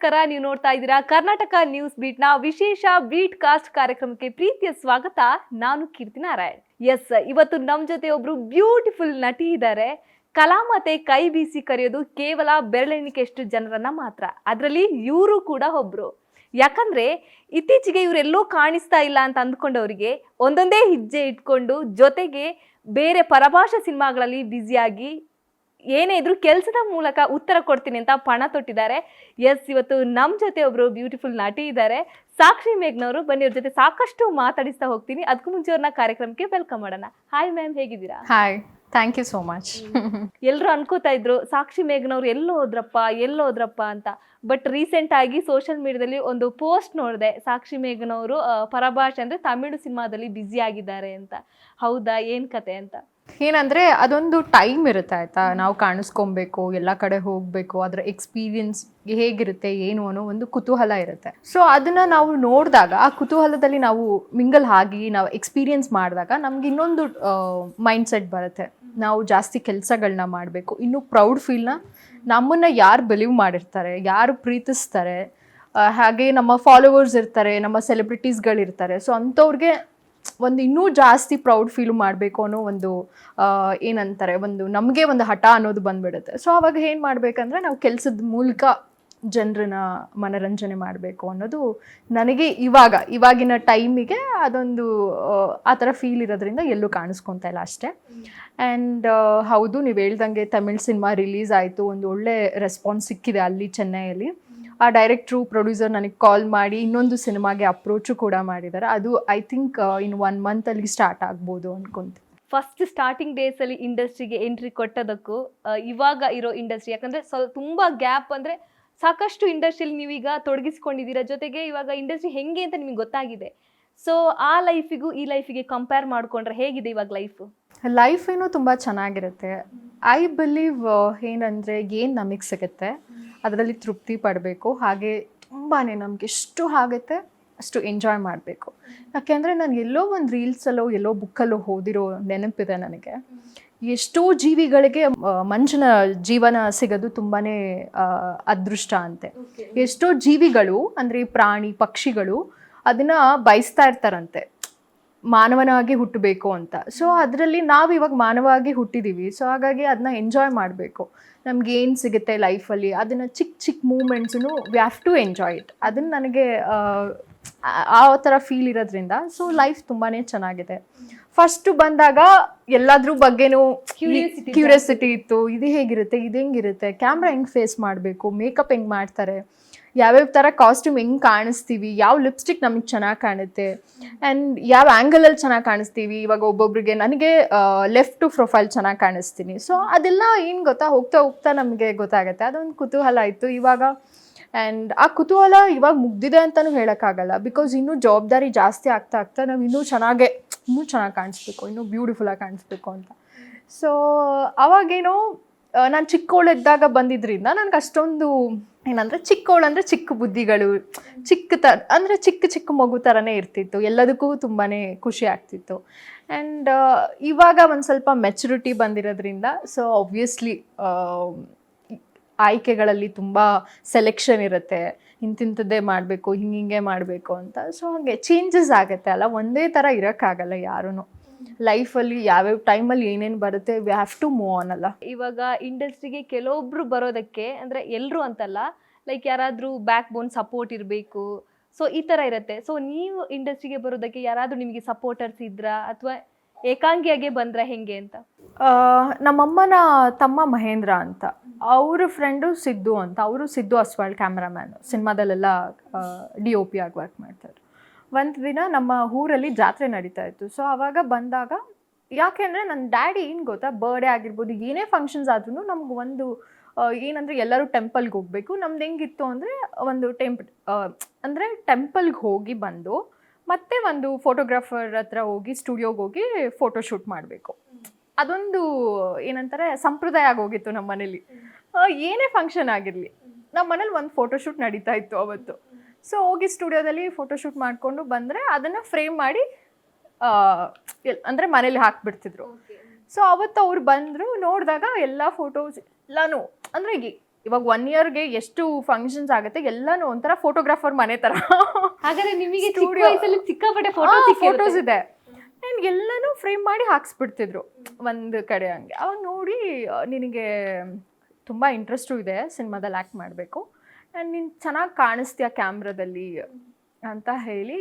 ನಮಸ್ಕಾರ. ನೀವು ನೋಡ್ತಾ ಇದ್ದೀರಾ ಕರ್ನಾಟಕ ನ್ಯೂಸ್ ಬೀಟ್ನ ವಿಶೇಷ ಬೀಟ್ ಕಾಸ್ಟ್ ಕಾರ್ಯಕ್ರಮಕ್ಕೆ ಪ್ರೀತಿಯ ಸ್ವಾಗತ. ನಾನು ಕೀರ್ತಿ ನಾರಾಯಣ್. ಎಸ್, ಇವತ್ತು ನಮ್ಮ ಜೊತೆ ಒಬ್ರು ಬ್ಯೂಟಿಫುಲ್ ನಟಿ ಇದ್ದಾರೆ. ಕಲಾಮತೆ ಕೈ ಬೀಸಿ ಕರೆಯೋದು ಕೇವಲ ಬೆರಳೆಣಿಕೆಯಷ್ಟು ಜನರನ್ನ ಮಾತ್ರ. ಅದರಲ್ಲಿ ಇವರು ಕೂಡ ಒಬ್ರು. ಯಾಕಂದ್ರೆ ಇತ್ತೀಚೆಗೆ ಇವರೆಲ್ಲೋ ಕಾಣಿಸ್ತಾ ಇಲ್ಲ ಅಂತ ಅಂದ್ಕೊಂಡವರಿಗೆ ಒಂದೊಂದೇ ಹೆಜ್ಜೆ ಇಟ್ಕೊಂಡು ಜೊತೆಗೆ ಬೇರೆ ಪರಭಾಷಾ ಸಿನಿಮಾಗಳಲ್ಲಿ ಬ್ಯುಸಿಯಾಗಿ ಏನೇ ಇದ್ರು ಕೆಲಸದ ಮೂಲಕ ಉತ್ತರ ಕೊಡ್ತೀನಿ ಅಂತ ಪಣ ತೊಟ್ಟಿದ್ದಾರೆ. ಎಸ್, ಇವತ್ತು ನಮ್ಮ ಜೊತೆ ಒಬ್ರು ಬ್ಯೂಟಿಫುಲ್ ನಟಿ ಇದ್ದಾರೆ, ಸಾಕ್ಷಿ ಮೇಘ್ನವರು. ಬನ್ನಿ, ಅವ್ರ ಜೊತೆ ಸಾಕಷ್ಟು ಮಾತಾಡಿಸ್ತಾ ಹೋಗ್ತೀನಿ. ಅದಕ್ಕೂ ಮುಂಚೆ ಅವ್ರನ್ನ ಕಾರ್ಯಕ್ರಮಕ್ಕೆ ವೆಲ್ಕಮ್ ಮಾಡೋಣ. ಹಾಯ್ ಮ್ಯಾಮ್, ಹೇಗಿದ್ದೀರಾ? Hi, thank you so much. ಎಲ್ಲರೂ ಅನ್ಕೋತಾ ಇದ್ರು ಸಾಕ್ಷಿ ಮೇಘ್ನವ್ರು ಎಲ್ಲೋ ಹೋದ್ರಪ್ಪ ಅಂತ. ಬಟ್ ರೀಸೆಂಟ್ ಆಗಿ ಸೋಷಿಯಲ್ ಮೀಡಿಯಾದಲ್ಲಿ ಒಂದು ಪೋಸ್ಟ್ ನೋಡಿದೆ, ಸಾಕ್ಷಿ ಮೇಘ್ನವರು ಪರಭಾಷೆ ಅಂದ್ರೆ ತಮಿಳು ಸಿನಿಮಾದಲ್ಲಿ ಬ್ಯುಸಿ ಆಗಿದ್ದಾರೆ ಅಂತ. ಹೌದಾ, ಏನ್ ಕತೆ ಅಂತ? ಏನಂದ್ರೆ ಅದೊಂದು ಟೈಮ್ ಇರುತ್ತೆ ಆಯ್ತಾ, ನಾವು ಕಾಣಿಸ್ಕೊಬೇಕು, ಎಲ್ಲ ಕಡೆ ಹೋಗಬೇಕು, ಅದರ ಎಕ್ಸ್ಪೀರಿಯನ್ಸ್ ಹೇಗಿರುತ್ತೆ ಏನು ಅನ್ನೋ ಒಂದು ಕುತೂಹಲ ಇರುತ್ತೆ. ಸೊ ಅದನ್ನ ನಾವು ನೋಡಿದಾಗ ಆ ಕುತೂಹಲದಲ್ಲಿ ನಾವು ಮಿಂಗಲ್ ಆಗಿ ನಾವು ಎಕ್ಸ್ಪೀರಿಯನ್ಸ್ ಮಾಡಿದಾಗ ನಮ್ಗೆ ಇನ್ನೊಂದು ಮೈಂಡ್ ಸೆಟ್ ಬರುತ್ತೆ. ನಾವು ಜಾಸ್ತಿ ಕೆಲಸಗಳನ್ನ ಮಾಡಬೇಕು, ಇನ್ನೂ ಪ್ರೌಡ್ ಫೀಲ್ನ ನಮ್ಮನ್ನ ಯಾರು ಬಿಲೀವ್ ಮಾಡಿರ್ತಾರೆ, ಯಾರು ಪ್ರೀತಿಸ್ತಾರೆ, ಹಾಗೆ ನಮ್ಮ ಫಾಲೋವರ್ಸ್ ಇರ್ತಾರೆ, ನಮ್ಮ ಸೆಲೆಬ್ರಿಟೀಸ್ಗಳಿರ್ತಾರೆ. ಸೊ ಅಂಥವ್ರಿಗೆ ಒಂದು ಇನ್ನೂ ಜಾಸ್ತಿ ಪ್ರೌಡ್ ಫೀಲ್ ಮಾಡಬೇಕು ಅನ್ನೋ ಒಂದು ಏನಂತಾರೆ, ಒಂದು ನಮಗೆ ಒಂದು ಹಠ ಅನ್ನೋದು ಬಂದ್ಬಿಡುತ್ತೆ. ಸೊ ಅವಾಗ ಏನು ಮಾಡಬೇಕಂದ್ರೆ ನಾವು ಕೆಲಸದ ಮೂಲಕ ಜನರನ್ನ ಮನರಂಜನೆ ಮಾಡಬೇಕು ಅನ್ನೋದು ನನಗೆ ಇವಾಗಿನ ಟೈಮಿಗೆ ಅದೊಂದು ಆ ಥರ ಫೀಲ್ ಇರೋದ್ರಿಂದ ಎಲ್ಲೂ ಕಾಣಿಸ್ಕೊತಾ ಇಲ್ಲ ಅಷ್ಟೇ. ಆ್ಯಂಡ್ ಹೌದು, ನೀವು ಹೇಳ್ದಂಗೆ ತಮಿಳ್ ಸಿನಿಮಾ ರಿಲೀಸ್ ಆಯಿತು, ಒಂದು ಒಳ್ಳೆ ರೆಸ್ಪಾನ್ಸ್ ಸಿಕ್ಕಿದೆ ಅಲ್ಲಿ ಚೆನ್ನೈಯಲ್ಲಿ. ಆ ಡೈರೆಕ್ಟ್ರು ಪ್ರೊಡ್ಯೂಸರ್ ನನಗೆ ಕಾಲ್ ಮಾಡಿ ಇನ್ನೊಂದು ಸಿನಿಮಾಗೆ ಅಪ್ರೋಚು ಕೂಡ ಮಾಡಿದ್ದಾರೆ. ಅದು ಐ ಥಿಂಕ್ ಇನ್ 1 ಮಂತಲ್ಲಿ ಸ್ಟಾರ್ಟ್ ಆಗ್ಬೋದು ಅನ್ಕೊಂತೀನಿ. ಫಸ್ಟ್ ಸ್ಟಾರ್ಟಿಂಗ್ ಡೇಸ್ ಅಲ್ಲಿ ಇಂಡಸ್ಟ್ರಿಗೆ ಎಂಟ್ರಿ ಕೊಟ್ಟದಕ್ಕೂ ಇವಾಗ ಇರೋ ಇಂಡಸ್ಟ್ರಿ, ಯಾಕಂದ್ರೆ ತುಂಬಾ ಗ್ಯಾಪ್, ಅಂದ್ರೆ ಸಾಕಷ್ಟು ಇಂಡಸ್ಟ್ರಿಯಲ್ಲಿ ನೀವೀಗ ತೊಡಗಿಸ್ಕೊಂಡಿದ್ದೀರಾ. ಜೊತೆಗೆ ಇವಾಗ ಇಂಡಸ್ಟ್ರಿ ಹೆಂಗೆ ಅಂತ ನಿಮಗೆ ಗೊತ್ತಾಗಿದೆ. ಸೊ ಆ ಲೈಫಿಗೂ ಈ ಲೈಫಿಗೆ ಕಂಪೇರ್ ಮಾಡ್ಕೊಂಡ್ರೆ ಹೇಗಿದೆ ಇವಾಗ ಲೈಫ್ ಏನೋ ತುಂಬ ಚೆನ್ನಾಗಿರುತ್ತೆ. ಐ ಬಿಲೀವ್ ಏನಂದರೆ ಏನು ನಮಗೆ ಸಿಗುತ್ತೆ ಅದರಲ್ಲಿ ತೃಪ್ತಿ ಪಡಬೇಕು. ಹಾಗೆ ತುಂಬಾ ನಮ್ಗೆ ಎಷ್ಟು ಆಗುತ್ತೆ ಅಷ್ಟು ಎಂಜಾಯ್ ಮಾಡಬೇಕು. ಯಾಕೆಂದರೆ ನಾನು ಎಲ್ಲೋ ಒಂದು ರೀಲ್ಸಲ್ಲೋ ಎಲ್ಲೋ ಬುಕ್ಕಲ್ಲೋ ಓದಿರೋ ನೆನಪಿದೆ ನನಗೆ, ಎಷ್ಟೋ ಜೀವಿಗಳಿಗೆ ಮನುಷ್ಯನ ಜೀವನ ಸಿಗೋದು ತುಂಬಾ ಅದೃಷ್ಟ ಅಂತೆ. ಎಷ್ಟೋ ಜೀವಿಗಳು ಅಂದರೆ ಪ್ರಾಣಿ ಪಕ್ಷಿಗಳು ಅದನ್ನು ಬಯಸ್ತಾ ಇರ್ತಾರಂತೆ, ಮಾನವನಾಗಿ ಹುಟ್ಟಬೇಕು ಅಂತ. ಸೊ ಅದರಲ್ಲಿ ನಾವು ಇವಾಗ ಮಾನವಾಗಿ ಹುಟ್ಟಿದ್ದೀವಿ. ಸೊ ಹಾಗಾಗಿ ಅದನ್ನ ಎಂಜಾಯ್ ಮಾಡಬೇಕು. ನಮ್ಗೆ ಏನು ಸಿಗುತ್ತೆ ಲೈಫಲ್ಲಿ ಅದನ್ನು ಚಿಕ್ಕ ಮೂಮೆಂಟ್ಸನ್ನು we have to enjoy it. ಅದನ್ನು ನನಗೆ ಆ ಥರ ಫೀಲ್ ಇರೋದ್ರಿಂದ ಸೊ ಲೈಫ್ ತುಂಬಾ ಚೆನ್ನಾಗಿದೆ. ಫಸ್ಟು ಬಂದಾಗ ಎಲ್ಲದ್ರ ಬಗ್ಗೆನೂ ಕ್ಯೂರಿಯಾಸಿಟಿ ಇತ್ತು. ಇದು ಹೇಗಿರುತ್ತೆ, ಇದು ಹೆಂಗಿರುತ್ತೆ, ಕ್ಯಾಮ್ರಾ ಹೆಂಗೆ ಫೇಸ್ ಮಾಡಬೇಕು, ಮೇಕಪ್ ಹೆಂಗೆ ಮಾಡ್ತಾರೆ, ಯಾವ್ಯಾವ ಥರ ಕಾಸ್ಟ್ಯೂಮ್ ಹೆಂಗೆ ಕಾಣಿಸ್ತೀವಿ, ಯಾವ ಲಿಪ್ಸ್ಟಿಕ್ ನಮಗೆ ಚೆನ್ನಾಗಿ ಕಾಣುತ್ತೆ, ಆ್ಯಂಡ್ ಯಾವ ಆ್ಯಂಗಲಲ್ಲಿ ಚೆನ್ನಾಗಿ ಕಾಣಿಸ್ತೀವಿ. ಇವಾಗ ಒಬ್ಬೊಬ್ರಿಗೆ ನನಗೆ ಲೆಫ್ಟ್ ಪ್ರೊಫೈಲ್ ಚೆನ್ನಾಗಿ ಕಾಣಿಸ್ತೀನಿ. ಸೊ ಅದೆಲ್ಲ ಏನು ಗೊತ್ತಾ, ಹೋಗ್ತಾ ನಮಗೆ ಗೊತ್ತಾಗುತ್ತೆ. ಅದೊಂದು ಕುತೂಹಲ ಇತ್ತು ಇವಾಗ. ಆ್ಯಂಡ್ ಆ ಕುತೂಹಲ ಇವಾಗ ಮುಗ್ದಿದೆ ಅಂತಲೂ ಹೇಳೋಕ್ಕಾಗಲ್ಲ. ಬಿಕಾಸ್ ಇನ್ನೂ ಜವಾಬ್ದಾರಿ ಜಾಸ್ತಿ ಆಗ್ತಾ ನಾವು ಇನ್ನೂ ಚೆನ್ನಾಗಿ ಕಾಣಿಸ್ಬೇಕು, ಇನ್ನೂ ಬ್ಯೂಟಿಫುಲ್ಲಾಗಿ ಕಾಣಿಸ್ಬೇಕು ಅಂತ. ಸೊ ಅವಾಗೇನೋ ನಾನು ಚಿಕ್ಕವಳಿದ್ದಾಗ ಬಂದಿದ್ದರಿಂದ ನನಗೆ ಅಷ್ಟೊಂದು ಏನಂದರೆ ಚಿಕ್ಕವಳಂದರೆ ಚಿಕ್ಕ ಬುದ್ಧಿಗಳು, ಚಿಕ್ಕ ಮಗು ಥರನೇ ಇರ್ತಿತ್ತು. ಎಲ್ಲದಕ್ಕೂ ತುಂಬಾ ಖುಷಿ ಆಗ್ತಿತ್ತು. ಆ್ಯಂಡ್ ಇವಾಗ ಒಂದು ಸ್ವಲ್ಪ ಮೆಚುರಿಟಿ ಬಂದಿರೋದ್ರಿಂದ ಸೊ ಆಬ್ವಿಯಸ್ಲಿ ಆಯ್ಕೆಗಳಲ್ಲಿ ತುಂಬ ಸೆಲೆಕ್ಷನ್ ಇರುತ್ತೆ, ಇಂತಿಂಥದ್ದೇ ಮಾಡಬೇಕು, ಹಿಂಗೆ ಮಾಡಬೇಕು ಅಂತ. ಸೊ ಹಾಗೆ ಚೇಂಜಸ್ ಆಗುತ್ತೆ ಅಲ್ಲ, ಒಂದೇ ಥರ ಇರೋಕ್ಕಾಗಲ್ಲ ಯಾರೂ. ಲೈಫಲ್ಲಿ ಯಾವ್ಯಾವ ಟೈಮಲ್ಲಿ ಏನೇನು ಬರುತ್ತೆ we have to move on ಅಲ್ಲ. ಇವಾಗ ಇಂಡಸ್ಟ್ರಿಗೆ ಕೆಲವೊಬ್ರು ಬರೋದಕ್ಕೆ, ಅಂದರೆ ಎಲ್ಲರೂ ಅಂತಲ್ಲ, ಲೈಕ್ ಯಾರಾದರೂ ಬ್ಯಾಕ್ ಬೋನ್ ಸಪೋರ್ಟ್ ಇರಬೇಕು. ಸೊ ಈ ಥರ ಇರುತ್ತೆ. ಸೊ ನೀವು ಇಂಡಸ್ಟ್ರಿಗೆ ಬರೋದಕ್ಕೆ ಯಾರಾದರೂ ನಿಮಗೆ ಸಪೋರ್ಟರ್ಸ್ ಇದ್ರಾ ಅಥವಾ ಏಕಾಂಗಿಯಾಗೆ ಬಂದ್ರೆ ಹೆಂಗೆ ಅಂತ? ನಮ್ಮಮ್ಮನ ತಮ್ಮ ಮಹೇಂದ್ರ ಅಂತ, ಅವ್ರ ಫ್ರೆಂಡು ಸಿದ್ದು ಅಂತ. ಅವರು ಸಿದ್ದು ಅಸ್ವಾಳ್ ಕ್ಯಾಮ್ರಾಮ್ಯಾನು, ಸಿನಿಮಾದಲ್ಲೆಲ್ಲ DOP ಆಗಿ ವರ್ಕ್ ಮಾಡ್ತಾರೆ. ಒಂದು ದಿನ ನಮ್ಮ ಊರಲ್ಲಿ ಜಾತ್ರೆ ನಡೀತಾ ಇತ್ತು. ಸೊ ಆವಾಗ ಬಂದಾಗ, ಯಾಕೆಂದರೆ ನನ್ನ ಡ್ಯಾಡಿ ಏನು ಗೊತ್ತಾ, ಬರ್ಡೇ ಆಗಿರ್ಬೋದು ಏನೇ ಫಂಕ್ಷನ್ಸ್ ಆದ್ರೂ ನಮ್ಗೆ ಒಂದು ಏನಂದರೆ ಎಲ್ಲರೂ ಟೆಂಪಲ್ಗೆ ಹೋಗಬೇಕು. ನಮ್ದು ಹೆಂಗಿತ್ತು ಅಂದರೆ ಒಂದು ಟೆಂಪಲ್ಗೆ ಹೋಗಿ ಬಂದು ಮತ್ತೆ ಒಂದು ಫೋಟೋಗ್ರಾಫರ್ ಹತ್ರ ಹೋಗಿ ಸ್ಟುಡಿಯೋಗೆ ಹೋಗಿ ಫೋಟೋಶೂಟ್ ಮಾಡಬೇಕು. ಅದೊಂದು ಏನಂತಾರೆ ಸಂಪ್ರದಾಯ ಆಗೋಗಿತ್ತು ನಮ್ಮ ಮನೇಲಿ. ಏನೇ ಫಂಕ್ಷನ್ ಆಗಿರಲಿ ನಮ್ಮ ಮನೇಲಿ ಒಂದು ಫೋಟೋಶೂಟ್ ನಡೀತಾ ಇತ್ತು ಅವತ್ತು. ಸೊ ಹೋಗಿ ಸ್ಟುಡಿಯೋದಲ್ಲಿ ಫೋಟೋಶೂಟ್ ಮಾಡಿಕೊಂಡು ಬಂದರೆ ಅದನ್ನು ಫ್ರೇಮ್ ಮಾಡಿ ಅಂದರೆ ಮನೇಲಿ ಹಾಕ್ಬಿಡ್ತಿದ್ರು. ಸೊ ಅವತ್ತು ಅವ್ರು ಬಂದರು, ನೋಡಿದಾಗ ಎಲ್ಲ ಫೋಟೋಸ್ ಎಲ್ಲನೂ ಅಂದರೆ ಇವಾಗ 1 yearಗೆ ಎಷ್ಟು ಫಂಕ್ಷನ್ಸ್ ಆಗುತ್ತೆ ಎಲ್ಲಾನು ಒಂಥರ ಫೋಟೋಗ್ರಾಫರ್ ಮನೆ ತರ. ಹಾಗಾದ್ರೆ ನಿಮಗೆ ಚಿಕ್ಕ Studio. ವಯಸ್ಸಲ್ಲಿ ಸಿಕ್ಕಾಪಟ್ಟೆ ಫೋಟೋಸ್ ಇದೆ ನನ್ಗೆ ಎಲ್ಲಾನು ಫ್ರೇಮ್ ಮಾಡಿ ಹಾಕ್ಸ್ಬಿಡ್ತಿದ್ರು ಒಂದು ಕಡೆ. ಹಂಗೆ ಅವಾಗ ನೋಡಿ ನಿನಗೆ ತುಂಬ ಇಂಟ್ರೆಸ್ಟು ಇದೆ ಸಿನಿಮಾದಲ್ಲಿ ಆ್ಯಕ್ಟ್ ಮಾಡಬೇಕು ಆ್ಯಂಡ್ ನೀನು ಚೆನ್ನಾಗಿ ಕಾಣಿಸ್ತೀಯ ಕ್ಯಾಮ್ರಾದಲ್ಲಿ ಅಂತ ಹೇಳಿ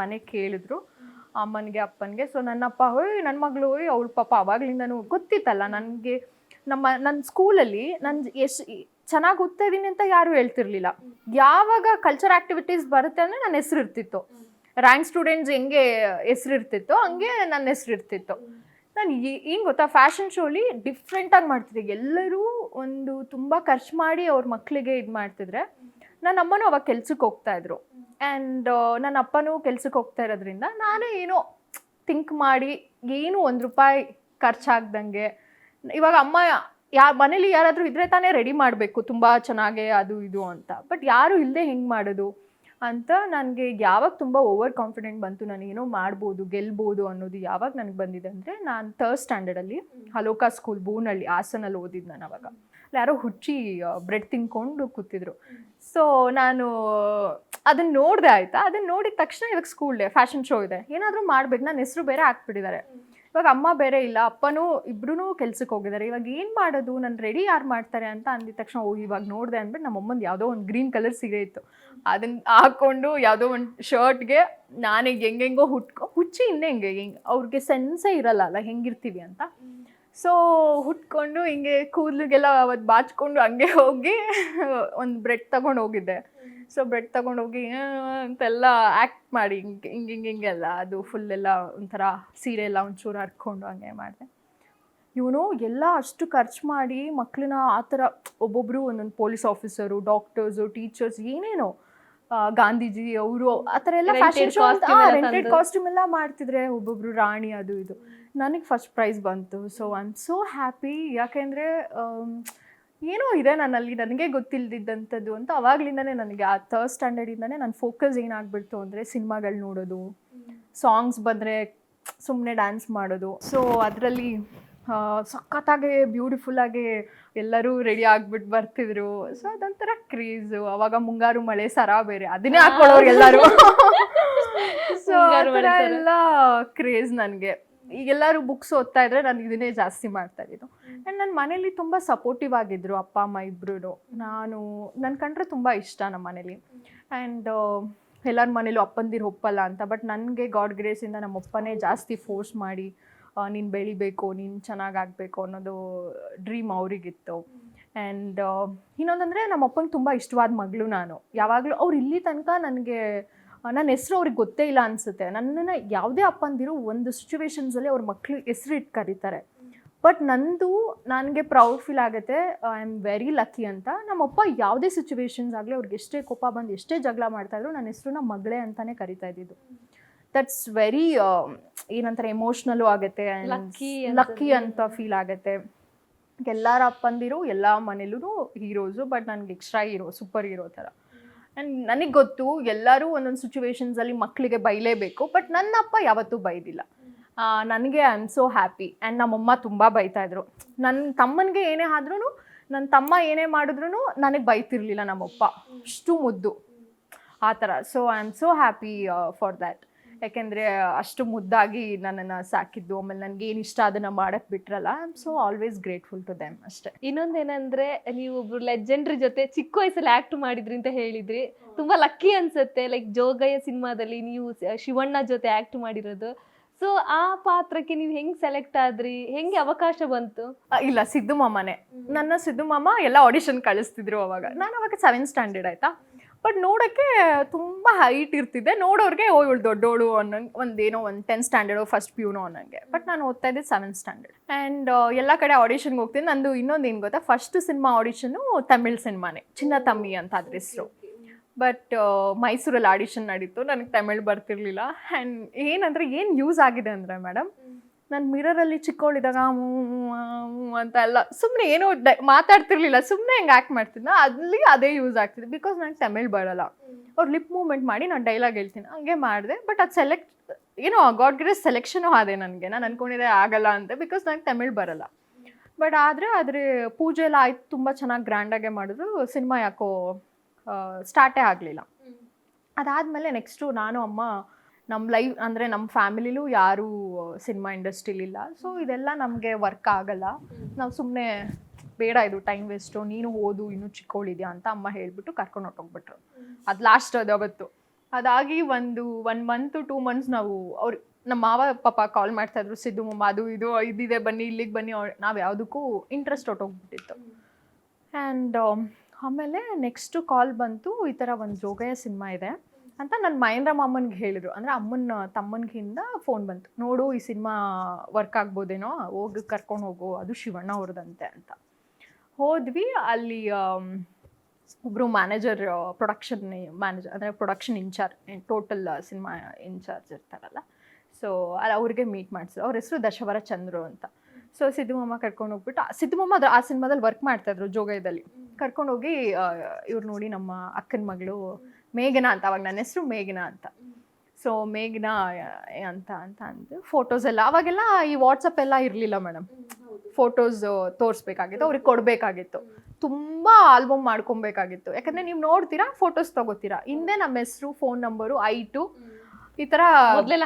ಮನೆ ಕೇಳಿದ್ರು ಅಮ್ಮನಿಗೆ ಅಪ್ಪನಿಗೆ. ಸೊ ನನ್ನಪ್ಪ ನನ್ನ ಮಗಳು ಅವಳು ಪಾಪ ಅವಾಗ್ಲಿಂದನೂ ಗೊತ್ತಿತ್ತಲ್ಲ ನನಗೆ. ನನ್ನ ಸ್ಕೂಲಲ್ಲಿ ನಾನು ಎಷ್ಟು ಚೆನ್ನಾಗಿ ಓದ್ತಾ ಇದ್ದೀನಿ ಅಂತ ಯಾರೂ ಹೇಳ್ತಿರ್ಲಿಲ್ಲ. ಯಾವಾಗ ಕಲ್ಚರ್ ಆ್ಯಕ್ಟಿವಿಟೀಸ್ ಬರುತ್ತೆ ಅಂದರೆ ನನ್ನ ಹೆಸರು ಇರ್ತಿತ್ತು. ರ್ಯಾಂಕ್ ಸ್ಟೂಡೆಂಟ್ಸ್ ಹೆಂಗೆ ಹೆಸರು ಇರ್ತಿತ್ತು ಹಂಗೆ ನನ್ನ ಹೆಸರು ಇರ್ತಿತ್ತು. ನಾನು ಏನು ಗೊತ್ತಾ, ಫ್ಯಾಷನ್ ಶೋಲಿ ಡಿಫ್ರೆಂಟಾಗಿ ಮಾಡ್ತಿದ್ದೆ. ಎಲ್ಲರೂ ಒಂದು ತುಂಬ ಖರ್ಚು ಮಾಡಿ ಅವ್ರ ಮಕ್ಕಳಿಗೆ ಇದು ಮಾಡ್ತಿದ್ರೆ, ನನ್ನ ಅಮ್ಮನೂ ಅವಾಗ ಕೆಲ್ಸಕ್ಕೆ ಹೋಗ್ತಾಯಿದ್ರು ಆ್ಯಂಡ್ ನನ್ನ ಅಪ್ಪನೂ ಕೆಲ್ಸಕ್ಕೆ ಹೋಗ್ತಾ ಇರೋದ್ರಿಂದ ನಾನೇ ಏನೋ ಥಿಂಕ್ ಮಾಡಿ ಏನು ₹1 ಖರ್ಚಾಗ್ದಂಗೆ. ಇವಾಗ ಅಮ್ಮ ಮನೇಲಿ ಯಾರಾದರೂ ಇದ್ರೆ ತಾನೇ ರೆಡಿ ಮಾಡಬೇಕು ತುಂಬ ಚೆನ್ನಾಗೆ ಅದು ಇದು ಅಂತ. ಬಟ್ ಯಾರೂ ಇಲ್ಲದೆ ಹೆಂಗೆ ಮಾಡೋದು ಅಂತ ನನಗೆ ಯಾವಾಗ ತುಂಬ ಓವರ್ ಕಾನ್ಫಿಡೆಂಟ್ ಬಂತು, ನಾನು ಏನೋ ಮಾಡ್ಬೋದು ಗೆಲ್ಬೋದು ಅನ್ನೋದು ಯಾವಾಗ ನನಗೆ ಬಂದಿದೆ ಅಂದರೆ, ನಾನು 3rd ಸ್ಟ್ಯಾಂಡರ್ಡಲ್ಲಿ ಹಲೋಕಾ ಸ್ಕೂಲ್ ಬೂನಹಳ್ಳಿ ಹಾಸನಲ್ಲಿ ಓದಿದ್ದು. ನಾನು ಅವಾಗ ಯಾರೋ ಹುಚ್ಚಿ ಬ್ರೆಡ್ ತಿನ್ಕೊಂಡು ಕೂತಿದ್ರು. ಸೊ ನಾನು ಅದನ್ನು ನೋಡಿದೆ ಆಯಿತಾ. ಅದನ್ನು ನೋಡಿದ ತಕ್ಷಣ ಇವಾಗ ಸ್ಕೂಲ್ ಡೇ ಫ್ಯಾಷನ್ ಶೋ ಇದೆ, ಏನಾದರೂ ಮಾಡ್ಬೇಕು. ನನ್ನ ಹೆಸರು ಬೇರೆ ಹಾಕ್ಬಿಟ್ಟಿದ್ದಾರೆ. ಇವಾಗ ಅಮ್ಮ ಬೇರೆ ಇಲ್ಲ, ಅಪ್ಪನೂ ಇಬ್ಬರೂ ಕೆಲ್ಸಕ್ಕೆ ಹೋಗಿದ್ದಾರೆ. ಇವಾಗ ಏನು ಮಾಡೋದು, ನಾನು ರೆಡಿ ಯಾರು ಮಾಡ್ತಾರೆ ಅಂತ ಅಂದಿದ ತಕ್ಷಣ ಇವಾಗ ನೋಡಿದೆ ಅಂದ್ಬಿಟ್ಟು ನಮ್ಮಮ್ಮಂದು ಯಾವುದೋ ಒಂದು ಗ್ರೀನ್ ಕಲರ್ ಸೀರೆ ಇತ್ತು, ಅದನ್ನು ಹಾಕ್ಕೊಂಡು ಯಾವುದೋ ಒಂದು ಶರ್ಟ್ಗೆ ನಾನೇ ಹೆಂಗೆಂಗೋ ಹುಚ್ಚಿ ಇನ್ನೇ ಹೆಂಗೆ ಅವ್ರಿಗೆ ಸೆನ್ಸೇ ಇರಲ್ಲ ಹೆಂಗಿರ್ತೀವಿ ಅಂತ. ಸೊ ಹುಟ್ಕೊಂಡು ಹಿಂಗೆ ಕೂದಲಿಗೆಲ್ಲ ಅವತ್ತು ಬಾಚ್ಕೊಂಡು ಹಂಗೆ ಹೋಗಿ ಒಂದು ಬ್ರೆಡ್ ತೊಗೊಂಡು ಹೋಗಿದ್ದೆ. ಸೊ ಬ್ರೆಡ್ ತೊಗೊಂಡೋಗಿ ಅಂತೆಲ್ಲ ಆ್ಯಕ್ಟ್ ಮಾಡಿ ಹಿಂಗೆಲ್ಲ ಅದು ಫುಲ್ಲೆಲ್ಲ ಒಂಥರ ಸೀರೆ ಎಲ್ಲ ಒಂಚೂರು ಹರ್ಕೊಂಡು ಹಂಗೆ ಮಾಡಿದೆ. ಇವನು ಎಲ್ಲ ಅಷ್ಟು ಖರ್ಚು ಮಾಡಿ ಮಕ್ಕಳನ್ನ ಆ ಥರ ಒಬ್ಬೊಬ್ಬರು ಒಂದೊಂದು ಪೊಲೀಸ್ ಆಫೀಸರು, ಡಾಕ್ಟರ್ಸು, ಟೀಚರ್ಸ್, ಏನೇನೋ ಗಾಂಧೀಜಿ ಅವರು ಆ ಥರ ಎಲ್ಲ ಫ್ಯಾಷನ್ ಶೋ ರೆಂಟೆಡ್ ಕಾಸ್ಟ್ಯೂಮ್ ಎಲ್ಲ ಮಾಡ್ತಿದ್ರೆ, ಒಬ್ಬೊಬ್ರು ರಾಣಿ ಅದು ಇದು. ನನಗೆ ಫಸ್ಟ್ ಪ್ರೈಸ್ ಬಂತು. So I am so happy. ಯಾಕೆಂದರೆ ಏನೋ ಇದೆ ನನ್ನಲ್ಲಿ ನನಗೆ ಗೊತ್ತಿಲ್ಲದಿದ್ದಂಥದ್ದು ಅಂತ. ಅವಾಗಲಿಂದನೇ ನನಗೆ ಆ 3rd ಸ್ಟ್ಯಾಂಡರ್ಡಿಂದನೇ ನನ್ನ ಫೋಕಸ್ ಏನಾಗ್ಬಿಡ್ತು ಅಂದರೆ ಸಿನಿಮಾಗಳು ನೋಡೋದು, ಸಾಂಗ್ಸ್ ಬಂದರೆ ಸುಮ್ಮನೆ ಡ್ಯಾನ್ಸ್ ಮಾಡೋದು. ಸೊ ಅದರಲ್ಲಿ ಸಖತ್ತಾಗಿ ಬ್ಯೂಟಿಫುಲ್ಲಾಗಿ ಎಲ್ಲರೂ ರೆಡಿ ಆಗಿಬಿಟ್ಟು ಬರ್ತಿದ್ರು. ಸೊ ಅದೊಂಥರ ಕ್ರೇಜು. ಅವಾಗ ಮುಂಗಾರು ಮಳೆ ಸರ ಬೇರೆ ಅದನ್ನೇ ಹಾಕೊಳ್ಳೋರು ಎಲ್ಲರೂ. ಸೊ ಆ ಥರ ಎಲ್ಲ ಕ್ರೇಜ್ ನನಗೆ. ಈಗೆಲ್ಲರೂ ಬುಕ್ಸ್ ಓದ್ತಾ ಇದ್ರೆ ನಾನು ಇದನ್ನೇ ಜಾಸ್ತಿ ಮಾಡ್ತಾ ಇದ್ದು. ಆ್ಯಂಡ್ ನನ್ನ ಮನೇಲಿ ತುಂಬ ಸಪೋರ್ಟಿವ್ ಆಗಿದ್ದರು ಅಪ್ಪ ಅಮ್ಮ ಇಬ್ಬರು. ನನ್ನ ಕಂಡ್ರೆ ತುಂಬ ಇಷ್ಟ ನಮ್ಮ ಮನೇಲಿ. ಆ್ಯಂಡ್ ಎಲ್ಲರ ಮನೇಲೂ ಅಪ್ಪಂದಿರು ಒಪ್ಪಲ್ಲ ಅಂತ. ಬಟ್ ನನಗೆ ಗಾಡ್ ಗ್ರೇಸಿಂದ ನಮ್ಮ ಅಪ್ಪನೇ ಜಾಸ್ತಿ ಫೋರ್ಸ್ ಮಾಡಿ ನೀನು ಬೆಳಿಬೇಕು, ನೀನು ಚೆನ್ನಾಗಾಗಬೇಕು ಅನ್ನೋದು ಡ್ರೀಮ್ ಅವರಿಗಿತ್ತು. ಆ್ಯಂಡ್ ಇನ್ನೊಂದಂದರೆ ನಮ್ಮ ಅಪ್ಪಂಗೆ ತುಂಬ ಇಷ್ಟವಾದ ಮಗಳು ನಾನು. ಯಾವಾಗಲೂ ಅವ್ರು ಇಲ್ಲಿ ತನಕ ನನಗೆ ನನ್ನ ಹೆಸರು ಅವ್ರಿಗೆ ಗೊತ್ತೇ ಇಲ್ಲ ಅನಿಸುತ್ತೆ. ನನ್ನನ್ನು ಯಾವುದೇ ಅಪ್ಪಂದಿರು ಒಂದು ಸಿಚುವೇಶನ್ಸಲ್ಲಿ ಅವ್ರ ಮಕ್ಕಳು ಹೆಸರು ಇಟ್ಟು ಕರೀತಾರೆ. ಬಟ್ ನಂದು ನನಗೆ ಪ್ರೌಡ್ ಫೀಲ್ ಆಗುತ್ತೆ. ಐ ಆಮ್ ವೆರಿ ಲಕ್ಕಿ ಅಂತ. ನಮ್ಮಪ್ಪ ಯಾವುದೇ ಸಿಚುವೇಶನ್ಸ್ ಆಗಲಿ, ಅವ್ರಿಗೆ ಎಷ್ಟೇ ಕೋಪ ಬಂದು ಎಷ್ಟೇ ಜಗಳ ಮಾಡ್ತಾಯಿದ್ರು ನನ್ನ ಹೆಸರು ನಮ್ಮ ಮಗಳೇ ಅಂತಲೇ ಕರಿತಾ ಇದ್ದಿದ್ದು. ದಟ್ಸ್ ವೆರಿ ಏನಂತಾರೆ ಎಮೋಷ್ನಲ್ಲು ಆಗುತ್ತೆ, ಲಕ್ಕಿ ಅಂತ ಫೀಲ್ ಆಗುತ್ತೆ. ಎಲ್ಲರ ಅಪ್ಪಂದಿರು ಎಲ್ಲ ಮನೇಲೂ ಹೀರೋಸು, ಬಟ್ ನನಗೆ ಎಕ್ಸ್ಟ್ರಾ ಹೀರೋ, ಸೂಪರ್ ಹೀರೋ ಥರ. ಆ್ಯಂಡ್ ನನಗೆ ಗೊತ್ತು ಎಲ್ಲರೂ ಒಂದೊಂದು ಸಿಚುವೇಶನ್ಸಲ್ಲಿ ಮಕ್ಕಳಿಗೆ ಬೈಲೇಬೇಕು, ಬಟ್ ನನ್ನ ಅಪ್ಪ ಯಾವತ್ತೂ ಬೈದಿಲ್ಲ. ನನಗೆ I am so happy. And ನಮ್ಮಮ್ಮ ತುಂಬ ಬೈತಾಯಿದ್ರು. ನನ್ನ ತಮ್ಮನಿಗೆ ಏನೇ ಆದ್ರೂ, ನನ್ನ ತಮ್ಮ ಏನೇ ಮಾಡಿದ್ರು ನನಗೆ ಬೈತಿರ್ಲಿಲ್ಲ ನಮ್ಮಪ್ಪ, ಅಷ್ಟು ಮುದ್ದು ಆ ಥರ. So I am so happy for that. ಯಾಕೆಂದರೆ ಅಷ್ಟು ಮುದ್ದಾಗಿ ನನ್ನನ್ನು ಸಾಕಿದ್ದು, ಆಮೇಲೆ ನನಗೆ ಏನು ಇಷ್ಟ ಅದನ್ನು ಮಾಡೋಕ್ಕೆ ಬಿಟ್ರಲ್ಲ. I am so always grateful to them ಅಷ್ಟೇ. ಇನ್ನೊಂದೇನಂದ್ರೆ, ನೀವು ಒಬ್ರು ಲೆಜೆಂಡ್ರಿ ಜೊತೆ ಚಿಕ್ಕ ವಯಸ್ಸಲ್ಲಿ ಆಕ್ಟ್ ಮಾಡಿದ್ರಿ ಅಂತ ಹೇಳಿದ್ರಿ. ತುಂಬಾ ಲಕ್ಕಿ ಅನ್ಸುತ್ತೆ. ಲೈಕ್ ಜೋಗಯ್ಯ ಸಿನಿಮಾದಲ್ಲಿ ನೀವು ಶಿವಣ್ಣ ಜೊತೆ ಆಕ್ಟ್ ಮಾಡಿರೋದು. ಸೊ ಆ ಪಾತ್ರಕ್ಕೆ ನೀವು ಹೆಂಗ್ ಸೆಲೆಕ್ಟ್ ಆದ್ರಿ, ಹೆಂಗೆ ಅವಕಾಶ ಬಂತು? ಇಲ್ಲ, ಸಿದ್ದು ಮಾಮನೇ. ನನ್ನ ಸಿದ್ದು ಮಾಮ ಎಲ್ಲ ಆಡಿಷನ್ ಕಳಿಸ್ತಿದ್ರು ಅವಾಗ. ನಾನು ಅವಾಗ 7th ಸ್ಟ್ಯಾಂಡರ್ಡ್ ಆಯಿತಾ. ಬಟ್ ನೋಡೋಕ್ಕೆ ತುಂಬ ಹೈಟ್ ಇರ್ತಿದ್ದೆ. ನೋಡೋರಿಗೆ ಇವಳು ದೊಡ್ಡೋಳು ಅನ್ನೋಂಗೆ, ಒಂದೇನೋ ಒಂದು 10th ಸ್ಟ್ಯಾಂಡರ್ಡು ಫಸ್ಟ್ ಪ್ಯೂನೋ ಅನ್ನೋಂಗೆ. ಬಟ್ ನಾನು ಓದ್ತಾ ಇದ್ದೆ 7th ಸ್ಟ್ಯಾಂಡರ್ಡ್. ಆ್ಯಂಡ್ ಎಲ್ಲ ಕಡೆ ಆಡಿಷನ್ಗೆ ಹೋಗ್ತೀನಿ. ನಂದು ಇನ್ನೊಂದು ಏನು ಗೊತ್ತಾ, ಫಸ್ಟ್ ಸಿನಿಮಾ ಆಡಿಷನ್ನು ತಮಿಳ್ ಸಿನಿಮಾನೇ, ಚಿನ್ನ ತಮ್ಮಿ ಅಂತ ಅದ್ರ ಹೆಸರು. ಬಟ್ ಮೈಸೂರಲ್ಲಿ ಆಡಿಷನ್ ನಡೀತು. ನನಗೆ ತಮಿಳ್ ಬರ್ತಿರ್ಲಿಲ್ಲ. ಆ್ಯಂಡ್ ಏನಂದರೆ ಏನು ಯೂಸ್ ಆಗಿದೆ ಅಂದರೆ ಮೇಡಮ್, ನಾನು ಮಿರರಲ್ಲಿ ಚಿಕ್ಕವಳಿದ್ದಾಗ ಅಂತ ಎಲ್ಲ ಸುಮ್ಮನೆ ಏನೋ ಮಾತಾಡ್ತಿರ್ಲಿಲ್ಲ, ಸುಮ್ಮನೆ ಹೆಂಗೆ ಆ್ಯಕ್ಟ್ ಮಾಡ್ತಿದ್ದೆ, ಅಲ್ಲಿ ಅದೇ ಯೂಸ್ ಆಗ್ತಿದೆ. ಬಿಕಾಸ್ ನನಗೆ ತಮಿಳ್ ಬರೋಲ್ಲ. ಅವ್ರು ಲಿಪ್ ಮೂವ್ಮೆಂಟ್ ಮಾಡಿ ನಾನು ಡೈಲಾಗ್ ಹೇಳ್ತೀನಿ, ಹಂಗೆ ಮಾಡಿದೆ. ಬಟ್ ಅದು ಏನೋ ಗಾಡ್ ಗ್ರೇಸ್ ಸೆಲೆಕ್ಷನು ಆದೆ ನನಗೆ. ನಾನು ಅಂದ್ಕೊಂಡಿದ್ದೆ ಆಗಲ್ಲ ಅಂತ, ಬಿಕಾಸ್ ನನಗೆ ತಮಿಳ್ ಬರೋಲ್ಲ. ಬಟ್ ಆದರೆ ಪೂಜೆ ಎಲ್ಲ ಆಯ್ತು, ತುಂಬ ಚೆನ್ನಾಗಿ ಗ್ರ್ಯಾಂಡಾಗೆ ಮಾಡಿದ್ರು. ಸಿನಿಮಾ ಯಾಕೋ ಸ್ಟಾರ್ಟೇ ಆಗಲಿಲ್ಲ. ಅದಾದಮೇಲೆ ನೆಕ್ಸ್ಟು ನಾನು ಅಮ್ಮ ನಮ್ಮ ಲೈಫ್ ಅಂದರೆ ನಮ್ಮ ಫ್ಯಾಮಿಲಿಲೂ ಯಾರೂ ಸಿನಿಮಾ ಇಂಡಸ್ಟ್ರಿಲಿಲ್ಲ. ಸೊ ಇದೆಲ್ಲ ನಮಗೆ ವರ್ಕ್ ಆಗಲ್ಲ, ನಾವು ಸುಮ್ಮನೆ ಬೇಡ, ಇದು ಟೈಮ್ ವೇಸ್ಟು, ನೀನು ಓದು, ಇನ್ನೂ ಚಿಕ್ಕವಳಿದ್ಯಾ ಅಂತ ಅಮ್ಮ ಹೇಳಿಬಿಟ್ಟು ಕರ್ಕೊಂಡು ಹೊಟ್ಟೋಗ್ಬಿಟ್ರು. ಅದು ಲಾಸ್ಟ್ ಅದು ಅವತ್ತು. ಅದಾಗಿ 1 ಮಂತ್ 2 ಮಂತ್ಸ್ ನಾವು ಅವ್ರು ನಮ್ಮ ಮಾವ ಪಾಪ ಕಾಲ್ ಮಾಡ್ತಾಯಿದ್ರು, ಸಿದ್ದು ಮಮ್ಮ ಅದು ಇದು ಇದಿದೆ ಬನ್ನಿ, ಇಲ್ಲಿಗೆ ಬನ್ನಿ. ನಾವು ಯಾವುದಕ್ಕೂ ಇಂಟ್ರೆಸ್ಟ್ ಹೊಟ್ಟೋಗ್ಬಿಟ್ಟಿತ್ತು. ಆ್ಯಂಡ್ ಆಮೇಲೆ ನೆಕ್ಸ್ಟು ಕಾಲ್ ಬಂತು, ಈ ಥರ ಒಂದು ಜೋಗಯ್ಯ ಸಿನಿಮಾ ಇದೆ ಅಂತ ನನ್ನ ಮಹೇಂದ್ರ ಮಾಮನ್ಗೆ ಹೇಳಿದ್ರು. ಅಂದರೆ ಅಮ್ಮನ ತಮ್ಮನಿಗಿಂದ ಫೋನ್ ಬಂತು, ನೋಡು ಈ ಸಿನಿಮಾ ವರ್ಕ್ ಆಗ್ಬೋದೇನೋ, ಹೋಗಿ ಕರ್ಕೊಂಡು ಹೋಗು, ಅದು ಶಿವಣ್ಣ ಅವ್ರದ್ದಂತೆ ಅಂತ. ಹೋದ್ವಿ. ಅಲ್ಲಿ ಒಬ್ಬರು ಮ್ಯಾನೇಜರ್, ಪ್ರೊಡಕ್ಷನ್ ಮ್ಯಾನೇಜರ್ ಅಂದರೆ production incharge, total cinema incharge ಇರ್ತಾರಲ್ಲ, ಸೊ ಅಲ್ಲಿ ಅವ್ರಿಗೆ ಮೀಟ್ ಮಾಡಿಸಿದ್ರು. ಅವ್ರ ಹೆಸರು ದಶವರ ಚಂದ್ರು ಅಂತ. ಸೊ ಸಿದ್ದು ಮಾಮ ಕರ್ಕೊಂಡು ಹೋಗ್ಬಿಟ್ಟು, ಸಿದ್ದು ಮಾಮ ಆ ಸಿನಿಮಾದಲ್ಲಿ ವರ್ಕ್ ಮಾಡ್ತಾಯಿದ್ರು ಜೋಗಯ್ಯದಲ್ಲಿ. ಕರ್ಕೊಂಡೋಗಿ ಇವ್ರು ನೋಡಿ ನಮ್ಮ ಅಕ್ಕನ ಮಗಳು ಮೇಘನಾ ಅಂತ, ಅವಾಗ ನನ್ನ ಹೆಸರು ಮೇಘನಾ ಅಂತ. ಸೊ ಮೇಘನಾ ಅಂತ ಅಂದು ಫೋಟೋಸ್ ಎಲ್ಲ, ಅವಾಗೆಲ್ಲ ಈ ವಾಟ್ಸಪ್ ಎಲ್ಲ ಇರಲಿಲ್ಲ ಮೇಡಮ್. ಫೋಟೋಸ್ ತೋರಿಸ್ಬೇಕಾಗಿತ್ತು, ಅವ್ರಿಗೆ ಕೊಡಬೇಕಾಗಿತ್ತು, ತುಂಬ ಆಲ್ಬಮ್ ಮಾಡ್ಕೊಬೇಕಾಗಿತ್ತು. ಯಾಕಂದರೆ ನೀವು ನೋಡ್ತೀರಾ, ಫೋಟೋಸ್ ತೊಗೋತೀರಾ, ಹಿಂದೆ ನಮ್ಮ ಹೆಸರು, ಫೋನ್ ನಂಬರು, ಐಟು ಈ ಥರ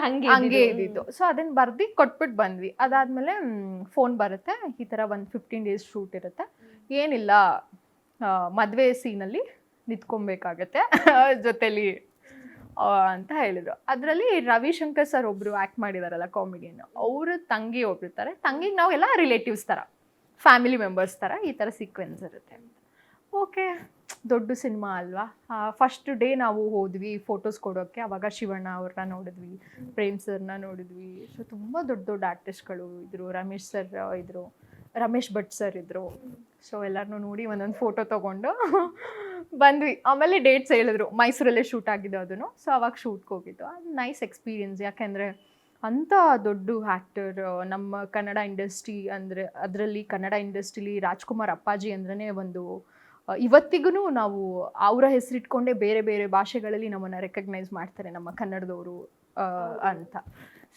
ಹಂಗೆ ಇದ್ದಿದ್ದು. ಸೊ ಅದನ್ನು ಬರ್ದು ಕೊಟ್ಬಿಟ್ಟು ಬಂದ್ವಿ. ಅದಾದಮೇಲೆ ಫೋನ್ ಬರುತ್ತೆ, ಈ ಥರ ಒಂದು 15 days ಶೂಟ್ ಇರುತ್ತೆ, ಏನಿಲ್ಲ ಮದುವೆ ಸೀನಲ್ಲಿ ನಿಂತ್ಕೊಬೇಕಾಗತ್ತೆ ಜೊತೆಲಿ ಅಂತ ಹೇಳಿದ್ರು. ಅದರಲ್ಲಿ ರವಿಶಂಕರ್ ಸರ್ ಒಬ್ಬರು ಆ್ಯಕ್ಟ್ ಮಾಡಿದಾರಲ್ಲ ಕಾಮಿಡಿಯನ್ನು, ಅವ್ರ ತಂಗಿ ಒಬ್ರಿರ್ತಾರೆ. ತಂಗಿಗೆ ನಾವೆಲ್ಲ ರಿಲೇಟಿವ್ಸ್ ಥರ, ಫ್ಯಾಮಿಲಿ ಮೆಂಬರ್ಸ್ ಥರ ಈ ಥರ ಸೀಕ್ವೆನ್ಸ್ ಇರುತ್ತೆ. ಓಕೆ, ದೊಡ್ಡ ಸಿನಿಮಾ ಅಲ್ವಾ. ಫಸ್ಟ್ ಡೇ ನಾವು ಹೋದ್ವಿ ಫೋಟೋಸ್ ಕೊಡೋಕ್ಕೆ. ಆವಾಗ ಶಿವಣ್ಣ ಅವ್ರನ್ನ ನೋಡಿದ್ವಿ, ಪ್ರೇಮ್ ಸರ್ನ ನೋಡಿದ್ವಿ. ಸೊ ತುಂಬ ದೊಡ್ಡ ಆರ್ಟಿಸ್ಟ್ಗಳು ಇದ್ದರು, ರಮೇಶ್ ಸರ್ ಇದ್ದರು, ರಮೇಶ್ ಭಟ್ ಸರ್ ಇದ್ದರು. ಸೊ ಎಲ್ಲರನ್ನೂ ನೋಡಿ ಒಂದೊಂದು ಫೋಟೋ ತೊಗೊಂಡು ಬಂದ್ವಿ. ಆಮೇಲೆ ಡೇಟ್ಸ್ ಹೇಳಿದ್ರು, ಮೈಸೂರಲ್ಲೇ ಶೂಟ್ ಆಗಿದ್ದು ಅದನ್ನು. ಸೊ ಅವಾಗ ಶೂಟ್ಗೆ ಹೋಗಿದ್ದು. ಅದು ನೈಸ್ ಎಕ್ಸ್ಪೀರಿಯನ್ಸ್. ಯಾಕೆಂದರೆ ಅಂಥ ದೊಡ್ಡ ಆ್ಯಕ್ಟರ್ ನಮ್ಮ ಕನ್ನಡ ಇಂಡಸ್ಟ್ರಿ, ಅಂದರೆ ಅದರಲ್ಲಿ ಕನ್ನಡ ಇಂಡಸ್ಟ್ರಿಲಿ ರಾಜ್ಕುಮಾರ್ ಅಪ್ಪಾಜಿ ಅಂದ್ರೇ ಒಂದು, ಇವತ್ತಿಗೂ ನಾವು ಅವರ ಹೆಸರಿಟ್ಕೊಂಡೇ ಬೇರೆ ಬೇರೆ ಭಾಷೆಗಳಲ್ಲಿ ನಮ್ಮನ್ನು ರೆಕಗ್ನೈಸ್ ಮಾಡ್ತಾರೆ, ನಮ್ಮ ಕನ್ನಡದವರು ಅಂತ.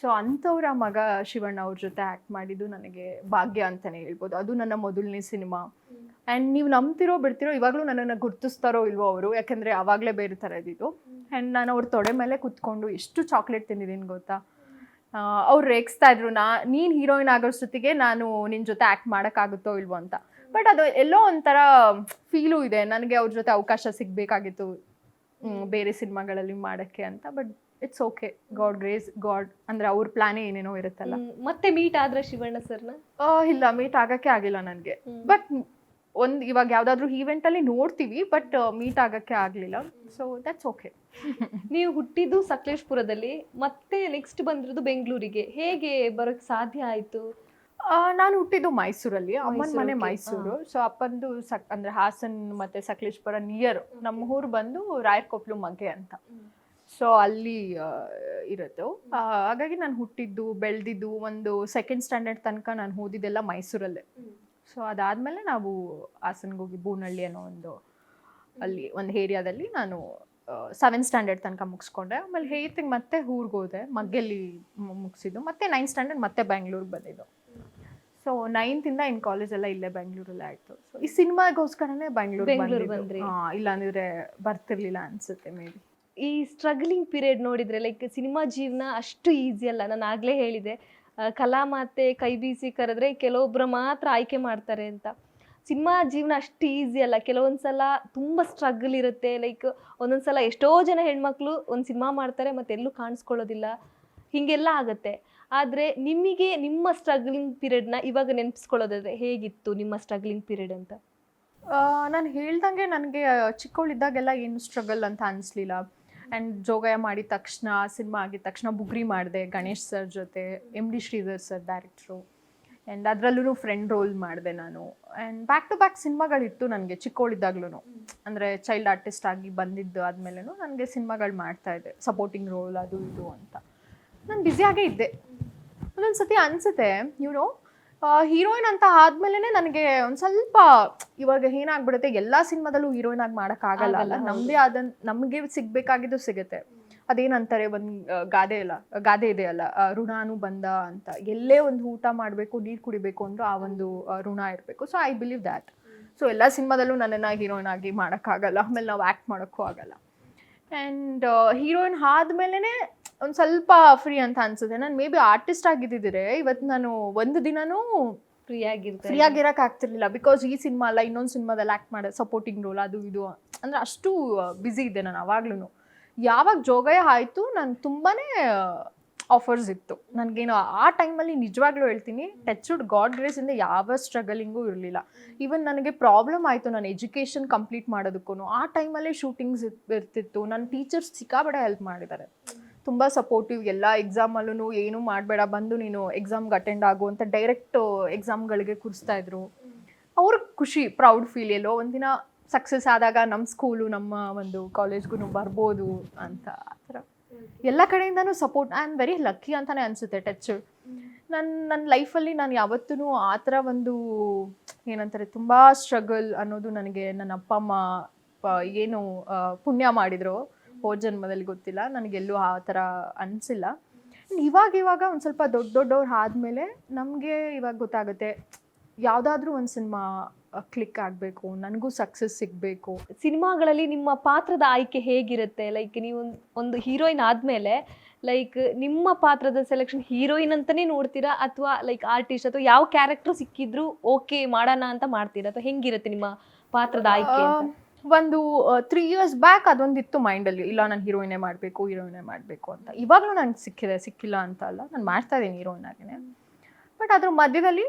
ಸೊ ಅಂಥವ್ರ ಮಗ ಶಿವಣ್ಣ ಅವ್ರ ಜೊತೆ ಆ್ಯಕ್ಟ್ ಮಾಡಿದ್ದು ನನಗೆ ಭಾಗ್ಯ ಅಂತಲೇ ಹೇಳ್ಬೋದು. ಅದು ನನ್ನ ಮೊದಲನೇ ಸಿನಿಮಾ. ಆ್ಯಂಡ್ ನೀವು ನಂಬ್ತಿರೋ ಬಿಡ್ತಿರೋ, ಇವಾಗಲೂ ನನ್ನನ್ನು ಗುರ್ತಿಸ್ತಾರೋ ಇಲ್ವೋ ಅವರು, ಯಾಕೆಂದರೆ ಆವಾಗಲೇ ಬೇರೆ ಥರ ಇದ್ದಿದ್ದು. ಆ್ಯಂಡ್ ನಾನು ಅವ್ರ ತೊಡೆ ಮೇಲೆ ಕುತ್ಕೊಂಡು ಎಷ್ಟು ಚಾಕ್ಲೇಟ್ ತಿಂದಿದ್ದೀನಿ ಗೊತ್ತಾ. ಅವ್ರು ರೇಗಿಸ್ತಾ ಇದ್ರು, ನೀನು ಹೀರೋಯಿನ್ ಆಗೋಷ್ಟೊತ್ತಿಗೆ ನಾನು ನಿನ್ನ ಜೊತೆ ಆ್ಯಕ್ಟ್ ಮಾಡೋಕ್ಕಾಗುತ್ತೋ ಇಲ್ವೋ ಅಂತ. ಬಟ್ ಅದು ಎಲ್ಲೋ ಒಂಥರ ಫೀಲು ಇದೆ, ನನಗೆ ಅವ್ರ ಜೊತೆ ಅವಕಾಶ ಸಿಗಬೇಕಾಗಿತ್ತು ಬೇರೆ ಸಿನಿಮಾಗಳಲ್ಲಿ ಮಾಡೋಕ್ಕೆ ಅಂತ. But it's okay, god grace, god ಅಂದರೆ ಅವ್ರ ಪ್ಲಾನೇ ಏನೇನೋ ಇರುತ್ತಲ್ಲ. ಮತ್ತೆ ಮೀಟ್ ಆದ್ರೆ ಶಿವಣ್ಣ ಸರ್ನ? ಇಲ್ಲ, ಮೀಟ್ ಆಗೋಕ್ಕೆ ಆಗಿಲ್ಲ ನನಗೆ. ಬಟ್ ಇವಾಗ ಯಾವುದಾದ್ರೂ ಈವೆಂಟಲ್ಲಿ ನೋಡ್ತೀವಿ, ಬಟ್ ಮೀಟ್ ಆಗೋಕ್ಕೆ ಆಗಲಿಲ್ಲ. So that's okay. ನೀವು ಹುಟ್ಟಿದ್ದು ಸಕಲೇಶ್ಪುರದಲ್ಲಿ, ಮತ್ತೆ ನೆಕ್ಸ್ಟ್ ಬಂದಿರೋದು ಬೆಂಗಳೂರಿಗೆ. ಹೇಗೆ ಬರೋಕ್ಕೆ ಸಾಧ್ಯ ಆಯಿತು? ನಾನು ಹುಟ್ಟಿದ್ದು ಮೈಸೂರಲ್ಲಿ, ಅಮ್ಮನ ಮನೆ ಮೈಸೂರು. ಸೊ ಅಪ್ಪಂದು ಅಂದರೆ ಹಾಸನ್ ಮತ್ತು ಸಕಲೇಶ್ಪುರ ನಿಯರ್. ನಮ್ಮ ಊರು ಬಂದು ರಾಯರಕೊಪ್ಲು ಮಗ್ಗೆ ಅಂತ. ಸೊ ಅಲ್ಲಿ ಇರೋದು. ಹಾಗಾಗಿ ನಾನು ಹುಟ್ಟಿದ್ದು ಬೆಳೆದಿದ್ದು ಒಂದು 2nd ಸ್ಟ್ಯಾಂಡರ್ಡ್ ತನಕ ನಾನು ಓದಿದ್ದೆಲ್ಲ ಮೈಸೂರಲ್ಲೇ. ಸೊ ಅದಾದಮೇಲೆ ನಾವು ಹಾಸನ್ಗೆ ಹೋಗಿ ಬೂನಹಳ್ಳಿ ಅನ್ನೋ ಅಲ್ಲಿ ಒಂದು ಏರಿಯಾದಲ್ಲಿ ನಾನು 7th ಸ್ಟ್ಯಾಂಡರ್ಡ್ ತನಕ ಮುಗಿಸ್ಕೊಂಡೆ. ಆಮೇಲೆ 8th ಮತ್ತೆ ಊರಿಗೆ ಹೋದೆ, ಮಗ್ಗೆಲ್ಲಿ ಮುಗಿಸಿದ್ದು. ಮತ್ತೆ 9th ಸ್ಟ್ಯಾಂಡರ್ಡ್ ಮತ್ತೆ ಬೆಂಗಳೂರಿಗೆ ಬಂದಿದ್ದು. ಸೊ 9th ಇಂದ ಇನ್ನು ಕಾಲೇಜೆಲ್ಲ ಇಲ್ಲೇ ಬೆಂಗಳೂರಲ್ಲೇ ಆಯಿತು. ಸೊ ಈ ಸಿನಿಮಾಗೋಸ್ಕರನೇ ಬೆಂಗಳೂರು ಬಂದ್ರಿ. ಇಲ್ಲಾಂದಿದ್ರೆ ಬರ್ತಿರ್ಲಿಲ್ಲ ಅನ್ಸುತ್ತೆ ಮೇ ಬಿ. ಈ ಸ್ಟ್ರಗ್ಲಿಂಗ್ ಪೀರಿಯಡ್ ನೋಡಿದರೆ, ಲೈಕ್ ಸಿನಿಮಾ ಜೀವನ ಅಷ್ಟು ಈಸಿ ಅಲ್ಲ. ನಾನು ಆಗಲೇ ಹೇಳಿದೆ, ಕಲಾ ಮಾತೆ ಕೈ ಬೀಸಿ ಕರೆದ್ರೆ ಕೆಲವೊಬ್ಬರು ಮಾತ್ರ ಆಯ್ಕೆ ಮಾಡ್ತಾರೆ ಅಂತ. ಸಿನಿಮಾ ಜೀವನ ಅಷ್ಟು ಈಸಿ ಅಲ್ಲ. ಕೆಲವೊಂದು ಸಲ ತುಂಬ ಸ್ಟ್ರಗಲ್ ಇರುತ್ತೆ. ಲೈಕ್ ಒಂದೊಂದು ಸಲ ಎಷ್ಟೋ ಜನ ಹೆಣ್ಮಕ್ಳು ಒಂದು ಸಿನಿಮಾ ಮಾಡ್ತಾರೆ ಮತ್ತು ಎಲ್ಲೂ ಕಾಣಿಸ್ಕೊಳ್ಳೋದಿಲ್ಲ, ಹೀಗೆಲ್ಲ ಆಗುತ್ತೆ. ಆದರೆ ನಿಮಗೆ ನಿಮ್ಮ ಸ್ಟ್ರಗ್ಲಿಂಗ್ ಪೀರಿಯಡ್ನ ಇವಾಗ ನೆನಪಿಸ್ಕೊಳ್ಳೋದಾದ್ರೆ ಹೇಗಿತ್ತು ನಿಮ್ಮ ಸ್ಟ್ರಗ್ಲಿಂಗ್ ಪೀರಿಯಡ್ ಅಂತ? ನಾನು ಹೇಳ್ದಂಗೆ ನನಗೆ ಚಿಕ್ಕವಳಿದ್ದಾಗೆಲ್ಲ ಏನು ಸ್ಟ್ರಗಲ್ ಅಂತ ಅನಿಸ್ಲಿಲ್ಲ. ಆ್ಯಂಡ್ ಜೋಗಯ್ಯ ಮಾಡಿದ ತಕ್ಷಣ, ಸಿನಿಮಾ ಆಗಿದ ತಕ್ಷಣ ಬುಗ್ರಿ ಮಾಡಿದೆ ಗಣೇಶ್ ಸರ್ ಜೊತೆ, MD ಶ್ರೀಧರ್ ಸರ್ ಡೈರೆಕ್ಟ್ರು. ಆ್ಯಂಡ್ ಅದರಲ್ಲೂ ಫ್ರೆಂಡ್ ರೋಲ್ ಮಾಡಿದೆ ನಾನು. ಆ್ಯಂಡ್ ಬ್ಯಾಕ್ ಟು ಬ್ಯಾಕ್ ಸಿನಿಮಾಗಳಿತ್ತು ನನಗೆ ಚಿಕ್ಕವಳಿದ್ದಾಗ್ಲೂ. ಅಂದರೆ ಚೈಲ್ಡ್ ಆರ್ಟಿಸ್ಟ್ ಆಗಿ ಬಂದಿದ್ದು ಆದಮೇಲೂ ನನಗೆ ಸಿನಿಮಾಗಳು ಮಾಡ್ತಾಯಿದ್ದೆ, ಸಪೋರ್ಟಿಂಗ್ ರೋಲ್ ಅದು ಇದು ಅಂತ. ನಾನು ಬ್ಯುಸಿಯಾಗೇ ಇದ್ದೆ. ಒಂದೊಂದು ಸತಿ ಅನಿಸುತ್ತೆ, ಇವನು ಹೀರೋಯಿನ್ ಅಂತ ಆದಮೇಲೆ ನನಗೆ ಒಂದು ಸ್ವಲ್ಪ ಇವಾಗ ಏನಾಗ್ಬಿಡುತ್ತೆ, ಎಲ್ಲ ಸಿನಿಮಾದಲ್ಲೂ ಹೀರೋಯಿನ್ ಆಗಿ ಮಾಡೋಕ್ಕಾಗಲ್ಲ. ನಮ್ಮದೇ ಆದ ನಮಗೆ ಸಿಗಬೇಕಾಗಿದ್ದು ಸಿಗುತ್ತೆ. ಅದೇನಂತಾರೆ ಒಂದು ಗಾದೆ ಇದೆಯಲ್ಲ, ಋಣಾನು ಬಂಧ ಅಂತ. ಎಲ್ಲೇ ಒಂದು ಊಟ ಮಾಡಬೇಕು, ನೀರು ಕುಡಿಬೇಕು ಅಂದ್ರೂ ಆ ಒಂದು ಋಣ ಇರಬೇಕು. So I believe that. So ಎಲ್ಲ ಸಿನಿಮಾದಲ್ಲೂ ನನ್ನನ್ನು ಹೀರೋಯಿನ್ ಆಗಿ ಮಾಡೋಕ್ಕಾಗಲ್ಲ, ಆಮೇಲೆ ನಾವು ಆ್ಯಕ್ಟ್ ಮಾಡೋಕ್ಕೂ ಆಗಲ್ಲ. ಆ್ಯಂಡ್ ಹೀರೋಯಿನ್ ಆದಮೇಲೆ ಒಂದು ಸ್ವಲ್ಪ ಫ್ರೀ ಅಂತ ಅನ್ಸುತ್ತೆ. ನಾನು ಮೇ ಬಿ ಆರ್ಟಿಸ್ಟ್ ಆಗಿದ್ದಿದ್ರೆ ಇವತ್ತು ನಾನು ಒಂದು ದಿನನೂ ಫ್ರೀ ಆಗಿರೋಕೆ ಆಗ್ತಿರ್ಲಿಲ್ಲ. ಬಿಕಾಸ್ ಈ ಸಿನಿಮಾ ಅಲ್ಲ, ಇನ್ನೊಂದು ಸಿನಿಮಾದಲ್ಲಿ ಆ್ಯಕ್ಟ್ ಮಾಡೋದು, ಸಪೋರ್ಟಿಂಗ್ ರೋಲ್ ಅದು ಇದು, ಅಂದರೆ ಅಷ್ಟು ಬ್ಯುಸಿ ಇದ್ದೆ ನಾನು ಅವಾಗ್ಲೂ. ಯಾವಾಗ ಜೋಗಯ ಆಯಿತು, ನಾನು ತುಂಬಾ ಆಫರ್ಸ್ ಇತ್ತು ನನಗೇನು. ಆ ಟೈಮಲ್ಲಿ ನಿಜವಾಗ್ಲೂ ಹೇಳ್ತೀನಿ, ಟಚ್ವುಡ್ ಗಾಡ್ ಗ್ರೇಸಿಂದ ಯಾವ ಸ್ಟ್ರಗಲಿಂಗೂ ಇರಲಿಲ್ಲ. ಈವನ್ ನನಗೆ ಪ್ರಾಬ್ಲಮ್ ಆಯಿತು ನಾನು ಎಜುಕೇಷನ್ ಕಂಪ್ಲೀಟ್ ಮಾಡೋದಕ್ಕೂ. ಆ ಟೈಮಲ್ಲೇ ಶೂಟಿಂಗ್ಸ್ ಇರ್ತಿತ್ತು. ನನ್ನ ಟೀಚರ್ಸ್ ಸಿಕ್ಕಾಬಡೆ ಹೆಲ್ಪ್ ಮಾಡಿದ್ದಾರೆ, ತುಂಬ ಸಪೋರ್ಟಿವ್. ಎಲ್ಲ ಎಕ್ಸಾಮಲ್ಲೂ ಏನೂ ಮಾಡಬೇಡ, ಬಂದು ನೀನು ಎಕ್ಸಾಮ್ಗೆ ಅಟೆಂಡ್ ಆಗು ಅಂತ ಡೈರೆಕ್ಟ್ ಎಕ್ಸಾಮ್ಗಳಿಗೆ ಕೂರಿಸ್ತಾ ಇದ್ರು. ಅವ್ರಿಗೆ ಖುಷಿ, ಪ್ರೌಡ್ ಫೀಲ್. ಎಲ್ಲೋ ಒಂದಿನ ಸಕ್ಸಸ್ ಆದಾಗ ನಮ್ಮ ಸ್ಕೂಲು, ನಮ್ಮ ಒಂದು ಕಾಲೇಜ್ಗೂ ಬರ್ಬೋದು ಅಂತ. ಆ ಥರ ಎಲ್ಲ ಕಡೆಯಿಂದನೂ support. I am very lucky ಅಂತಲೇ ಅನಿಸುತ್ತೆ. ನನ್ನ ಲೈಫಲ್ಲಿ ನಾನು ಯಾವತ್ತೂ ಆ ಥರ ಒಂದು ಏನಂತಾರೆ ತುಂಬ ಸ್ಟ್ರಗಲ್ ಅನ್ನೋದು ನನಗೆ ನನ್ನ ಅಪ್ಪ ಅಮ್ಮ ಏನು ಪುಣ್ಯ ಮಾಡಿದ್ರು ಹೋದ ಜನ್ಮದಲ್ಲಿ ಗೊತ್ತಿಲ್ಲ, ನನಗೆಲ್ಲೂ ಆ ಥರ ಅನಿಸಿಲ್ಲ. ಇವಾಗ ಒಂದು ಸ್ವಲ್ಪ ದೊಡ್ಡವ್ರು ಆದಮೇಲೆ ನಮಗೆ ಇವಾಗ ಗೊತ್ತಾಗುತ್ತೆ, ಯಾವುದಾದ್ರೂ ಒಂದು ಸಿನಿಮಾ ಕ್ಲಿಕ್ ಆಗಬೇಕು, ನನಗೂ ಸಕ್ಸಸ್ ಸಿಗಬೇಕು. ಸಿನಿಮಾಗಳಲ್ಲಿ ನಿಮ್ಮ ಪಾತ್ರದ ಆಯ್ಕೆ ಹೇಗಿರುತ್ತೆ? ಲೈಕ್ ನೀವು ಒಂದು ಹೀರೋಯಿನ್ ಆದಮೇಲೆ ಲೈಕ್ ನಿಮ್ಮ ಪಾತ್ರದ ಸೆಲೆಕ್ಷನ್ ಹೀರೋಯಿನ್ ಅಂತಲೇ ನೋಡ್ತೀರಾ, ಅಥವಾ ಲೈಕ್ ಆರ್ಟಿಸ್ಟ್, ಅಥವಾ ಯಾವ ಕ್ಯಾರೆಕ್ಟರ್ ಸಿಕ್ಕಿದ್ರು ಓಕೆ ಮಾಡೋಣ ಅಂತ ಮಾಡ್ತೀರಾ, ಅಥವಾ ಹೆಂಗಿರುತ್ತೆ ನಿಮ್ಮ ಪಾತ್ರದ ಆಯ್ಕೆ ಅಂತ? ಒಂದು 3 years ಬ್ಯಾಕ್ ಅದೊಂದಿತ್ತು ಮೈಂಡಲ್ಲಿ, ಇಲ್ಲ ನಾನು ಹೀರೋಯಿನೇ ಮಾಡಬೇಕು ಅಂತ. ಇವಾಗಲೂ ನನಗೆ ಸಿಕ್ಕಿಲ್ಲ ಅಂತ ಅಲ್ಲ, ನಾನು ಮಾಡ್ತಾ ಇದ್ದೀನಿ ಹೀರೋಯಿನ್ ಆಗೇನೆ. ಬಟ್ ಅದ್ರ ಮಧ್ಯದಲ್ಲಿ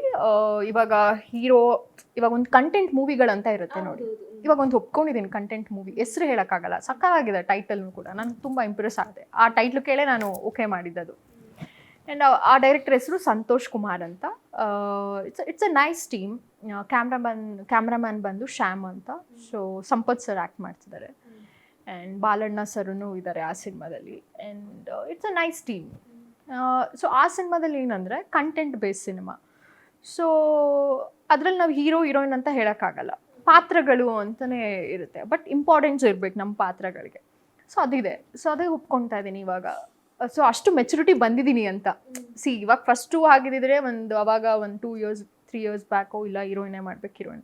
ಇವಾಗ ಇವಾಗ ಒಂದು ಕಂಟೆಂಟ್ ಮೂವಿಗಳಂತ ಇರುತ್ತೆ ನೋಡಿ. ಇವಾಗ ಒಂದು ಒಪ್ಕೊಂಡಿದ್ದೀನಿ ಕಂಟೆಂಟ್ ಮೂವಿ, ಹೆಸರು ಹೇಳೋಕ್ಕಾಗಲ್ಲ, ಸಕ್ಕತ್ತಾಗಿದೆ ಟೈಟಲ್ನು ಕೂಡ. ನನಗೆ ತುಂಬ ಇಂಪ್ರೆಸ್ ಆಗಿದೆ. ಆ ಟೈಟ್ಲು ಕೇಳೇ ನಾನು ಓಕೆ ಮಾಡಿದ್ದದು. ಆ್ಯಂಡ್ ಆ ಡೈರೆಕ್ಟರ್ ಹೆಸರು ಸಂತೋಷ್ ಕುಮಾರ್ ಅಂತ. It's a nice team. Cameraman ಬಂದು ಶ್ಯಾಮ್ ಅಂತ. ಸೊ ಸಂಪತ್ ಸರ್ ಆ್ಯಕ್ಟ್ ಮಾಡ್ತಿದ್ದಾರೆ, ಆ್ಯಂಡ್ ಬಾಲಣ್ಣ ಸರೂ ಇದ್ದಾರೆ ಆ ಸಿನಿಮಾದಲ್ಲಿ. And it's a nice team. So ಆ ಸಿನಿಮಾದಲ್ಲಿ ಏನಂದರೆ ಕಂಟೆಂಟ್ ಬೇಸ್ ಸಿನಿಮಾ. ಸೊ ಅದರಲ್ಲಿ ನಾವು ಹೀರೋಯಿನ್ ಅಂತ ಹೇಳೋಕ್ಕಾಗಲ್ಲ, ಪಾತ್ರಗಳು ಅಂತಲೇ ಇರುತ್ತೆ. ಬಟ್ ಇಂಪಾರ್ಟೆನ್ಸ್ ಇರಬೇಕು ನಮ್ಮ ಪಾತ್ರಗಳಿಗೆ. ಸೊ ಅದಿದೆ. ಸೊ ಅದೇ ಒಪ್ಕೊತಾ ಇದ್ದೀನಿ ಇವಾಗ. ಸೊ ಅಷ್ಟು ಮೆಚುರಿಟಿ ಬಂದಿದ್ದೀನಿ ಅಂತ. ಇವಾಗ ಫಸ್ಟು ಆಗಿದ್ದಿದ್ರೆ ಅವಾಗ 2 years 3 years ಬ್ಯಾಕೋ, ಇಲ್ಲ ಹೀರೋಯಿನೇ ಮಾಡ್ಬೇಕು ಹೀರೋಯಿನ್.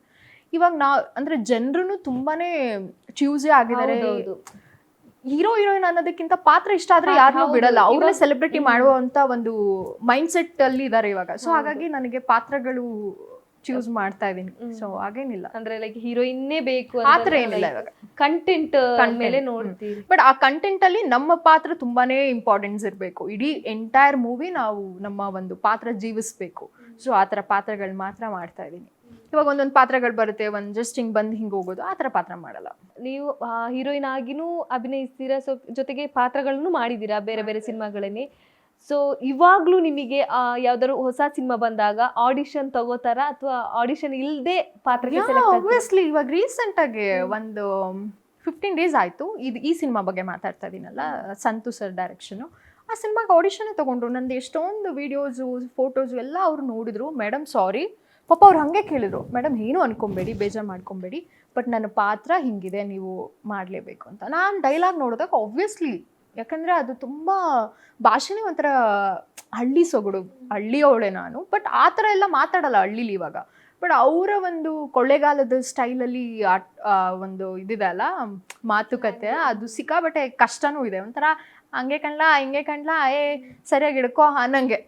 ಇವಾಗ ಅಂದರೆ ಜನರು ತುಂಬಾ ಚ್ಯೂಸೇ ಆಗಿದ್ದಾರೆ. ಹೀರೋಯಿನ್ ಅನ್ನೋದಕ್ಕಿಂತ ಪಾತ್ರ ಇಷ್ಟ ಆದರೆ ಯಾರನ್ನೂ ಬಿಡಲ್ಲ, ಅವ್ರನ್ನೇ ಸೆಲೆಬ್ರಿಟಿ ಮಾಡುವಂಥ ಒಂದು ಮೈಂಡ್ ಸೆಟ್ ಅಲ್ಲಿ ಇದ್ದಾರೆ ಇವಾಗ. ಸೊ ಹಾಗಾಗಿ ನನಗೆ ಪಾತ್ರಗಳು ಚೂಸ್ ಮಾಡ್ತಾ ಇದೀನಿ. ಸೊ ಹಾಗೇನಿಲ್ಲ, ಅಂದ್ರೆ ಲೈಕ್ ಹೀರೋಯಿನ್ನೇ ಬೇಕು ಆ ಥರ ಏನಿಲ್ಲ. ಇವಾಗ ಕಂಟೆಂಟ್ ಮೇಲೆ ನೋಡ್ತೀವಿ. ಬಟ್ ಆ ಕಂಟೆಂಟ್ ಅಲ್ಲಿ ನಮ್ಮ ಪಾತ್ರ ತುಂಬಾನೇ ಇಂಪಾರ್ಟೆನ್ಸ್ ಇರಬೇಕು. ಇಡೀ ಎಂಟೈರ್ ಮೂವಿ ನಾವು ನಮ್ಮ ಒಂದು ಪಾತ್ರ ಜೀವಿಸ್ಬೇಕು. ಸೊ ಆ ಥರ ಪಾತ್ರಗಳು ಮಾತ್ರ ಮಾಡ್ತಾ ಇದ್ದೀನಿ. ಇವಾಗ ಒಂದೊಂದು ಪಾತ್ರಗಳು ಬರುತ್ತೆ, ಒಂದು ಜಸ್ಟ್ ಹಿಂಗೆ ಬಂದು ಹಿಂಗೆ ಹೋಗೋದು, ಆ ಥರ ಪಾತ್ರ ಮಾಡಲ್ಲ. ನೀವು ಹೀರೋಯಿನ್ ಆಗಿನೂ ಅಭಿನಯಿಸ್ತೀರಾ, ಸೊ ಜೊತೆಗೆ ಪಾತ್ರಗಳನ್ನು ಮಾಡಿದ್ದೀರಾ ಬೇರೆ ಬೇರೆ ಸಿನಿಮಾಗಳಲ್ಲಿ. ಸೊ ಇವಾಗ್ಲೂ ನಿಮಗೆ ಯಾವ್ದಾದ್ರು ಹೊಸ ಸಿನಿಮಾ ಬಂದಾಗ ಆಡಿಷನ್ ತಗೋತಾರ, ಅಥವಾ ಆಡಿಷನ್ ಇಲ್ಲದೆ ಪಾತ್ರಕ್ಕೆ ಸೆಲೆಕ್ಟ್? ಆಬ್ವಿಯಸ್ಲಿ ಇವಾಗ ರೀಸೆಂಟ್ ಆಗಿ ಒಂದು 15 days ಆಯ್ತು ಈ ಸಿನಿಮಾ ಬಗ್ಗೆ ಮಾತಾಡ್ತಾ ಇದೀನಲ್ಲ, ಸಂತು ಸರ್ ಡೈರೆಕ್ಷನ್. ಆ ಸಿನಿಮಾಗೆ ಆಡಿಷನ್ ತಗೊಂಡ್ರು. ನಂದು ಎಷ್ಟೊಂದು ವಿಡಿಯೋಸು ಫೋಟೋಸು ಎಲ್ಲ ಅವ್ರು ನೋಡಿದ್ರು. ಮೇಡಮ್ ಸಾರಿ, ಪಾಪ ಅವ್ರು ಹಾಗೆ ಕೇಳಿದ್ರು, ಮೇಡಮ್ ಏನು ಅನ್ಕೊಬೇಡಿ, ಬೇಜಾರು ಮಾಡ್ಕೊಬೇಡಿ, ಬಟ್ ನನ್ನ ಪಾತ್ರ ಹಿಂಗಿದೆ, ನೀವು ಮಾಡಲೇಬೇಕು ಅಂತ. ನಾನು ಡೈಲಾಗ್ ನೋಡಿದಾಗ ಆಬ್ವಿಯಸ್ಲಿ, ಯಾಕಂದರೆ ಅದು ತುಂಬ ಭಾಷೆನೇ ಒಂಥರ ಹಳ್ಳಿ ಸೊಗಡು, ಹಳ್ಳಿಯವಳೆ ನಾನು. ಬಟ್ ಆ ಥರ ಎಲ್ಲ ಮಾತಾಡಲ್ಲ ಹಳ್ಳೀಲಿ ಇವಾಗ. ಬಟ್ ಅವರ ಒಂದು ಕೊಳ್ಳೆಗಾಲದ ಸ್ಟೈಲಲ್ಲಿ ಒಂದು ಇದಿದೆ ಅಲ್ಲ ಮಾತುಕತೆ, ಅದು ಸಿಕ್ಕಾಬಟ್ಟೆ ಕಷ್ಟನೂ ಇದೆ. ಒಂಥರ ಹಂಗೆ ಕಣ್ಲಾ ಹಿಂಗೆ ಕಣ್ಲಾ ಸರಿಯಾಗಿ ಹಿಡ್ಕೋ ಅನ್ನಂಗೆ,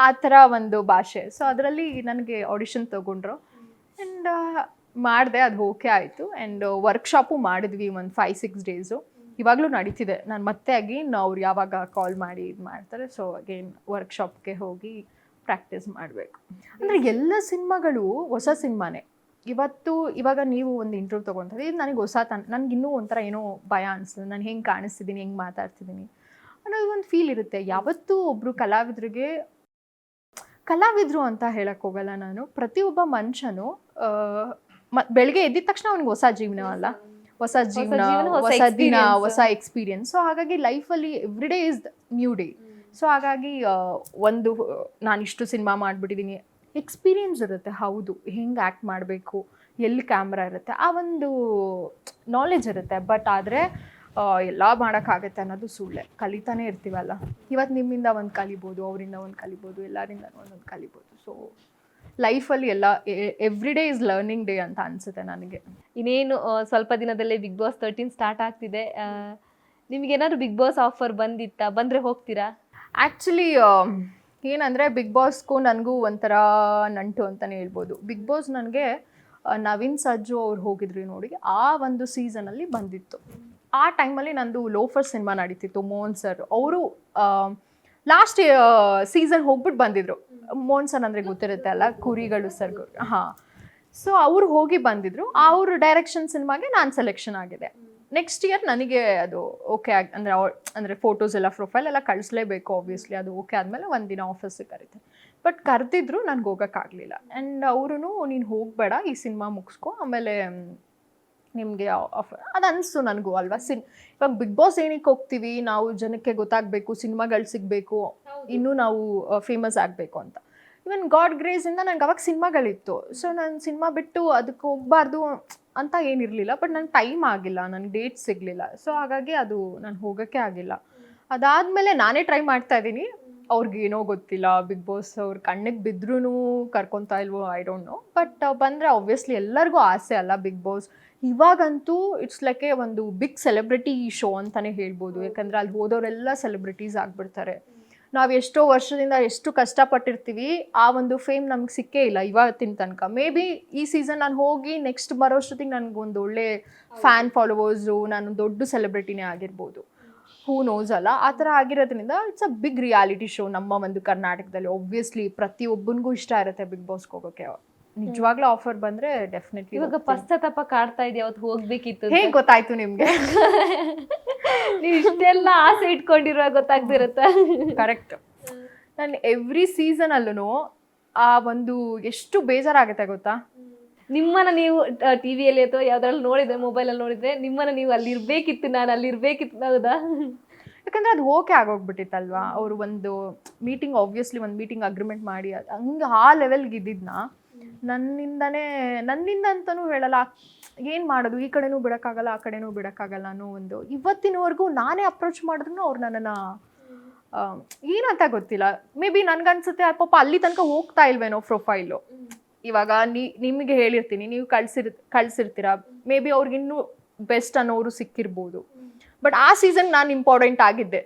ಆ ಥರ ಒಂದು ಭಾಷೆ. ಸೊ ಅದರಲ್ಲಿ ನನಗೆ ಆಡಿಷನ್ ತೊಗೊಂಡ್ರು ಆ್ಯಂಡ್ ಮಾಡಿದೆ. ಅದು ಓಕೆ ಆಯಿತು. ಆ್ಯಂಡ್ ವರ್ಕ್ಶಾಪು ಮಾಡಿದ್ವಿ ಒಂದು 5-6 days. ಇವಾಗಲೂ ನಡೀತಿದೆ. ನಾನು ಮತ್ತೆ ಅಗೇನ್ ಅವ್ರು ಯಾವಾಗ ಕಾಲ್ ಮಾಡಿ ಇದು ಮಾಡ್ತಾರೆ, ಸೊ ಅಗೇನ್ ವರ್ಕ್ಶಾಪ್ಗೆ ಹೋಗಿ ಪ್ರಾಕ್ಟೀಸ್ ಮಾಡಬೇಕು. ಅಂದರೆ ಎಲ್ಲ ಸಿನಿಮಾಗಳು ಹೊಸ ಸಿನಿಮಾನೇ. ಇವಾಗ ನೀವು ಒಂದು ಇಂಟರ್ವ್ಯೂ ತೊಗೊತಾರೆ, ಇದು ನನಗೆ ಹೊಸ ನನಗೆ ಇನ್ನೂ ಒಂಥರ ಏನೋ ಭಯ ಅನಿಸ್ತದೆ, ನಾನು ಹೆಂಗೆ ಕಾಣಿಸ್ತಿದ್ದೀನಿ, ಹೆಂಗೆ ಮಾತಾಡ್ತಿದ್ದೀನಿ ಅನ್ನೋದು ಒಂದು ಫೀಲ್ ಇರುತ್ತೆ. ಯಾವತ್ತೂ ಒಬ್ಬರು ಕಲಾವಿದರು ಅಂತ ಹೇಳಕ್ಕೆ ಹೋಗಲ್ಲ ನಾನು. ಪ್ರತಿಯೊಬ್ಬ ಮನುಷ್ಯನು ಬೆಳಗ್ಗೆ ಎದ್ದಿದ ತಕ್ಷಣ ಅವ್ನಿಗೆ ಹೊಸ ಜೀವನ ಅಲ್ಲ, ಹೊಸ ದಿನ, ಹೊಸ ಎಕ್ಸ್ಪೀರಿಯನ್ಸ್. ಸೊ ಹಾಗಾಗಿ ಲೈಫಲ್ಲಿ every day is new day. So ಹಾಗಾಗಿ ನಾನು ಇಷ್ಟು ಸಿನಿಮಾ ಮಾಡಿಬಿಟ್ಟಿದ್ದೀನಿ, ಎಕ್ಸ್ಪೀರಿಯನ್ಸ್ ಇರುತ್ತೆ. ಹೌದು, ಹೆಂಗೆ ಆ್ಯಕ್ಟ್ ಮಾಡಬೇಕು, ಎಲ್ಲಿ ಕ್ಯಾಮ್ರಾ ಇರುತ್ತೆ, ಆ ಒಂದು ನಾಲೆಜ್ ಇರುತ್ತೆ. ಬಟ್ ಆದರೆ ಎಲ್ಲ ಮಾಡೋಕ್ಕಾಗತ್ತೆ ಅನ್ನೋದು ಸುಳ್ಳೆ. ಕಲಿತಾನೆ ಇರ್ತೀವಲ್ಲ, ಇವತ್ತು ನಿಮ್ಮಿಂದ ಒಂದು ಕಲಿಬೋದು, ಅವರಿಂದ ಒಂದು ಕಲಿಬೋದು, ಎಲ್ಲರಿಂದ ಒಂದೊಂದು ಕಲಿಬೋದು. ಸೊ ಲೈಫಲ್ಲಿ ಎಲ್ಲ every day is learning day ಅಂತ ಅನಿಸುತ್ತೆ ನನಗೆ. ಇನ್ನೇನು ಸ್ವಲ್ಪ ದಿನದಲ್ಲೇ ಬಿಗ್ ಬಾಸ್ 13 ಸ್ಟಾರ್ಟ್ ಆಗ್ತಿದೆ. ನಿಮಗೇನಾದ್ರು ಬಿಗ್ ಬಾಸ್ ಆಫರ್ ಬಂದಿತ್ತಾ? ಬಂದರೆ ಹೋಗ್ತೀರಾ? ಆ್ಯಕ್ಚುಲಿ ಏನಂದರೆ ಬಿಗ್ ಬಾಸ್ಗೂ ನನಗೂ ಒಂಥರ ನಂಟು ಅಂತಲೇ ಹೇಳ್ಬೋದು. ಬಿಗ್ ಬಾಸ್ ನನಗೆ ನವೀನ್ ಸಜ್ಜು ಅವ್ರು ಹೋಗಿದ್ರಿ ನೋಡಿ, ಆ ಒಂದು ಸೀಸನಲ್ಲಿ ಬಂದಿತ್ತು. ಆ ಟೈಮಲ್ಲಿ ನಂದು ಲೋಫರ್ ಸಿನಿಮಾ ನಡೀತಿತ್ತು. ಮೋಹನ್ ಸರ್ ಅವರು ಲಾಸ್ಟ್ ಸೀಸನ್ ಹೋಗ್ಬಿಟ್ಟು ಬಂದಿದ್ರು. ಮೋಹನ್ ಸರ್ ಅಂದರೆ ಗೊತ್ತಿರುತ್ತೆ ಅಲ್ಲ, ಕುರಿಗಳು ಸರ್. ಹಾಂ, ಸೊ ಅವ್ರು ಹೋಗಿ ಬಂದಿದ್ರು. ಅವ್ರ ಡೈರೆಕ್ಷನ್ ಸಿನಿಮಾಗೆ ನಾನು ಸೆಲೆಕ್ಷನ್ ಆಗಿದೆ. ನೆಕ್ಸ್ಟ್ ಇಯರ್ ನನಗೆ ಅದು ಓಕೆ ಅಂದರೆ ಫೋಟೋಸ್ ಎಲ್ಲ ಪ್ರೊಫೈಲ್ ಎಲ್ಲ ಕಳಿಸ್ಲೇಬೇಕು ಆಬ್ವಿಯಸ್ಲಿ. ಅದು ಓಕೆ ಆದಮೇಲೆ ಒಂದಿನ ಆಫೀಸಿಗೆ ಕರೀತಾರೆ. ಬಟ್ ಕರೆದಿದ್ರು, ನನಗೆ ಹೋಗೋಕ್ಕಾಗಲಿಲ್ಲ. ಆ್ಯಂಡ್ ಅವರು ನೀನು ಹೋಗಬೇಡ, ಈ ಸಿನಿಮಾ ಮುಗಿಸ್ಕೊ, ಆಮೇಲೆ ನಿಮಗೆ ಆಫರ್ ಅದು ಅನಿಸ್ತು ನನಗೂ ಅಲ್ವಾ. ಇವಾಗ ಬಿಗ್ ಬಾಸ್ ಏನಕ್ಕೆ ಹೋಗ್ತೀವಿ, ನಾವು ಜನಕ್ಕೆ ಗೊತ್ತಾಗಬೇಕು, ಸಿನಿಮಾಗಳು ಸಿಗಬೇಕು, ಇನ್ನೂ ನಾವು ಫೇಮಸ್ ಆಗಬೇಕು ಅಂತ. ಇವನ್ ಗಾಡ್ ಗ್ರೇಸಿಂದ ನನಗೆ ಅವಾಗ ಸಿನಿಮಾಗಳಿತ್ತು. ಸೊ ನಾನು ಸಿನಿಮಾ ಬಿಟ್ಟು ಅದಕ್ಕೆ ಹೋಗಬಾರ್ದು ಅಂತ ಏನಿರಲಿಲ್ಲ. ಬಟ್ ನನಗೆ ಟೈಮ್ ಆಗಿಲ್ಲ, ನನಗೆ ಡೇಟ್ ಸಿಗಲಿಲ್ಲ. ಸೊ ಹಾಗಾಗಿ ಅದು ನಾನು ಹೋಗೋಕ್ಕೆ ಆಗಿಲ್ಲ. ಅದಾದಮೇಲೆ ನಾನೇ ಟ್ರೈ ಮಾಡ್ತಾ ಇದ್ದೀನಿ. ಅವ್ರಿಗೇನೋ ಗೊತ್ತಿಲ್ಲ, ಬಿಗ್ ಬಾಸ್ ಅವ್ರ ಕಣ್ಣಿಗೆ ಬಿದ್ರೂ ಕರ್ಕೊತಾ ಇಲ್ವೋ, ಐ ಡೋಂಟ್ ನೋ. ಬಟ್ ಬಂದರೆ ಆಬ್ವಿಯಸ್ಲಿ ಎಲ್ಲರಿಗೂ ಆಸೆ ಅಲ್ಲ ಬಿಗ್ ಬಾಸ್. ಇವಾಗಂತೂ ಇಟ್ಸ್ ಲೈಕ್ ಒಂದು ಬಿಗ್ ಸೆಲೆಬ್ರಿಟಿ ಶೋ ಅಂತಲೇ ಹೇಳ್ಬೋದು. ಯಾಕಂದರೆ ಅಲ್ಲಿ ಹೋದವರೆಲ್ಲ ಸೆಲೆಬ್ರಿಟೀಸ್ ಆಗಿಬಿಡ್ತಾರೆ. ನಾವು ಎಷ್ಟೋ ವರ್ಷದಿಂದ ಎಷ್ಟು ಕಷ್ಟಪಟ್ಟಿರ್ತೀವಿ, ಆ ಒಂದು ಫೇಮ್ ನಮ್ಗೆ ಸಿಕ್ಕೇ ಇಲ್ಲ ಇವತ್ತಿನ ತನಕ. ಮೇ ಬಿ ಈ ಸೀಸನ್ ನಾನು ಹೋಗಿ ನೆಕ್ಸ್ಟ್ ಬರೋ ಅಷ್ಟೊತ್ತಿಗೆ ನನಗೊಂದು ಒಳ್ಳೆ ಫ್ಯಾನ್ ಫಾಲೋವರ್ಸು, ನಾನು ದೊಡ್ಡ ಸೆಲೆಬ್ರಿಟಿನೇ ಆಗಿರ್ಬೋದು. ಹೂ ನೋಸ್ ಅಲ್ಲ, ಆ ಥರ ಆಗಿರೋದ್ರಿಂದ it's a big reality show ನಮ್ಮ ಒಂದು ಕರ್ನಾಟಕದಲ್ಲಿ. ಒಬ್ವಿಯಸ್ಲಿ ಪ್ರತಿಯೊಬ್ಬನಿಗೂ ಇಷ್ಟ ಇರುತ್ತೆ ಬಿಗ್ ಬಾಸ್ಗೆ ಹೋಗೋಕ್ಕೆ. ನಿಜವಾಗ್ಲೂ ಆಫರ್ ಬಂದರೆ ಡೆಫಿನೆಟ್ಲಿ. ಇವಾಗ ಪಶ್ಚಾತ್ತಾಪ ಕಾಡ್ತಾ ಇದೆ, ಅವತ್ತು ಹೋಗ್ಬೇಕಿತ್ತು. ಹೇಗೆ ಗೊತ್ತಾಯ್ತು ನಿಮಗೆ? ನೀವು ಇಷ್ಟೆಲ್ಲ ಆಸೆ ಇಟ್ಕೊಂಡಿರೋ ಗೊತ್ತಾಗ್ತಿರುತ್ತೆ. ಕರೆಕ್ಟ್. ನಾನು ಎವ್ರಿ ಸೀಸನಲ್ಲೂ ಆ ಒಂದು ಎಷ್ಟು ಬೇಜಾರಾಗುತ್ತೆ ಗೊತ್ತಾ. ನಿಮ್ಮನ್ನ ನೀವು ಟಿವಿಯಲ್ಲಿ ಅಥವಾ ಯಾವ್ದ್ರಲ್ಲಿ ನೋಡಿದ್ರೆ, ಮೊಬೈಲಲ್ಲಿ ನೋಡಿದ್ರೆ ನಿಮ್ಮನ್ನ ನೀವು ಅಲ್ಲಿ ಇರ್ಬೇಕಿತ್ತು, ನಾನು ಅಲ್ಲಿ ಇರ್ಬೇಕಿತ್ತು. ಹೌದಾ? ಯಾಕಂದರೆ ಅದು ಓಕೆ ಆಗೋಗ್ಬಿಟ್ಟಿತ್ತಲ್ವಾ. ಅವರು ಒಂದು ಮೀಟಿಂಗ್, ಆಬ್ವಿಯಸ್ಲಿ ಒಂದು ಮೀಟಿಂಗ್ ಅಗ್ರಿಮೆಂಟ್ ಮಾಡಿ ಹಂಗೆ ಆ ಲೆವೆಲ್ಗೆ ಇದ್ದಿದ್ದನ್ನ ನನ್ನಿಂದ ಅಂತಲೂ ಹೇಳಲ್ಲ. ಏನು ಮಾಡೋದು, ಈ ಕಡೆನೂ ಬಿಡೋಕ್ಕಾಗಲ್ಲ, ಆ ಕಡೆನೂ ಬಿಡೋಕ್ಕಾಗಲ್ಲ ಅನ್ನೋ ಒಂದು ಇವತ್ತಿನವರೆಗೂ ನಾನೇ ಅಪ್ರೋಚ್ ಮಾಡಿದ್ರು ಅವ್ರು ನನ್ನನ್ನು ಏನಂತ ಗೊತ್ತಿಲ್ಲ. ಮೇ ಬಿ ನನಗನ್ಸುತ್ತೆ ಪಾಪ ಅಲ್ಲಿ ತನಕ ಹೋಗ್ತಾ ಇಲ್ವೇನೋ ಪ್ರೊಫೈಲು. ಇವಾಗ ನಿಮಗೆ ಹೇಳಿರ್ತೀನಿ, ನೀವು ಕಳ್ಸಿರ್ತೀರ, ಮೇ ಬಿ ಅವ್ರಿಗಿನ್ನೂ ಬೆಸ್ಟ್ ಅನ್ನೋರು ಸಿಕ್ಕಿರ್ಬೋದು. ಬಟ್ ಆ ಸೀಸನ್ ನಾನು ಇಂಪಾರ್ಟೆಂಟ್ ಆಗಿದ್ದೆ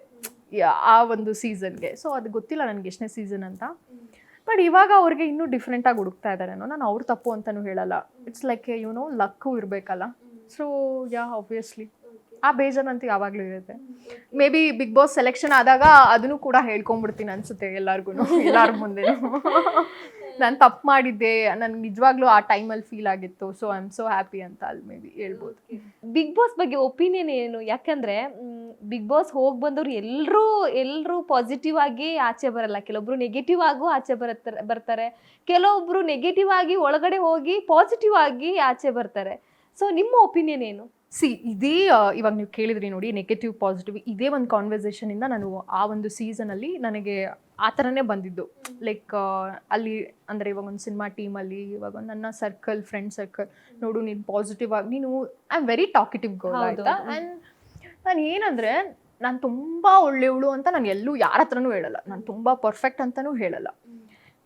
ಆ ಒಂದು ಸೀಸನ್ಗೆ. ಸೊ ಅದು ಗೊತ್ತಿಲ್ಲ ನನಗೆ ಎಷ್ಟನೇ ಸೀಸನ್ ಅಂತ. ಬಟ್ ಇವಾಗ ಅವ್ರಿಗೆ ಇನ್ನೂ ಡಿಫ್ರೆಂಟಾಗಿ ಹುಡುಕ್ತಾ ಇದ್ದಾರೇನೋ. ನಾನು ಅವ್ರ ತಪ್ಪು ಅಂತಲೂ ಹೇಳಲ್ಲ. ಇಟ್ಸ್ ಲೈಕ್ ಲಕ್ಕು ಇರಬೇಕಲ್ಲ. ಸೊ ಆಬ್ವಿಯಸ್ಲಿ ಆ ಬೇಜಾರಂತೂ ಯಾವಾಗಲೂ ಇರುತ್ತೆ. May be Bigg Boss selection ಆದಾಗ ಅದನ್ನು ಕೂಡ ಹೇಳ್ಕೊಂಡ್ಬಿಡ್ತೀನಿ ಅನ್ಸುತ್ತೆ ಎಲ್ಲರ ಮುಂದೆ. ನಾನು ತಪ್ಪು ಮಾಡಿದ್ದೆ, ನನಗೆ ನಿಜವಾಗ್ಲೂ ಆ ಟೈಮಲ್ಲಿ ಫೀಲ್ ಆಗಿತ್ತು. So I am so happy ಅಂತ ಅಲ್ಲಿ ಮೇ ಬಿ ಹೇಳ್ಬೋದು. ಬಿಗ್ ಬಾಸ್ ಬಗ್ಗೆ ಒಪಿನಿಯನ್ ಏನು? ಯಾಕಂದ್ರೆ ಬಿಗ್ ಬಾಸ್ ಹೋಗಿ ಬಂದವರು ಎಲ್ಲರೂ ಪಾಸಿಟಿವ್ ಆಗಿ ಆಚೆ ಬರಲ್ಲ. ಕೆಲವೊಬ್ರು ನೆಗೆಟಿವ್ ಆಗು ಆಚೆ ಬರ್ತಾರೆ. ಕೆಲವೊಬ್ರು ನೆಗೆಟಿವ್ ಆಗಿ ಒಳಗಡೆ ಹೋಗಿ ಪಾಸಿಟಿವ್ ಆಗಿ ಆಚೆ ಬರ್ತಾರೆ. ಸೊ ನಿಮ್ಮ ಒಪಿನಿಯನ್ ಏನು? ಇದೇ ಇವಾಗ ನೀವು ಕೇಳಿದ್ರಿ ನೋಡಿ, ನೆಗೆಟಿವ್ ಪಾಸಿಟಿವ್, ಇದೇ ಒಂದು ಕಾನ್ವರ್ಸೇಷನಿಂದ ನಾನು ಆ ಒಂದು ಸೀಸನಲ್ಲಿ ನನಗೆ ಆ ಥರನೇ ಬಂದಿದ್ದು. ಲೈಕ್ ಅಲ್ಲಿ ಅಂದರೆ ಇವಾಗ ಒಂದು ಸಿನಿಮಾ ಟೀಮಲ್ಲಿ ಇವಾಗ ನನ್ನ ಫ್ರೆಂಡ್ ಸರ್ಕಲ್ ನೋಡು, ನೀನು ಪಾಸಿಟಿವ್ ಆಗಿ, ನೀನು I am very talkative girl ಆಯಿತಾ. ಆ್ಯಂಡ್ ನಾನು ಏನಂದರೆ, ನಾನು ತುಂಬ ಒಳ್ಳೆಯವಳು ಅಂತ ನಾನು ಎಲ್ಲೂ ಯಾರ ಹತ್ರನೂ ಹೇಳಲ್ಲ. ನಾನು ತುಂಬ ಪರ್ಫೆಕ್ಟ್ ಅಂತಲೂ ಹೇಳಲ್ಲ.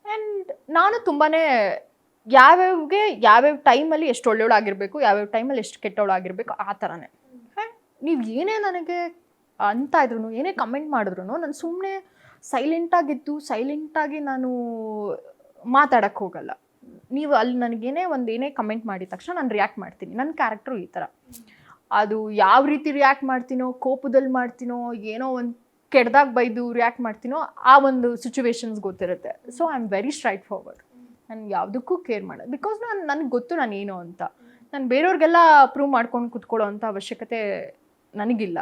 ಆ್ಯಂಡ್ ನಾನು ತುಂಬಾ ಯಾವ್ಯಾವ ಟೈಮಲ್ಲಿ ಎಷ್ಟು ಒಳ್ಳೆಯವಳಾಗಿರಬೇಕು, ಯಾವ್ಯಾವ ಟೈಮಲ್ಲಿ ಎಷ್ಟು ಕೆಟ್ಟವಳಾಗಿರ್ಬೇಕು, ಆ ಥರನೇ. ಆ್ಯಂಡ್ ನೀವು ಏನೇ ನನಗೆ ಅಂತ ಇದ್ರು, ಏನೇ ಕಮೆಂಟ್ ಮಾಡಿದ್ರು, ನಾನು ಸುಮ್ಮನೆ ಸೈಲೆಂಟಾಗಿ ನಾನು ಮಾತಾಡೋಕ್ಕೆ ಹೋಗಲ್ಲ. ನೀವು ಅಲ್ಲಿ ಏನೇ ಕಮೆಂಟ್ ಮಾಡಿದ ತಕ್ಷಣ ನಾನು ರಿಯಾಕ್ಟ್ ಮಾಡ್ತೀನಿ. ನನ್ನ ಕ್ಯಾರೆಕ್ಟ್ರು ಈ ಥರ. ಅದು ಯಾವ ರೀತಿ ರಿಯಾಕ್ಟ್ ಮಾಡ್ತೀನೋ, ಕೋಪದಲ್ಲಿ ಮಾಡ್ತೀನೋ, ಏನೋ ಒಂದು ಕೆಡ್ದಾಗ ಬೈದು ರಿಯಾಕ್ಟ್ ಮಾಡ್ತೀನೋ, ಆ ಒಂದು ಸಿಚುವೇಶನ್ಸ್ ಗೊತ್ತಿರುತ್ತೆ. So I am very straight forward. ನಾನು ಯಾವುದಕ್ಕೂ ಕೇರ್ ಮಾಡೋದು. ಬಿಕಾಸ್ ನನಗೆ ಗೊತ್ತು ನಾನು ಏನು ಅಂತ. ನಾನು ಬೇರೆಯವ್ರಿಗೆಲ್ಲ ಪ್ರೂವ್ ಮಾಡ್ಕೊಂಡು ಕೂತ್ಕೊಳ್ಳೋ ಅಂಥ ಅವಶ್ಯಕತೆ ನನಗಿಲ್ಲ.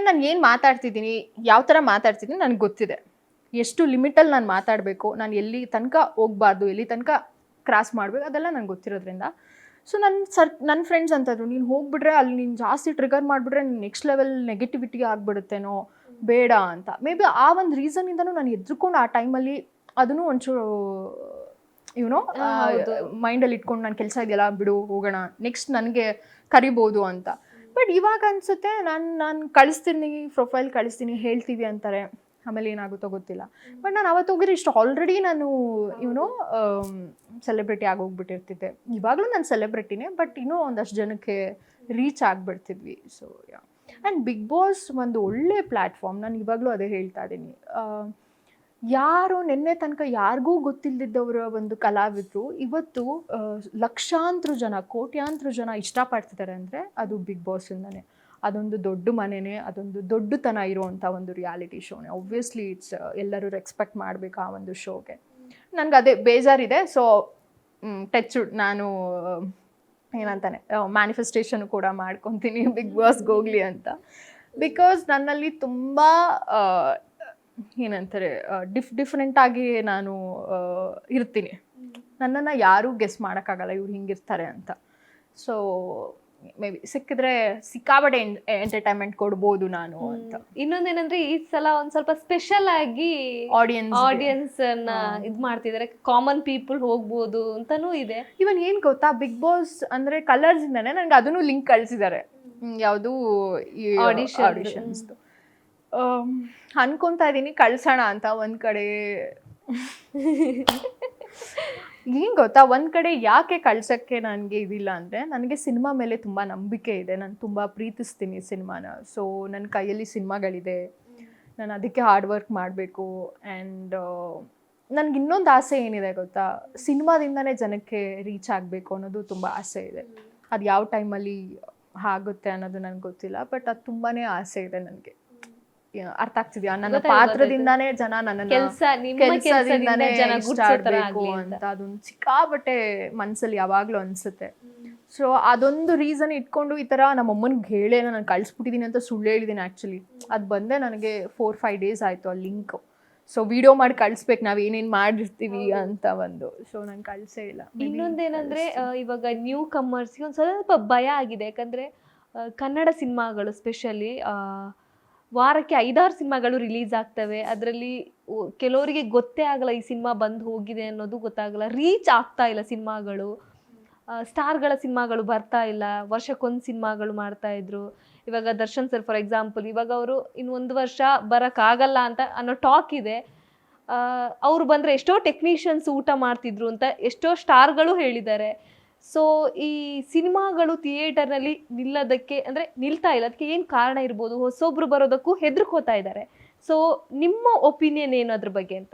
ನಾನು ಏನು ಮಾತಾಡ್ತಿದ್ದೀನಿ, ಯಾವ ಥರ ಮಾತಾಡ್ತಿದ್ದೀನಿ ನನಗೆ ಗೊತ್ತಿದೆ. ಎಷ್ಟು ಲಿಮಿಟಲ್ಲಿ ನಾನು ಮಾತಾಡಬೇಕು, ನಾನು ಎಲ್ಲಿ ತನಕ ಹೋಗಬಾರ್ದು, ಎಲ್ಲಿ ತನಕ ಕ್ರಾಸ್ ಮಾಡಬೇಕು, ಅದೆಲ್ಲ ನನಗೆ ಗೊತ್ತಿರೋದ್ರಿಂದ. ಸೊ ನನ್ನ ಫ್ರೆಂಡ್ಸ್ ಅಂತಂದ್ರು, ನೀನು ಹೋಗ್ಬಿಟ್ರೆ ಅಲ್ಲಿ ನೀನು ಜಾಸ್ತಿ ಟ್ರಿಗರ್ ಮಾಡಿಬಿಟ್ರೆ ನೀನು ನೆಕ್ಸ್ಟ್ ಲೆವೆಲ್ ನೆಗೆಟಿವಿಟಿ ಆಗಿಬಿಡುತ್ತೇನೋ, ಬೇಡ ಅಂತ. ಮೇ ಬಿ ಆ ಒಂದು ರೀಸನಿಂದನೂ ನಾನು ಎದ್ರುಕೊಂಡು ಆ ಟೈಮಲ್ಲಿ ಅದನ್ನು ಒಂಚೂರು ಮೈಂಡಲ್ಲಿ ಇಟ್ಕೊಂಡು, ನಾನು ಕೆಲಸ ಇದೆಯಲ್ಲ ಬಿಡು ಹೋಗೋಣ, ನೆಕ್ಸ್ಟ್ ನನಗೆ ಕರಿಬೋದು ಅಂತ. ಬಟ್ ಇವಾಗ ಅನಿಸುತ್ತೆ ನಾನು ಕಳಿಸ್ತೀನಿ, ಪ್ರೊಫೈಲ್ ಕಳಿಸ್ತೀನಿ, ಹೇಳ್ತೀವಿ ಅಂತಾರೆ, ಆಮೇಲೆ ಏನಾಗುತ್ತೋ ಗೊತ್ತಿಲ್ಲ. ಬಟ್ ನಾನು ಅವತ್ತು ಹೋಗಿದ್ರೆ ಇಷ್ಟು ಆಲ್ರೆಡಿ ನಾನು ಸೆಲೆಬ್ರಿಟಿ ಆಗೋಗ್ಬಿಟ್ಟಿರ್ತಿದ್ದೆ. ಇವಾಗಲೂ ನಾನು ಸೆಲೆಬ್ರಿಟಿನೇ, ಬಟ್ ಇನ್ನೂ ಒಂದಷ್ಟು ಜನಕ್ಕೆ ರೀಚ್ ಆಗಿಬಿಡ್ತಿದ್ವಿ. ಸೊ ಆ್ಯಂಡ್ ಬಿಗ್ ಬಾಸ್ ಒಂದು ಒಳ್ಳೆ ಪ್ಲ್ಯಾಟ್ಫಾರ್ಮ್. ನಾನು ಇವಾಗಲೂ ಅದೇ ಹೇಳ್ತಾ ಇದ್ದೀನಿ. ಯಾರು ನಿನ್ನೆ ತನಕ ಯಾರಿಗೂ ಗೊತ್ತಿಲ್ಲದಿದ್ದವರ ಒಂದು ಕಲಾವಿದರು ಇವತ್ತು ಲಕ್ಷಾಂತರ ಜನ, ಕೋಟ್ಯಾಂತರ ಜನ ಇಷ್ಟಪಡ್ತಿದ್ದಾರೆ ಅಂದರೆ ಅದು ಬಿಗ್ ಬಾಸಿಂದನೇ. ಅದೊಂದು ದೊಡ್ಡ ಮನೆಯೇ, ಅದೊಂದು ದೊಡ್ಡತನ ಇರುವಂಥ ಒಂದು ರಿಯಾಲಿಟಿ ಶೋನೇ. ಒಬ್ವಿಯಸ್ಲಿ ಇಟ್ಸ್ ಎಲ್ಲರೂ ರೆಸ್ಪೆಕ್ಟ್ ಮಾಡಬೇಕು ಆ ಒಂದು ಶೋಗೆ. ನನಗೆ ಅದೇ ಬೇಜಾರಿದೆ. ಸೊ ನಾನು ಏನಂತಾನೆ ಮ್ಯಾನಿಫೆಸ್ಟೇಷನ್ ಕೂಡ ಮಾಡ್ಕೊತೀನಿ ಬಿಗ್ ಬಾಸ್ಗೆ ಹೋಗಲಿ ಅಂತ. ಬಿಕಾಸ್ ನನ್ನಲ್ಲಿ ತುಂಬ ಏನಂತಾರೆ ಡಿಫ್ರೆಂಟಾಗಿ ನಾನು ಇರ್ತೀನಿ. ನನ್ನನ್ನು ಯಾರೂ ಗೆಸ್ ಮಾಡೋಕ್ಕಾಗಲ್ಲ ಇವ್ರು ಹಿಂಗಿರ್ತಾರೆ ಅಂತ. ಸೊ ಮೇ ಬಿ ಸಿಕ್ಕಾಬಟ್ಟೆ ಎಂಟರ್ಟೈನ್ಮೆಂಟ್ ಕೊಡ್ಬೋದು ನಾನು ಅಂತ. ಇನ್ನೊಂದೇನಂದ್ರೆ ಈ ಸಲ ಒಂದ್ ಸ್ವಲ್ಪ ಸ್ಪೆಷಲ್ ಆಗಿ ಆಡಿಯನ್ಸ್ ಇದ್ ಮಾಡ್ತಿದ್ದಾರೆ, ಕಾಮನ್ ಪೀಪಲ್ ಹೋಗ್ಬೋದು ಅಂತಾನೂ ಇದೆ. ಇವನ್ ಏನ್ ಗೊತ್ತಾ, ಬಿಗ್ ಬಾಸ್ ಅಂದ್ರೆ ಕಲರ್ಸ್ ಇಂದಾನೆ ನನ್ಗೆ ಅದನ್ನು ಲಿಂಕ್ ಕಳ್ಸಿದ್ದಾರೆ. ಯಾವುದು ಆಡಿಷನ್ಸ್ ಅನ್ಕೊಂತಾ ಇದೀನಿ ಕಳ್ಸೋಣ ಅಂತ. ಒಂದ್ ಕಡೆ ಏನ್ ಗೊತ್ತಾ, ಒಂದ್ ಕಡೆ ಯಾಕೆ ಕಳ್ಸಕ್ಕೆ ನನಗೆ ಇದಿಲ್ಲ ಅಂದ್ರೆ, ನನಗೆ ಸಿನಿಮಾ ಮೇಲೆ ತುಂಬಾ ನಂಬಿಕೆ ಇದೆ. ನಾನು ತುಂಬಾ ಪ್ರೀತಿಸ್ತೀನಿ ಸಿನಿಮಾನ. ಸೊ ನನ್ನ ಕೈಯಲ್ಲಿ ಸಿನಿಮಾಗಳಿದೆ, ನಾನು ಅದಕ್ಕೆ ಹಾರ್ಡ್ ವರ್ಕ್ ಮಾಡಬೇಕು. ಆ್ಯಂಡ್ ನನ್ಗೆ ಇನ್ನೊಂದು ಆಸೆ ಏನಿದೆ ಗೊತ್ತಾ, ಸಿನಿಮಾದಿಂದನೇ ಜನಕ್ಕೆ ರೀಚ್ ಆಗಬೇಕು ಅನ್ನೋದು ತುಂಬ ಆಸೆ ಇದೆ. ಅದು ಯಾವ ಟೈಮಲ್ಲಿ ಆಗುತ್ತೆ ಅನ್ನೋದು ನನಗೆ ಗೊತ್ತಿಲ್ಲ, ಬಟ್ ಅದು ತುಂಬಾ ಆಸೆ ಇದೆ ನನಗೆ. ಅರ್ಥ ಆಗ್ತಿದ್ಯಾ? ನನ್ನ ಪಾತ್ರದಿಂದಾನೇ ಜನ ನನ್ನನ್ನು ಕೆಲಸದಿಂದಾನೇ ಇಷ್ಟ ಆಡ್ಬೇಕು ಅಂತ ಅದೊಂದು ಸಿಕ್ಕಾಬಟ್ಟೆ ಮನ್ಸಲ್ಲಿ ಯಾವಾಗ್ಲೂ ಅನ್ಸುತ್ತೆ. ಸೊ ಅದೊಂದು ರೀಸನ್ ಇಟ್ಕೊಂಡು ಈ ತರ ನಮ್ಮಮ್ಮನಿಗೆ ಹೇಳೇ ನಾನು ಕಳ್ಸ್ಬಿಟ್ಟಿದ್ದೀನಿ ಅಂತ ಸುಳ್ಳು ಹೇಳಿದ್ದೀನಿ. ಆ್ಯಕ್ಚುಲಿ ಅದು ಬಂದೆ ನನಗೆ 4-5 days ಆಯಿತು ಆ ಲಿಂಕ್. ಸೊ ವಿಡಿಯೋ ಮಾಡಿ ಕಳಿಸ್ಬೇಕು ನಾವು ಏನೇನು ಮಾಡಿರ್ತೀವಿ ಅಂತ ಒಂದು. ಸೊ ನಾನು ಕಳಿಸೇ ಇಲ್ಲ. ಇನ್ನೊಂದೇನಂದ್ರೆ ಇವಾಗ ನ್ಯೂ ಕಮರ್ಸ್ಗೆ ಒಂದು ಸ್ವಲ್ಪ ಭಯ ಆಗಿದೆ. ಯಾಕಂದ್ರೆ ಕನ್ನಡ ಸಿನಿಮಾಗಳು ಸ್ಪೆಷಲಿ ವಾರಕ್ಕೆ 5-6 ಸಿನಿಮಾಗಳು ರಿಲೀಸ್ ಆಗ್ತವೆ. ಅದರಲ್ಲಿ ಕೆಲವರಿಗೆ ಗೊತ್ತೇ ಆಗಲ್ಲ ಈ ಸಿನಿಮಾ ಬಂದು ಹೋಗಿದೆ ಅನ್ನೋದು ಗೊತ್ತಾಗಲ್ಲ. ರೀಚ್ ಆಗ್ತಾ ಇಲ್ಲ ಸಿನಿಮಾಗಳು, ಸ್ಟಾರ್ಗಳ ಸಿನಿಮಾಗಳು ಬರ್ತಾ ಇಲ್ಲ. ವರ್ಷಕ್ಕೊಂದು ಸಿನಿಮಾಗಳು ಮಾಡ್ತಾ ಇದ್ರು. ಇವಾಗ ದರ್ಶನ್ ಸರ್ ಫಾರ್ ಎಕ್ಸಾಂಪಲ್, ಇವಾಗ ಅವರು ಇನ್ನು 1 ವರ್ಷ ಬರೋಕ್ಕಾಗಲ್ಲ ಅಂತ ಅನ್ನೋ ಟಾಕ್ ಇದೆ. ಅವ್ರು ಬಂದರೆ ಎಷ್ಟೋ ಟೆಕ್ನಿಷಿಯನ್ಸ್ ಊಟ ಮಾಡ್ತಿದ್ರು ಅಂತ ಎಷ್ಟೋ ಸ್ಟಾರ್ಗಳು ಹೇಳಿದ್ದಾರೆ. ಸೊ ಈ ಸಿನಿಮಾಗಳು ಥಿಯೇಟರ್ನಲ್ಲಿ ನಿಲ್ಲೋದಕ್ಕೆ ಅಂದರೆ ನಿಲ್ತಾ ಇಲ್ಲ, ಅದಕ್ಕೆ ಏನು ಕಾರಣ ಇರ್ಬೋದು? ಹೊಸೊಬ್ರು ಬರೋದಕ್ಕೂ ಹೆದರ್ಕೋತಾ ಇದ್ದಾರೆ. ಸೊ ನಿಮ್ಮ ಒಪಿನಿಯನ್ ಏನು ಅದ್ರ ಬಗ್ಗೆ ಅಂತ?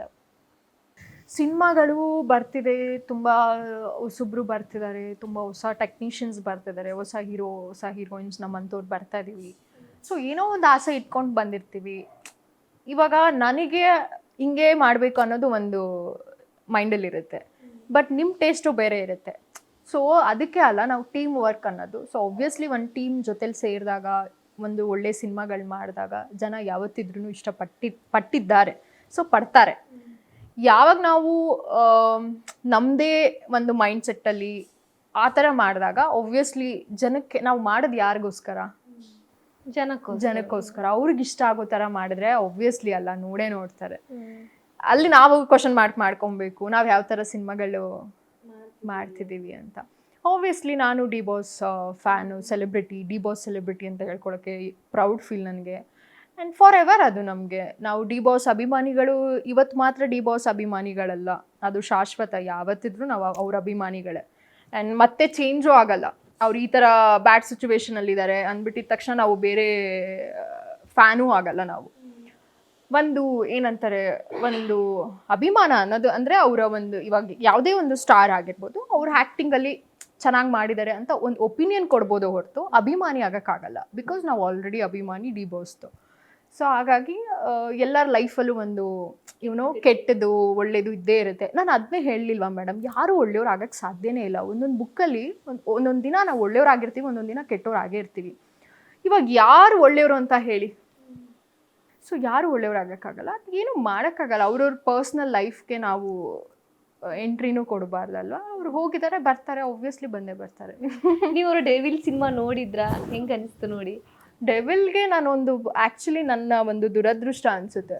ಸಿನಿಮಾಗಳು ಬರ್ತಿದೆ, ತುಂಬ ಹೊಸೊಬ್ರು ಬರ್ತಿದ್ದಾರೆ, ತುಂಬ ಹೊಸ ಟೆಕ್ನಿಷಿಯನ್ಸ್ ಬರ್ತಿದ್ದಾರೆ, ಹೊಸ ಹೀರೋ ಹೊಸ ಹೀರೋಯಿನ್ಸ್ ನಮ್ಮಂಥವ್ರು ಬರ್ತಾ ಇದ್ದೀವಿ. ಸೊ ಏನೋ ಒಂದು ಆಸೆ ಇಟ್ಕೊಂಡು ಬಂದಿರ್ತೀವಿ. ಇವಾಗ ನನಗೆ ಹಿಂಗೆ ಮಾಡಬೇಕು ಅನ್ನೋದು ಒಂದು ಮೈಂಡಲ್ಲಿರುತ್ತೆ, ಬಟ್ ನಿಮ್ಮ ಟೇಸ್ಟು ಬೇರೆ ಇರುತ್ತೆ. ಸೊ ಅದಕ್ಕೆ ಅಲ್ಲ ನಾವು ಟೀಮ್ ವರ್ಕ್ ಅನ್ನೋದು. ಸೊ ಒಬ್ವಿಯಸ್ಲಿ ಒಂದು ಟೀಮ್ ಜೊತೆಲಿ ಸೇರಿದಾಗ, ಒಂದು ಒಳ್ಳೆ ಸಿನಿಮಾಗಳು ಮಾಡಿದಾಗ ಜನ ಯಾವತ್ತಿದ್ರೂ ಪಟ್ಟಿದ್ದಾರೆ. ಸೊ ಪಡ್ತಾರೆ. ಯಾವಾಗ ನಾವು ನಮ್ಮದೇ ಒಂದು ಮೈಂಡ್ ಸೆಟ್ಟಲ್ಲಿ ಆ ಥರ ಮಾಡಿದಾಗ ಒಬ್ವಿಯಸ್ಲಿ ಜನಕ್ಕೆ ನಾವು ಮಾಡೋದು ಯಾರಿಗೋಸ್ಕರ? ಜನಕ್ಕೋಸ್ಕರ. ಅವ್ರಿಗೆ ಇಷ್ಟ ಆಗೋ ಥರ ಮಾಡಿದ್ರೆ ಒಬ್ವಿಯಸ್ಲಿ ಅಲ್ಲ ನೋಡೇ ನೋಡ್ತಾರೆ. ಅಲ್ಲಿ ನಾವು ಕ್ವಶನ್ ಮಾಡ್ಕೊಬೇಕು ನಾವು ಯಾವ ಥರ ಸಿನಿಮಾಗಳು ಮಾಡ್ತಿದ್ದೀವಿ ಅಂತ. ಆಬ್ವಿಯಸ್ಲಿ ನಾನು D boss fan, celebrity, D boss celebrity ಅಂತ ಹೇಳ್ಕೊಳಕ್ಕೆ ಪ್ರೌಡ್ ಫೀಲ್ ನನಗೆ. ಆ್ಯಂಡ್ ಫಾರ್ ಎವರ್ ಅದು ನಮಗೆ. ನಾವು ಡಿ ಬಾಸ್ ಅಭಿಮಾನಿಗಳು ಇವತ್ತು ಮಾತ್ರ ಡಿ ಬಾಸ್ ಅಭಿಮಾನಿಗಳಲ್ಲ, ಅದು ಶಾಶ್ವತ. ಯಾವತ್ತಿದ್ರೂ ನಾವು ಅವ್ರ ಅಭಿಮಾನಿಗಳೇ. ಆ್ಯಂಡ್ ಮತ್ತೆ ಚೇಂಜು ಆಗಲ್ಲ. ಅವ್ರು ಈ ಥರ ಬ್ಯಾಡ್ ಸಿಚುವೇಶನಲ್ಲಿದ್ದಾರೆ ಅಂದ್ಬಿಟ್ಟಿದ ತಕ್ಷಣ ನಾವು ಬೇರೆ ಫ್ಯಾನೂ ಆಗಲ್ಲ. ನಾವು ಒಂದು ಏನಂತಾರೆ, ಒಂದು ಅಭಿಮಾನ ಅನ್ನೋದು ಅಂದರೆ ಅವರ ಒಂದು, ಇವಾಗ ಯಾವುದೇ ಒಂದು ಸ್ಟಾರ್ ಆಗಿರ್ಬೋದು, ಅವ್ರ ಆ್ಯಕ್ಟಿಂಗಲ್ಲಿ ಚೆನ್ನಾಗಿ ಮಾಡಿದ್ದಾರೆ ಅಂತ ಒಂದು ಒಪಿನಿಯನ್ ಕೊಡ್ಬೋದು ಹೊರತು ಅಭಿಮಾನಿ ಆಗೋಕ್ಕಾಗಲ್ಲ. ಬಿಕಾಸ್ ನಾವು ಆಲ್ರೆಡಿ ಅಭಿಮಾನಿ ಡಿ ಬಾಸ್ದು. ಸೊ ಹಾಗಾಗಿ ಎಲ್ಲರ ಲೈಫಲ್ಲೂ ಒಂದು ಇವನು ಕೆಟ್ಟದ್ದು ಒಳ್ಳೇದು ಇದ್ದೇ ಇರುತ್ತೆ. ನಾನು ಅದನ್ನೇ ಹೇಳಲಿಲ್ವಾ ಮೇಡಮ್, ಯಾರೂ ಒಳ್ಳೆಯವ್ರು ಆಗೋಕ್ಕೆ ಸಾಧ್ಯನೇ ಇಲ್ಲ. ಒಂದೊಂದು ಬುಕ್ಕಲ್ಲಿ ಒಂದೊಂದು ದಿನ ನಾವು ಒಳ್ಳೆಯವ್ರಾಗಿರ್ತೀವಿ, ಒಂದೊಂದು ದಿನ ಕೆಟ್ಟವ್ರು ಆಗಿರ್ತೀವಿ. ಇವಾಗ ಯಾರು ಒಳ್ಳೆಯವರು ಅಂತ ಹೇಳಿ? ಸೊ ಯಾರು ಒಳ್ಳೆಯವ್ರಾಗಕ್ಕಾಗಲ್ಲ, ಏನು ಮಾಡೋಕ್ಕಾಗಲ್ಲ. ಅವ್ರವ್ರ ಪರ್ಸ್ನಲ್ ಲೈಫ್ಗೆ ನಾವು ಎಂಟ್ರಿನೂ ಕೊಡಬಾರ್ದಲ್ವ. ಅವ್ರು ಹೋಗಿದ್ದಾರೆ, ಬರ್ತಾರೆ, ಒಬ್ವಿಯಸ್ಲಿ ಬಂದೇ ಬರ್ತಾರೆ. ನೀವು ಅವರು ಡೆವಿಲ್ ಸಿನಿಮಾ ನೋಡಿದ್ರಾ? ಹೆಂಗೆ ಅನಿಸ್ತು ನೋಡಿ? ಡೆವಿಲ್ಗೆ ನಾನೊಂದು ಆ್ಯಕ್ಚುಲಿ ನನ್ನ ಒಂದು ದುರದೃಷ್ಟ ಅನಿಸುತ್ತೆ.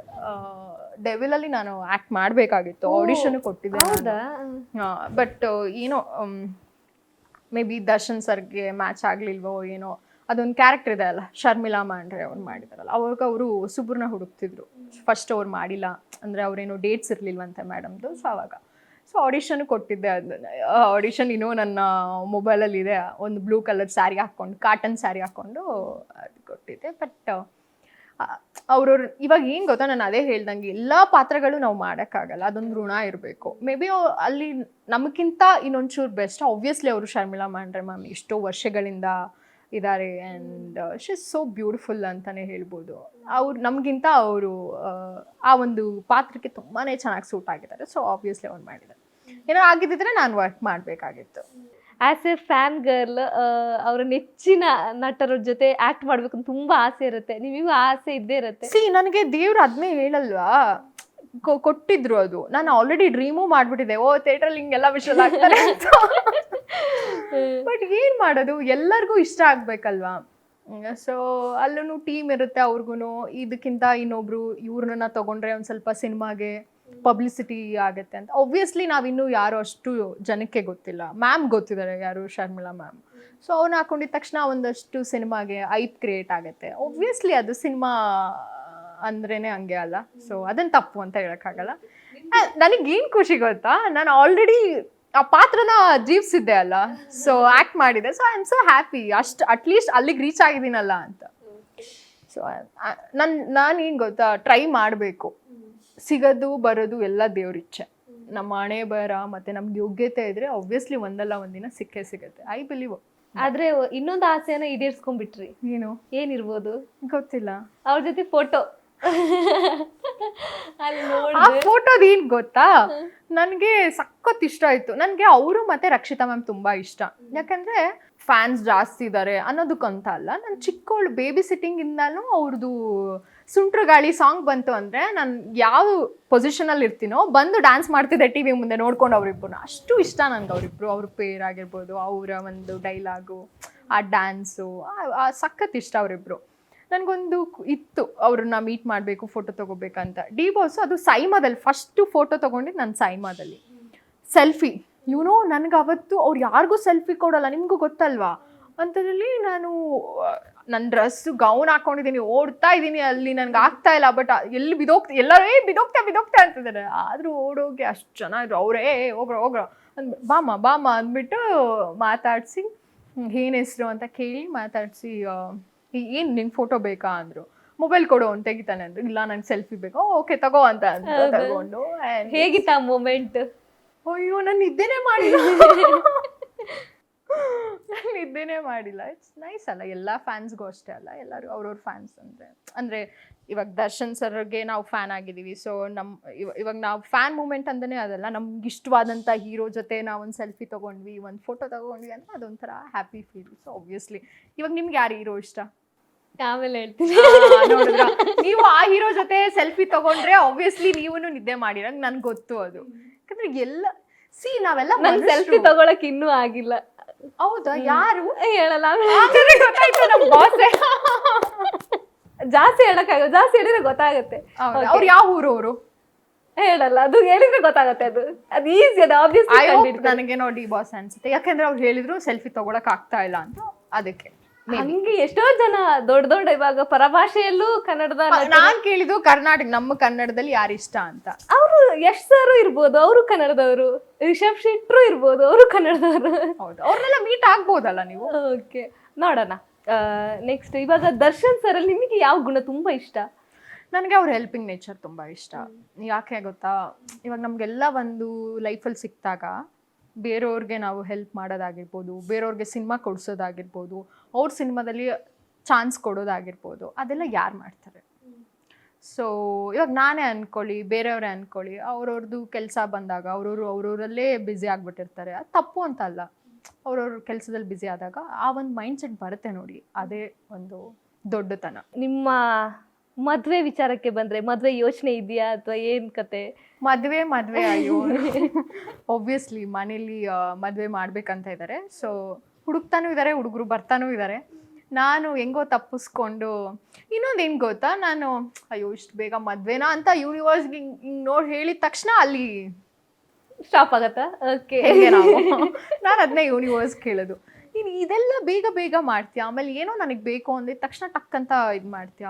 ಡೆವಿಲಲ್ಲಿ ನಾನು ಆ್ಯಕ್ಟ್ ಮಾಡಬೇಕಾಗಿತ್ತು, ಆಡಿಷನ್ ಕೊಟ್ಟಿದ್ದೆ. ಬಟ್ ಏನೋ ಮೇ ಬಿ ದರ್ಶನ್ ಸರ್ಗೆ ಮ್ಯಾಚ್ ಆಗಲಿಲ್ವೋ ಏನೋ, ಅದೊಂದು ಕ್ಯಾರೆಕ್ಟರ್ ಇದೆ ಅಲ್ಲ, ಶರ್ಮಿಳಾ ಮಾಂಡ್ರೆ ಅವ್ರು ಮಾಡಿದಾರಲ್ಲ, ಅವಾಗ ಅವರು ಸುಬ್ರನ್ನ ಹುಡುಕ್ತಿದ್ರು. ಫಸ್ಟ್ ಅವ್ರು ಮಾಡಿಲ್ಲ ಅಂದರೆ ಅವ್ರೇನೋ ಡೇಟ್ಸ್ ಇರಲಿಲ್ವಂತೆ ಮೇಡಮ್ದು. ಸೊ ಅವಾಗ ಆಡಿಷನ್ ಕೊಟ್ಟಿದ್ದೆ. ಅದನ್ನ ಆಡಿಷನ್ ಇನ್ನೂ ನನ್ನ ಮೊಬೈಲಲ್ಲಿ ಇದೆ. ಒಂದು ಬ್ಲೂ ಕಲರ್ ಸ್ಯಾರಿ ಹಾಕ್ಕೊಂಡು, ಕಾಟನ್ ಸ್ಯಾರಿ ಹಾಕ್ಕೊಂಡು ಅದು ಕೊಟ್ಟಿದ್ದೆ. ಬಟ್ ಅವ್ರವ್ರು ಇವಾಗ ಏನು ಗೊತ್ತಾ, ನಾನು ಅದೇ ಹೇಳ್ದಂಗೆ ಎಲ್ಲ ಪಾತ್ರಗಳು ನಾವು ಮಾಡೋಕ್ಕಾಗಲ್ಲ, ಅದೊಂದು ಋಣ ಇರಬೇಕು. ಮೇ ಬಿ ಅಲ್ಲಿ ನಮಗಿಂತ ಇನ್ನೊಂಚೂರು ಬೆಸ್ಟ್ ಆಬ್ವಿಯಸ್ಲಿ ಅವರು ಶರ್ಮಿಳಾ ಮಾಂಡ್ರೆ ಮ್ಯಾಮ್ ಎಷ್ಟೋ ವರ್ಷಗಳಿಂದ ಇದ್ದಾರೆ. And she is so beautiful ಅಂತಲೇ ಹೇಳ್ಬೋದು. ಅವ್ರು ನಮಗಿಂತ ಅವರು ಆ ಒಂದು ಪಾತ್ರಕ್ಕೆ ತುಂಬಾ ಚೆನ್ನಾಗಿ ಸೂಟ್ ಆಗಿದ್ದಾರೆ. ಸೊ ಆಬ್ವಿಯಸ್ಲಿ ಅವ್ರು ಮಾಡಿದ್ದಾರೆ. ಏನೋ ಆಗಿದ್ದಿದ್ರೆ ನಾನು ವರ್ಕ್ ಮಾಡಬೇಕಾಗಿತ್ತು. ಆಸ್ ಎ ಫ್ಯಾನ್ ಗರ್ಲ್ ಅವರ ನೆಚ್ಚಿನ ನಟರ ಜೊತೆ ಆಕ್ಟ್ ಮಾಡ್ಬೇಕು ಅಂತ ತುಂಬಾ ಆಸೆ ಇರುತ್ತೆ. ನಿಮಗೂ ಆಸೆ ಇದ್ದೇ ಇರುತ್ತೆ. ನನಗೆ ದೇವ್ರು ಅದನ್ನೇ ಹೇಳಲ್ವಾ, ಕೊಟ್ಟಿದ್ರು. ಅದು ನಾನು ಆಲ್ರೆಡಿ ಡ್ರೀಮು ಮಾಡ್ಬಿಟ್ಟಿದ್ದೆ. ಓ ಥಿಯೇಟ್ರಲ್ಲಿ ಹಿಂಗೆಲ್ಲ ವಿಷಯ ಆಗ್ತಾರೆ ಅಂತ. ಬಟ್ ಏನು ಮಾಡೋದು, ಎಲ್ಲರಿಗೂ ಇಷ್ಟ ಆಗ್ಬೇಕಲ್ವಾ. ಸೊ ಅಲ್ಲೂ ಟೀಮ್ ಇರುತ್ತೆ ಅವ್ರಿಗೂ. ಇದಕ್ಕಿಂತ ಇನ್ನೊಬ್ರು ಇವ್ರನ್ನ ತಗೊಂಡ್ರೆ ಒಂದು ಸ್ವಲ್ಪ ಸಿನಿಮಾಗೆ ಪಬ್ಲಿಸಿಟಿ ಆಗುತ್ತೆ ಅಂತ. ಒಬ್ವಿಯಸ್ಲಿ ನಾವಿನ್ನೂ ಯಾರು ಅಷ್ಟು ಜನಕ್ಕೆ ಗೊತ್ತಿಲ್ಲ. ಮ್ಯಾಮ್ ಗೊತ್ತಿದ್ದಾರೆ ಯಾರು, ಶರ್ಮಿಳಾ ಮ್ಯಾಮ್. ಸೊ ಅವ್ನ ಹಾಕೊಂಡಿದ ತಕ್ಷಣ ಒಂದಷ್ಟು ಸಿನಿಮಾಗೆ ಐಪ್ ಕ್ರಿಯೇಟ್ ಆಗುತ್ತೆ. ಒಬ್ವಿಯಸ್ಲಿ ಅದು ಸಿನಿಮಾ ಅಂದ್ರೇನೆ ಹಂಗೆ ಅಲ್ಲ. ಸೊ ಅದನ್ನು ತಪ್ಪು ಅಂತ ಹೇಳೋಕ್ಕಾಗಲ್ಲ. ನನಗೇನು ಖುಷಿ ಗೊತ್ತಾ, ನಾನು ಆಲ್ರೆಡಿ ಆ ಪಾತ್ರನ ಜೀವಿಸಿದ್ದೆ ಅಲ್ಲ, ಸೊ ಆ್ಯಕ್ಟ್ ಮಾಡಿದೆ. So I am so happy. ಅಷ್ಟು ಅಟ್ಲೀಸ್ಟ್ ಅಲ್ಲಿಗೆ ರೀಚ್ ಆಗಿದ್ದೀನಲ್ಲ ಅಂತ. ಸೊ ನಾನು ಏನು ಗೊತ್ತಾ, ಟ್ರೈ ಮಾಡಬೇಕು. ಸಿಗೋದು ಬರೋದು ಎಲ್ಲ ದೇವ್ರಿಚ್ಛೆ. ನಮ್ಮ ಹಣೆ ಬರ ಮತ್ತು ನಮ್ಗೆ ಯೋಗ್ಯತೆ ಇದ್ರೆ ಆಬ್ವಿಯಸ್ಲಿ ಒಂದಲ್ಲ ಒಂದಿನ ಸಿಕ್ಕೇ ಸಿಗುತ್ತೆ. I believe. ಆದ್ರೆ ಇನ್ನೊಂದು ಆಸೆನ ಈಡೇರಿಸ್ಕೊಂಡ್ಬಿಟ್ರಿ. ಏನು? ಏನಿರ್ಬೋದು ಗೊತ್ತಿಲ್ಲ. ಅವ್ರ ಜೊತೆ ಫೋಟೋ. ಆ ಫೋಟೋದ್ ಏನ್ ಗೊತ್ತಾ, ನನಗೆ ಸಖತ್ ಇಷ್ಟ ಆಯ್ತು. ನನಗೆ ಅವರು ಮತ್ತೆ ರಕ್ಷಿತಾ ಮ್ಯಾಮ್ ತುಂಬಾ ಇಷ್ಟ. ಯಾಕಂದ್ರೆ ಫ್ಯಾನ್ಸ್ ಜಾಸ್ತಿ ಇದ್ದಾರೆ ಅನ್ನೋದಕ್ಕಂತ ಅಲ್ಲ, ನಾನು ಚಿಕ್ಕವಳು ಬೇಬಿ ಸಿಟ್ಟಿಂಗ್ ಇಂದಾನು ಅವ್ರದ್ದು ಸುಂಟ್ರ ಗಾಳಿ ಸಾಂಗ್ ಬಂತು ಅಂದ್ರೆ ನಾನು ಯಾವ ಪೊಸಿಷನಲ್ಲಿ ಇರ್ತೀನೋ ಬಂದು ಡ್ಯಾನ್ಸ್ ಮಾಡ್ತಿದ್ದೆ ಟಿವಿ ಮುಂದೆ ನೋಡ್ಕೊಂಡು ಅವ್ರಿಬ್ರು. ಅಷ್ಟು ಇಷ್ಟ ನನಗೆ ಅವರಿಬ್ರು. ಅವ್ರ ಪೇರ್ ಆಗಿರ್ಬೋದು, ಅವರ ಒಂದು ಡೈಲಾಗು, ಆ ಡ್ಯಾನ್ಸು, ಸಖತ್ ಇಷ್ಟ ಅವರಿಬ್ರು. ನನಗೊಂದು ಇತ್ತು ಅವ್ರನ್ನ ಮೀಟ್ ಮಾಡಬೇಕು, ಫೋಟೋ ತೊಗೋಬೇಕಂತ. ಡಿ ಬಾಸ್ ಅದು ಸೈಮಾದಲ್ಲಿ ಫಸ್ಟು ಫೋಟೋ ತೊಗೊಂಡಿದ್ದು ನಾನು ಸೈಮಾದಲ್ಲಿ. ಸೆಲ್ಫಿ ನನಗೆ ಅವತ್ತು ಅವ್ರು ಯಾರಿಗೂ ಸೆಲ್ಫಿ ಕೊಡೋಲ್ಲ, ನಿಮಗೂ ಗೊತ್ತಲ್ವಾ. ಅಂಥದ್ರಲ್ಲಿ ನಾನು ನನ್ನ ಡ್ರೆಸ್ಸು ಗೌನ್ ಹಾಕ್ಕೊಂಡಿದ್ದೀನಿ, ಓಡ್ತಾ ಇದ್ದೀನಿ. ಅಲ್ಲಿ ನನಗೆ ಆಗ್ತಾ ಇಲ್ಲ. ಬಟ್ ಎಲ್ಲಿ ಎಲ್ಲರೂ ಬಿದೋಗ್ತಾ ಅಂತಿದ್ದಾರೆ. ಆದರೂ ಓಡೋಗಿ ಅಷ್ಟು ಜನ ಇದ್ರು. ಅವರೇ ಹೋಗ್ರ ಬಾಮ ಅಂದ್ಬಿಟ್ಟು ಮಾತಾಡಿಸಿ ಏನು ಹೆಸರು ಅಂತ ಕೇಳಿ ಮಾತಾಡಿಸಿ, ಏನು ನಿಂಗೆ ಫೋಟೋ ಬೇಕಾ ಅಂದರು. ಮೊಬೈಲ್ ಕೊಡು ಅಂತ ತೆಗಿತಾನೆ ಅಂದರು. ಇಲ್ಲ ನಂಗೆ ಸೆಲ್ಫಿ ಬೇಕು. ಓಕೆ ತಗೋ ಅಂತ ತಗೊಂಡು. ಹೇಗಿತ್ತು ಆ ಮೂಮೆಂಟ್? ಅಯ್ಯೋ ನಾನು ನಿದ್ದೆನೇ ಮಾಡಿಲ್ಲ. ಇಟ್ಸ್ ನೈಸ್ ಅಲ್ಲ, ಎಲ್ಲ ಫ್ಯಾನ್ಸ್ಗೂ ಅಷ್ಟೇ ಅಲ್ಲ, ಎಲ್ಲರೂ ಅವ್ರವ್ರ ಫ್ಯಾನ್ಸ್ ಅಂದರೆ ಇವಾಗ ದರ್ಶನ್ ಸರ್ಗೆ ನಾವು ಫ್ಯಾನ್ ಆಗಿದ್ದೀವಿ. ಸೊ ಇವಾಗ ನಾವು ಫ್ಯಾನ್ ಮೂಮೆಂಟ್ ಅಂದನೇ ಅದಲ್ಲ, ನಮ್ಗೆ ಇಷ್ಟವಾದಂಥ ಹೀರೋ ಜೊತೆ ನಾವು ಒಂದು ಸೆಲ್ಫಿ ತೊಗೊಂಡ್ವಿ, ಒಂದು ಫೋಟೋ ತೊಗೊಂಡ್ವಿ ಅಂತ ಅದೊಂಥರ ಹ್ಯಾಪಿ ಫೀಲ್. ಸೊ ಒಬ್ವಿಯಸ್ಲಿ ಇವಾಗ ನಿಮ್ಗೆ ಯಾರು ಹೀರೋ ಇಷ್ಟ? ಆಮೇಲೆ ಹೇಳ್ತೀನಿ. ನೋಡಿದ್ರ, ನೀವು ಆ ಹೀರೋ ಜೊತೆ ಸೆಲ್ಫಿ ತಗೊಂಡ್ರೆ ಆಬ್ವಿಯಸ್ಲಿ ನೀವು ನಿದ್ದೆ ಮಾಡಿರಂಗ್ ನನ್ಗೆ ಗೊತ್ತು. ಅದು ಯಾಕಂದ್ರೆ ಎಲ್ಲ ನಾವೆಲ್ಲ ಸೆಲ್ಫಿ ತಗೊಳಕ್ ಇನ್ನೂ ಆಗಿಲ್ಲ. ಹೌದಾ? ಯಾರು ಹೇಳಲ್ಲ, ಗೊತ್ತಾಯ್ತು ನಮ್ಮ ಬಾಸ್. ಜಾಸ್ತಿ ಹೇಳಕ್ಕಾಗ, ಜಾಸ್ತಿ ಹೇಳಿದ್ರೆ ಗೊತ್ತಾಗತ್ತೆ. ಅವ್ರು ಯಾವ ಊರು? ಅವರು ಹೇಳಲ್ಲ, ಅದು ಹೇಳಿದ್ರೆ ಗೊತ್ತಾಗತ್ತೆ. ಅದು ಈಸಿ, ಅದು ಆಬ್ವಿಯಸ್ಲಿ. ನನಗೆ ನೋಡಿ ಬಾಸ್ ಅನ್ಸುತ್ತೆ, ಯಾಕಂದ್ರೆ ಅವ್ರು ಹೇಳಿದ್ರು ಸೆಲ್ಫಿ ತಗೊಳಕ್ ಆಗ್ತಾ ಇಲ್ಲ ಅಂತ. ಅದಕ್ಕೆ ಹಂಗೆ ಎಷ್ಟೋ ಜನ ದೊಡ್ಡ ಇವಾಗ ಪರಭಾಷೆಯಲ್ಲೂ ಕನ್ನಡದ ನಾನ್ ಕೇಳಿದ್ದು ಕರ್ನಾಟಕ, ನಮ್ಮ ಕನ್ನಡದಲ್ಲಿ ಯಾರು ಇಷ್ಟ ಅಂತ. ಅವರು ಯಶ್ ಸರ್ ಇರ್ಬೋದು, ಅವರು ಕನ್ನಡದವರು. ರಿಷಬ್ ಶೆಟ್ರು ಇರ್ಬೋದು, ಅವರು ಕನ್ನಡದವರು. ಹೌದು, ಅವ್ರನ್ನೆಲ್ಲ ಮೀಟ್ ಆಗ್ಬೋದಲ್ಲ ನೀವು. ಓಕೆ, ನೋಡೋಣ. ನೆಕ್ಸ್ಟ್ ಇವಾಗ ದರ್ಶನ್ ಸರ್ ಅಲ್ಲಿ ನಿಮಗೆ ಯಾವ ಗುಣ ತುಂಬಾ ಇಷ್ಟ? ನನಗೆ ಅವ್ರ ಹೆಲ್ಪಿಂಗ್ ನೇಚರ್ ತುಂಬ ಇಷ್ಟ. ಯಾಕೆ ಗೊತ್ತಾ, ಇವಾಗ ನಮಗೆಲ್ಲ ಒಂದು ಲೈಫಲ್ಲಿ ಸಿಕ್ಕಿದಾಗ ಬೇರೆಯವ್ರಿಗೆ ನಾವು ಹೆಲ್ಪ್ ಮಾಡೋದಾಗಿರ್ಬೋದು, ಬೇರೆಯವ್ರಿಗೆ ಸಿನಿಮಾ ಕೊಡಿಸೋದಾಗಿರ್ಬೋದು, ಅವ್ರ ಸಿನಿಮಾದಲ್ಲಿ ಚಾನ್ಸ್ ಕೊಡೋದಾಗಿರ್ಬೋದು, ಅದೆಲ್ಲ ಯಾರು ಮಾಡ್ತಾರೆ? ಸೊ ಇವಾಗ ನಾನೇ ಅಂದ್ಕೊಳ್ಳಿ, ಬೇರೆಯವರೇ ಅಂದ್ಕೊಳ್ಳಿ, ಅವ್ರವ್ರದ್ದು ಕೆಲಸ ಬಂದಾಗ ಅವ್ರವರಲ್ಲೇ ಬ್ಯುಸಿ ಆಗಿಬಿಟ್ಟಿರ್ತಾರೆ. ಅದು ತಪ್ಪು ಅಂತ ಅಲ್ಲ, ಅವ್ರವ್ರ ಕೆಲಸದಲ್ಲಿ ಬ್ಯುಸಿ ಆದಾಗ ಆ ಒಂದು ಮೈಂಡ್ ಸೆಟ್ ಬರುತ್ತೆ ನೋಡಿ, ಅದೇ ಒಂದು ದೊಡ್ಡತನ. ನಿಮ್ಮ ಮದುವೆ ವಿಚಾರಕ್ಕೆ ಬಂದರೆ ಮದುವೆ ಯೋಚನೆ ಇದೆಯಾ ಅಥವಾ ಏನು ಕತೆ? ಮದುವೆ ಅಯ್ಯೋ ಒಬ್ವಿಯಸ್ಲಿ ಮನೇಲಿ ಮದುವೆ ಮಾಡ್ಬೇಕಂತ ಇದ್ದಾರೆ. ಸೊ ಹುಡುಕ್ತಾನೂ ಇದ್ದಾರೆ, ಹುಡುಗರು ಬರ್ತಾನೂ ಇದ್ದಾರೆ. ನಾನು ಹೆಂಗೋ ತಪ್ಪಿಸ್ಕೊಂಡು ಇನ್ನೊಂದು ಏನು ಗೊತ್ತಾ, ನಾನು ಅಯ್ಯೋ ಇಷ್ಟು ಬೇಗ ಮದುವೆನಾ ಅಂತ ಯೂನಿವರ್ಸ್ಗೆ ಹಿಂಗೆ ನೋಡಿ ಹೇಳಿದ ತಕ್ಷಣ ಅಲ್ಲಿ ಸ್ಟಾಪ್ ಆಗತ್ತಾ? ಓಕೆ, ನಾನು ಅದನ್ನೇ ಯೂನಿವರ್ಸ್ ಕೇಳೋದು, ನೀನು ಇದೆಲ್ಲ ಬೇಗ ಬೇಗ ಮಾಡ್ತೀಯ, ಆಮೇಲೆ ಏನೋ ನನಗೆ ಬೇಕು ಅಂದಿದ ತಕ್ಷಣ ಟಕ್ ಅಂತ ಇದು ಮಾಡ್ತೀಯ.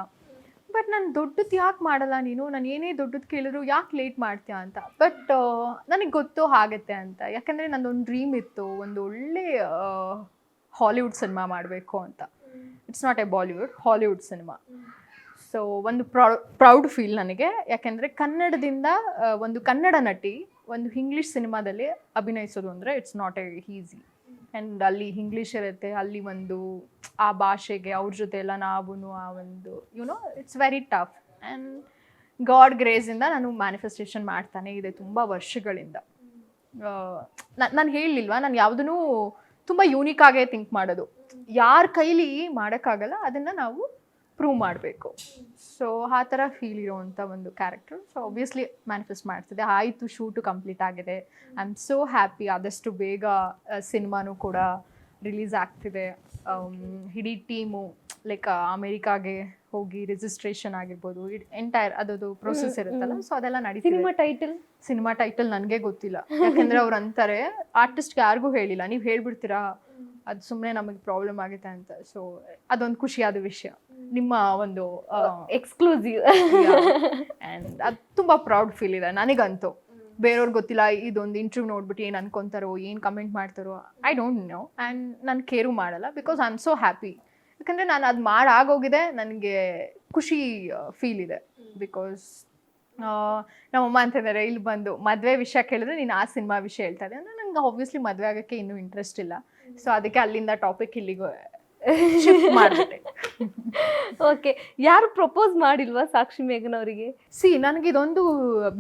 ಬಟ್ ನಾನು ದೊಡ್ಡದು ಯಾಕೆ ಮಾಡಲ್ಲ ನೀನು, ನಾನು ಏನೇ ದೊಡ್ಡದು ಕೇಳಿದ್ರು ಯಾಕೆ ಲೇಟ್ ಮಾಡ್ತೀಯ ಅಂತ. ಬಟ್ ನನಗೆ ಗೊತ್ತು ಆಗತ್ತೆ ಅಂತ, ಯಾಕಂದರೆ ನಂದೊಂದು ಡ್ರೀಮ್ ಇತ್ತು, ಒಂದು ಒಳ್ಳೆ ಹಾಲಿವುಡ್ ಸಿನಿಮಾ ಮಾಡಬೇಕು ಅಂತ. It's not A Bollywood, Hollywood cinema. So ಒಂದು ಪ್ರೌಡ್ ಫೀಲ್ ನನಗೆ, ಯಾಕೆಂದರೆ ಕನ್ನಡದಿಂದ ಒಂದು ಕನ್ನಡ ನಟಿ ಒಂದು ಇಂಗ್ಲೀಷ್ ಸಿನಿಮಾದಲ್ಲಿ ಅಭಿನಯಿಸೋದು ಅಂದರೆ it's not A easy. And ಅಲ್ಲಿ ಇಂಗ್ಲೀಷ್ ಇರುತ್ತೆ, ಅಲ್ಲಿ ಒಂದು ಆ ಭಾಷೆಗೆ ಅವ್ರ ಜೊತೆ ಎಲ್ಲ ನಾವು ಆ ಒಂದು it's very tough. And God ಗ್ರೇಸಿಂದ ನಾನು ಮ್ಯಾನಿಫೆಸ್ಟೇಷನ್ ಮಾಡ್ತಾನೆ ಇದೆ ತುಂಬ ವರ್ಷಗಳಿಂದ. ನಾನು ಹೇಳಲಿಲ್ವಾ, ನಾನು ಯಾವುದೂ ತುಂಬ ಯೂನಿಕ್ ಆಗೇ ಥಿಂಕ್ ಮಾಡೋದು, ಯಾರ ಕೈಲಿ ಮಾಡೋಕ್ಕಾಗಲ್ಲ ಅದನ್ನು ನಾವು ಪ್ರೂವ್ ಮಾಡಬೇಕು. ಸೊ ಆ ಥರ ಫೀಲ್ ಇರೋವಂಥ ಒಂದು ಕ್ಯಾರೆಕ್ಟರ್. ಸೊ ಆಬ್ವಿಯಸ್ಲಿ ಮ್ಯಾನಿಫೆಸ್ಟ್ ಮಾಡ್ತಿದೆ. ಆಯಿತು, ಶೂಟು ಕಂಪ್ಲೀಟ್ ಆಗಿದೆ. I am so happy. ಆದಷ್ಟು ಬೇಗ ಸಿನಿಮಾನೂ ಕೂಡ ರಿಲೀಸ್ ಆಗ್ತಿದೆ. ಇಡೀ ಟೀಮು ಲೈಕ್ ಅಮೇರಿಕಾಗೆ ಹೋಗಿ ರಿಜಿಸ್ಟ್ರೇಷನ್ ಆಗಿರ್ಬೋದು, ಎಂಟೈರ್ ಅದೊಂದು ಪ್ರೊಸೆಸ್ ಇರುತ್ತಲ್ಲ, ಸೊ ಅದೆಲ್ಲ ನಡೀತಿದೆ. ಸಿನಿಮಾ ಟೈಟಲ್ ನನಗೆ ಗೊತ್ತಿಲ್ಲ, ಯಾಕೆಂದರೆ ಅವ್ರು ಅಂತಾರೆ ಆರ್ಟಿಸ್ಟ್ಗೆ ಯಾರಿಗೂ ಹೇಳಿಲ್ಲ, ನೀವು ಹೇಳ್ಬಿಡ್ತೀರಾ ಅದು ಸುಮ್ಮನೆ ನಮಗೆ ಪ್ರಾಬ್ಲಮ್ ಆಗುತ್ತೆ ಅಂತ. ಸೊ ಅದೊಂದು ಖುಷಿಯಾದ ವಿಷಯ, ನಿಮ್ಮ ಒಂದು ಎಕ್ಸ್ಕ್ಲೂಸಿವ್. ಆ್ಯಂಡ್ ಅದು ತುಂಬ ಪ್ರೌಡ್ ಫೀಲ್ ಇದೆ ನನಗಂತೂ. ಬೇರೆಯವ್ರಿಗೆ ಗೊತ್ತಿಲ್ಲ, ಇದೊಂದು ಇಂಟರ್ವ್ಯೂ ನೋಡ್ಬಿಟ್ಟು ಏನು ಅನ್ಕೊತಾರೋ, ಏನು ಕಮೆಂಟ್ ಮಾಡ್ತಾರೋ, ಐ ಡೋಂಟ್ ನೋ. ಆ್ಯಂಡ್ ನಾನು ಕೇರು ಮಾಡಲ್ಲ, because I am so happy. ಯಾಕಂದರೆ ನಾನು ಅದು ಮಾಡಾಗೋಗಿದೆ, ನನಗೆ ಖುಷಿ ಫೀಲ್ ಇದೆ. ಬಿಕಾಸ್ ನಮ್ಮಮ್ಮ ಅಂತಿದ್ದಾರೆ, ಇಲ್ಲಿ ಬಂದು ಮದುವೆ ವಿಷಯ ಕೇಳಿದ್ರೆ ನೀನು ಆ ಸಿನಿಮಾ ವಿಷಯ ಹೇಳ್ತಾ ಇದ್ದೆ ಅಂದರೆ ನನಗೆ ಆಬ್ವಿಯಸ್ಲಿ ಮದುವೆ ಆಗೋಕ್ಕೆ ಇನ್ನೂ ಇಂಟ್ರೆಸ್ಟ್ ಇಲ್ಲ. ಸೊ ಅದಕ್ಕೆ ಅಲ್ಲಿಂದ ಟಾಪಿಕ್ ಇಲ್ಲಿಗೂ ಶಿಫ್ಟ್ ಮಾಡಿಬಿಟ್ಟೆ. ಓಕೆ, ಯಾರು ಪ್ರಪೋಸ್ ಮಾಡಿಲ್ವಾ ಸಾಕ್ಷಿ ಮೇಘನ್ ಅವರಿಗೆ? ನನಗೆ ಇದೊಂದು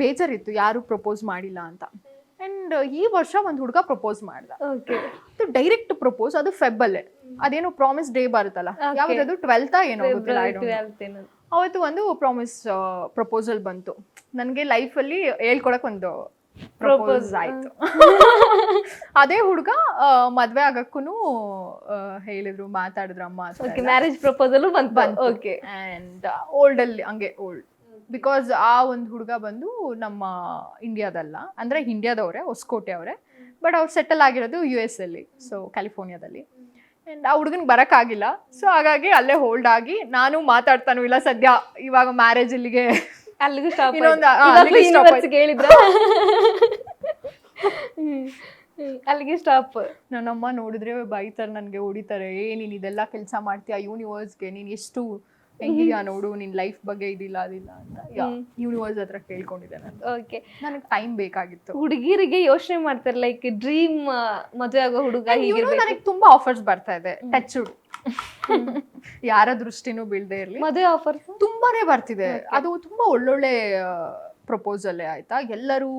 ಬೇಜಾರಿತ್ತು, ಯಾರು ಪ್ರಪೋಸ್ ಮಾಡಿಲ್ಲ ಅಂತ. ಆ್ಯಂಡ್ ಈ ವರ್ಷ ಒಂದು ಹುಡುಗ ಪ್ರಪೋಸ್ ಮಾಡ್ದ. ಓಕೆ, ಅದು ಡೈರೆಕ್ಟ್ ಪ್ರಪೋಸ್, ಅದು ಫೆಬ್ಬಲ್ಲೇ. ಅದೇನೋ ಪ್ರಾಮಿಸ್ ಡೇ ಬರುತ್ತಲ್ಲ, ಯಾವ್ದದು 12th ಏನೋ ಗೊತ್ತಿಲ್ಲ, ಅವತ್ತು ಒಂದು ಪ್ರಪೋಸಲ್ ಬಂತು. ನನಗೆ ಲೈಫಲ್ಲಿ ಹೇಳ್ಕೊಳಕ್ ಒಂದು ಪ್ರಪೋಸ್ ಆಯ್ತು. ಅದೇ ಹುಡುಗ ಮದ್ವೆ ಆಗಕ್ಕೂ ಹೇಳಿದ್ರು, ಮಾತಾಡಿದ್ರು ಅಮ್ಮ. ಮ್ಯಾರೇಜ್ ಪ್ರಪೋಸಲ್ ಬಂತು. ಓಕೆ. ಆ್ಯಂಡ್ ಓಲ್ಡ್ ಅಲ್ಲಿ ಹಂಗೆ ಓಲ್ಡ್, ಬಿಕಾಸ್ ಆ ಒಂದು ಹುಡುಗ ಬಂದು ನಮ್ಮ ಇಂಡಿಯಾದಲ್ಲ, ಅಂದ್ರೆ ಇಂಡಿಯಾದವರೇ, ಹೊಸಕೋಟೆ ಅವರೇ, ಬಟ್ ಅವ್ರು ಸೆಟಲ್ ಆಗಿರೋದು US ಅಲ್ಲಿ, ಸೊ ಕ್ಯಾಲಿಫೋರ್ನಿಯಾದಲ್ಲಿ. ಆ್ಯಂಡ್ ಆ ಹುಡುಗನಿಗೆ ಬರೋಕ್ಕಾಗಿಲ್ಲ, ಸೊ ಹಾಗಾಗಿ ಅಲ್ಲೇ ಹೋಲ್ಡ್ ಆಗಿ ನಾನು ಮಾತಾಡ್ತಾನೂ ಇಲ್ಲ ಸದ್ಯ. ಇವಾಗ ಮ್ಯಾರೇಜ್ ಇಲ್ಲಿಗೆ ಅಲ್ಲಿಗೂ ಸ್ಟಾಪ್. ಅಲ್ಲಿಗೆ ಸ್ಟಾಪ್. ನನ್ನಮ್ಮ ನೋಡಿದ್ರೆ ಬೈತಾರೆ, ನನಗೆ ಹೊಡಿತಾರೆ, ನೀನು ಇದೆಲ್ಲ ಕೆಲಸ ಮಾಡ್ತೀಯ ಯೂನಿವರ್ಸ್ಗೆ, ನೀನು ಎಷ್ಟು ಹೆಂಗಿದ್ಯಾ ನೋಡು, ನಿನ್ನ ಲೈಫ್ ಬಗ್ಗೆ ಇದಿಲ್ಲ ಅದಿಲ್ಲ ಅಂತ ಯೂನಿವರ್ಸ್ ಹತ್ರ ಕೇಳ್ಕೊಂಡಿದ್ದೆ ನಾನು. ಓಕೆ, ನನಗೆ ಟೈಮ್ ಬೇಕಾಗಿತ್ತು. ಹುಡುಗಿರಿಗೆ ಯೋಚನೆ ಮಾಡ್ತಾರೆ, ಲೈಕ್ ಡ್ರೀಮ್ ಮದುವೆ ಆಗೋ ಹುಡುಗ ಹೀಗೆ. ನನಗೆ ತುಂಬಾ ಆಫರ್ಸ್ ಬರ್ತಾ ಇದೆ, ಟಚ್ ಯಾರ ದೃಷ್ಟಿನೂ ಬೀಳದೆ ಇರಲಿ, ಮದುವೆ ಆಫರ್ಸ್ ತುಂಬಾನೇ ಬರ್ತಿದೆ. ಅದು ತುಂಬಾ ಒಳ್ಳೊಳ್ಳೆ ಪ್ರಪೋಸಲ್ಲೇ ಆಯ್ತಾ. ಎಲ್ಲರೂ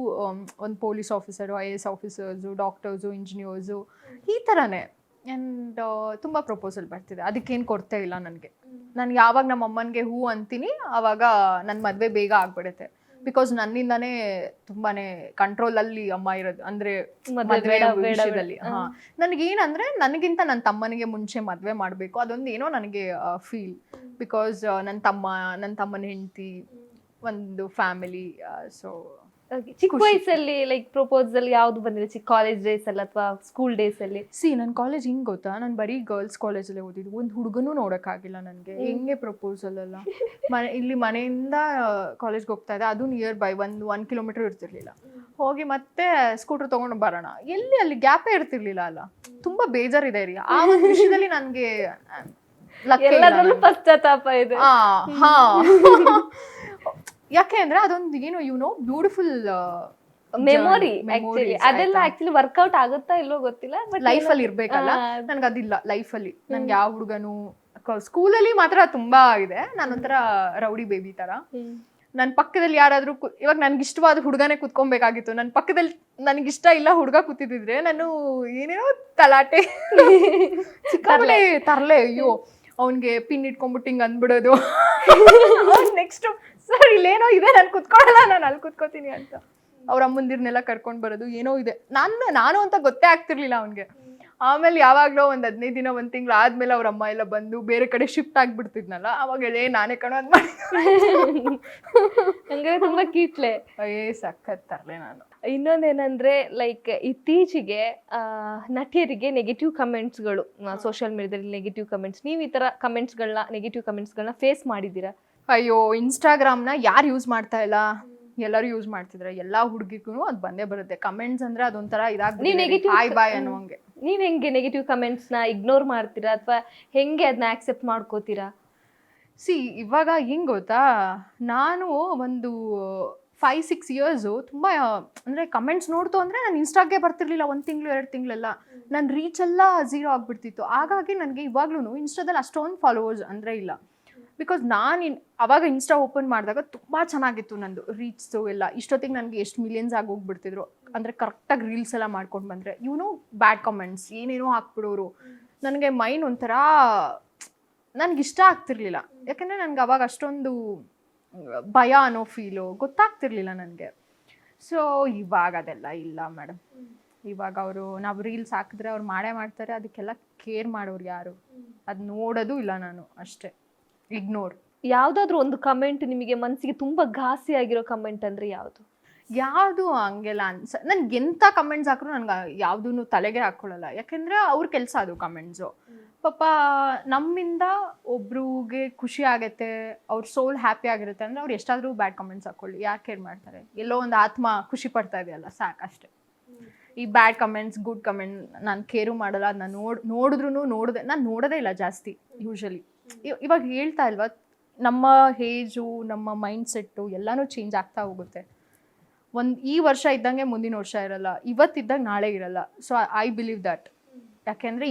ಒಂದು police officer, IAS officers, doctors, engineers, ಈ ಥರನೇ. ಆ್ಯಂಡ್ ತುಂಬ ಪ್ರಪೋಸಲ್ ಬರ್ತಿದೆ, ಅದಕ್ಕೇನು ಕೊರತೆ ಇಲ್ಲ ನನಗೆ. ನಾನು ಯಾವಾಗ ನಮ್ಮ ಅಮ್ಮನಿಗೆ ಹೂ ಅಂತೀನಿ ಆವಾಗ ನನ್ನ ಮದುವೆ ಬೇಗ ಆಗ್ಬಿಡುತ್ತೆ. ಬಿಕಾಸ್ ನನ್ನಿಂದಾನೇ ತುಂಬಾನೇ ಕಂಟ್ರೋಲಲ್ಲಿ ಅಮ್ಮ ಇರೋದು, ಅಂದರೆ ಮದುವೆ ವಿಷಯದಲ್ಲಿ. ಹಾಂ, ನನಗೇನಂದರೆ ನನಗಿಂತ ನನ್ನ ತಮ್ಮನಿಗೆ ಮುಂಚೆ ಮದುವೆ ಮಾಡಬೇಕು, ಅದೊಂದು ಏನೋ ನನಗೆ ಫೀಲ್. ಬಿಕಾಸ್ ನನ್ನ ತಮ್ಮನ ಹೆಂಡತಿ, ಒಂದು ಫ್ಯಾಮಿಲಿ. ಸೊ ಚಿಕ್ಕ ವಯಸ್ಸಲ್ಲಿ ಲೈಕ್ ಪ್ರಪೋಸಲ್ ಯಾವ್ದು ಬಂದಿದೆ? ಚಿಕ್ಕ ಕಾಲೇಜ್ ಡೇಸ್ ಅಲ್ಲಿ ಅಥವಾ ಸ್ಕೂಲ್ ಡೇಸ್ ಅಲ್ಲಿ? ನನ್ನ ಕಾಲೇಜ್ ಹಿಂಗೆ ಗೊತ್ತಾ, ನಾನು ಬರೀ ಗರ್ಲ್ಸ್ ಕಾಲೇಜಲ್ಲೇ ಓದಿದ್ದು, ಒಂದು ಹುಡುಗನೂ ನೋಡೋಕ್ಕಾಗಿಲ್ಲ ನನಗೆ. ಹೆಂಗೆ ಪ್ರಪೋಸಲ್ ಅಲ್ಲ, ಇಲ್ಲಿ ಮನೆಯಿಂದ ಕಾಲೇಜ್ಗೆ ಹೋಗ್ತಾ ಇದೆ, ಅದು ನಿಯರ್ ಬೈ 1 ಕಿಲೋಮೀಟರ್ ಇರ್ತಿರ್ಲಿಲ್ಲ. ಹೋಗಿ ಮತ್ತೆ ಸ್ಕೂಟರ್ ತೊಗೊಂಡು ಬರೋಣ, ಎಲ್ಲಿ ಅಲ್ಲಿ ಗ್ಯಾಪೇ ಇರ್ತಿರ್ಲಿಲ್ಲ ಅಲ್ಲ. ತುಂಬ ಬೇಜಾರಿದೆ ರೀ ಆ ಒಂದು ವಿಷಯದಲ್ಲಿ. ನನಗೆ ಪಶ್ಚಾತ್ತಾಪ ಇದೆ. ಯಾಕೆ ಅಂದ್ರೆ ಅದೊಂದು ಏನು ಬ್ಯೂಟಿಫುಲ್ ಮೆಮೊರಿ. ಅದೆಲ್ಲ ಆಕ್ಚುಲಿ ವರ್ಕೌಟ್ ಆಗುತ್ತಾ ಇಲ್ವೋ ಗೊತ್ತಿಲ್ಲ, ಬಟ್ ಲೈಫಲ್ಲಿ ಇರ್ಬೇಕಲ್ಲ. ನನ್ಗೆ ಅದಿಲ್ಲ ಲೈಫಲ್ಲಿ. ನನ್ಗೆ ಯಾವ ಹುಡುಗನು, ಸ್ಕೂಲಲ್ಲಿ ಮಾತ್ರ ತುಂಬಾ ಇದೆ, ನಾನೊಂಥರ ರೌಡಿ ಬೇಬಿ ತರ. ನನ್ನ ಪಕ್ಕದಲ್ಲಿ ಯಾರಾದ್ರೂ ಇವಾಗ ನನ್ಗೆ ಇಷ್ಟವಾದ ಹುಡುಗನೇ ಕುತ್ಕೊಬೇಕಾಗಿತ್ತು, ನನ್ನ ಪಕ್ಕದಲ್ಲಿ ನನಗಿಷ್ಟ ಇಲ್ಲ ಹುಡುಗ ಕೂತಿದ್ರೆ ನಾನು ಏನೇನೋ ತಲಾಟೆ ಸಿಕ್ಕಾಪಟ್ಟೆ ತರಲೆ. ಅಯ್ಯೋ, ಅವನ್ಗೆ ಪಿನ್ ಇಟ್ಕೊಂಡ್ಬಿಟ್ಟು ಹಿಂಗೆ ಅಂದ್ಬಿಡೋದು, ನೆಕ್ಸ್ಟ್ ಸರ್ ಇಲ್ಲೇನೋ ಇದೆ, ನಾನು ಕುತ್ಕೊಳ್ಳಲ್ಲ, ನಾನು ಅಲ್ಲಿ ಕುತ್ಕೋತೀನಿ ಅಂತ. ಅವ್ರ ಅಮ್ಮಂದಿರ್ನೆಲ್ಲ ಕರ್ಕೊಂಡು ಬರೋದು ಏನೋ ಇದೆ. ನಾನು ಅಂತ ಗೊತ್ತೇ ಆಗ್ತಿರ್ಲಿಲ್ಲ ಅವನಿಗೆ. ಆಮೇಲೆ ಯಾವಾಗಲೋ ಒಂದು 15 ದಿನ 1 ತಿಂಗಳು ಆದ್ಮೇಲೆ ಅವ್ರ ಅಮ್ಮ ಎಲ್ಲ ಬಂದು ಬೇರೆ ಕಡೆ ಶಿಫ್ಟ್ ಆಗಿಬಿಡ್ತಿದ್ನಲ್ಲ, ಅವಾಗ ನಾನೇ ಕಣೋ ಅದು ಮಾಡಿ ಹಂಗಾದ್ರೆ ತುಂಬಾ ಕೀಟ್ಲೆ. ಸಖತ್ ತರಲೆ ನಾನು. ಇನ್ನೊಂದೇನಂದ್ರೆ ಲೈಕ್ ಇತ್ತೀಚೆಗೆ ನಟಿಯರಿಗೆ ನೆಗೆಟಿವ್ ಕಮೆಂಟ್ಸ್ಗಳು ಸೋಷಿಯಲ್ ಮೀಡಿಯಾದಲ್ಲಿ ನೆಗೆಟಿವ್ ಕಮೆಂಟ್ಸ್, ನೀವು ಈ ತರ ನೆಗೆಟಿವ್ ಕಮೆಂಟ್ಸ್ಗಳನ್ನ ಫೇಸ್ ಮಾಡಿದ್ದೀರಾ? ಅಯ್ಯೋ, ಇನ್ಸ್ಟಾಗ್ರಾಮ್ನ ಯಾರು ಯೂಸ್ ಮಾಡ್ತಾ ಇಲ್ಲ, ಎಲ್ಲರೂ ಯೂಸ್ ಮಾಡ್ತಿದ್ರೆ. ಎಲ್ಲಾ ಹುಡುಗಿಗೂ ಅದು ಬಂದೇ ಬರುತ್ತೆ. ಕಮೆಂಟ್ಸ್ ಅಂದ್ರೆ ಅದೊಂಥರ negative- ಹಾಯ್ ಬಾಯ್ ಅನ್ನೋಂಗೆ. ನೀವ್ ಹೆಂಗೆ ನೆಗೆಟಿವ್ ಕಮೆಂಟ್ಸ್ ನ ಇಗ್ನೋರ್ ಮಾಡ್ತೀರಾ ಅಥವಾ ಹೆಂಗೆ ಅದನ್ನ ಆಕ್ಸೆಪ್ಟ್ ಮಾಡ್ಕೋತೀರಾ? ಇವಾಗ ಹೆಂಗ್ ಗೊತ್ತಾ, ನಾನು ಒಂದು 5-6 ಇಯರ್ಸು ತುಂಬ ಅಂದರೆ ಕಮೆಂಟ್ಸ್ ನೋಡ್ತು ಅಂದರೆ ನಾನು ಇನ್ಸ್ಟಾಗೆ ಬರ್ತಿರ್ಲಿಲ್ಲ. 1 ತಿಂಗಳು 2 ತಿಂಗಳೆಲ್ಲ ನನ್ನ ರೀಚ್ ಎಲ್ಲ 0 ಆಗಿಬಿಡ್ತಿತ್ತು. ಹಾಗಾಗಿ ನನಗೆ ಇವಾಗ್ಲೂ ಇನ್ಸ್ಟಾದಲ್ಲಿ ಅಷ್ಟೊಂದು ಫಾಲೋವರ್ಸ್ ಅಂದರೆ ಇಲ್ಲ. ಬಿಕಾಸ್ ನಾನು ಅವಾಗ ಇನ್ಸ್ಟಾ ಓಪನ್ ಮಾಡಿದಾಗ ತುಂಬ ಚೆನ್ನಾಗಿತ್ತು ನಂದು ರೀಚ್ಸು ಎಲ್ಲ. ಇಷ್ಟೊತ್ತಿಗೆ ನನಗೆ ಎಷ್ಟು ಮಿಲಿಯನ್ಸ್ ಆಗಿ ಹೋಗ್ಬಿಡ್ತಿದ್ರು. ಅಂದರೆ ಕರೆಕ್ಟಾಗಿ ರೀಲ್ಸ್ ಎಲ್ಲ ಮಾಡ್ಕೊಂಡು ಬಂದರೆ ಬ್ಯಾಡ್ ಕಮೆಂಟ್ಸ್ ಏನೇನೋ ಹಾಕ್ಬಿಡೋರು. ನನಗೆ ಮೈಂಡ್ ಒಂಥರ ನನಗಿಷ್ಟ ಆಗ್ತಿರ್ಲಿಲ್ಲ. ಯಾಕೆಂದರೆ ನನಗೆ ಅವಾಗ ಅಷ್ಟೊಂದು ಭಯ ಅನ್ನೋ ಫೀಲು ಗೊತ್ತಾಗ್ತಿರ್ಲಿಲ್ಲ ನನಗೆ. ಸೊ ಇವಾಗ ಅದೆಲ್ಲ ಇಲ್ಲ ಮೇಡಮ್. ಇವಾಗ ನಾವು ರೀಲ್ಸ್ ಹಾಕಿದ್ರೆ ಅವ್ರು ಮಾಡೇ ಮಾಡ್ತಾರೆ. ಅದಕ್ಕೆಲ್ಲ ಕೇರ್ ಮಾಡೋರು ಯಾರು, ಅದು ನೋಡೋದು ಇಲ್ಲ ನಾನು, ಅಷ್ಟೇ ಇಗ್ನೋರ್. ಯಾವ್ದಾದ್ರು ಒಂದು ಕಮೆಂಟ್ ನಿಮಗೆ ಮನಸ್ಸಿಗೆ ತುಂಬಾ ಘಾಸಿ ಆಗಿರೋ ಕಮೆಂಟ್ ಅಂದ್ರೆ ಯಾವುದು ಹಂಗೆಲ್ಲ ನನ್ಗೆ ಎಂಥ ಕಮೆಂಟ್ಸ್ ಹಾಕಿದ್ರು ನನಗೆ ಯಾವುದೂ ತಲೆಗೆ ಹಾಕ್ಕೊಳ್ಳಲ್ಲ. ಯಾಕೆಂದರೆ ಅವ್ರ ಕೆಲಸ ಅದು ಕಮೆಂಟ್ಸು. ಪಾಪ ನಮ್ಮಿಂದ ಒಬ್ರಿಗೆ ಖುಷಿ ಆಗತ್ತೆ, ಅವ್ರ ಸೋಲ್ ಹ್ಯಾಪಿ ಆಗಿರುತ್ತೆ ಅಂದರೆ ಅವ್ರು ಎಷ್ಟಾದರೂ ಬ್ಯಾಡ್ ಕಮೆಂಟ್ಸ್ ಹಾಕ್ಕೊಳ್ಳಿ, ಯಾಕೆ ಕೇರ್ ಮಾಡ್ತಾರೆ? ಎಲ್ಲೋ ಒಂದು ಆತ್ಮ ಖುಷಿ ಪಡ್ತಾ ಇದೆಯಲ್ಲ, ಸಾಕಷ್ಟೆ. ಈ ಬ್ಯಾಡ್ ಕಮೆಂಟ್ಸ್ ಗುಡ್ ಕಮೆಂಟ್ ನಾನು ಕೇರು ಮಾಡಲ್ಲ. ನಾನು ನಾನು ನೋಡೋದೇ ಇಲ್ಲ ಜಾಸ್ತಿ ಯೂಶಲಿ. ಇವಾಗ ಹೇಳ್ತಾ ಇಲ್ವಾ, ನಮ್ಮ ಏಜು ನಮ್ಮ ಮೈಂಡ್ ಸೆಟ್ಟು ಎಲ್ಲನೂ ಚೇಂಜ್ ಆಗ್ತಾ ಹೋಗುತ್ತೆ. ಈ ವರ್ಷ ಇದ್ದಂಗೆ ಮುಂದಿನ ವರ್ಷ ಇರಲ್ಲ, ಇವತ್ತಿದ್ದಾಗ ನಾಳೆ ಇರಲ್ಲ. So I believe that. ಯಾಕೆಂದರೆ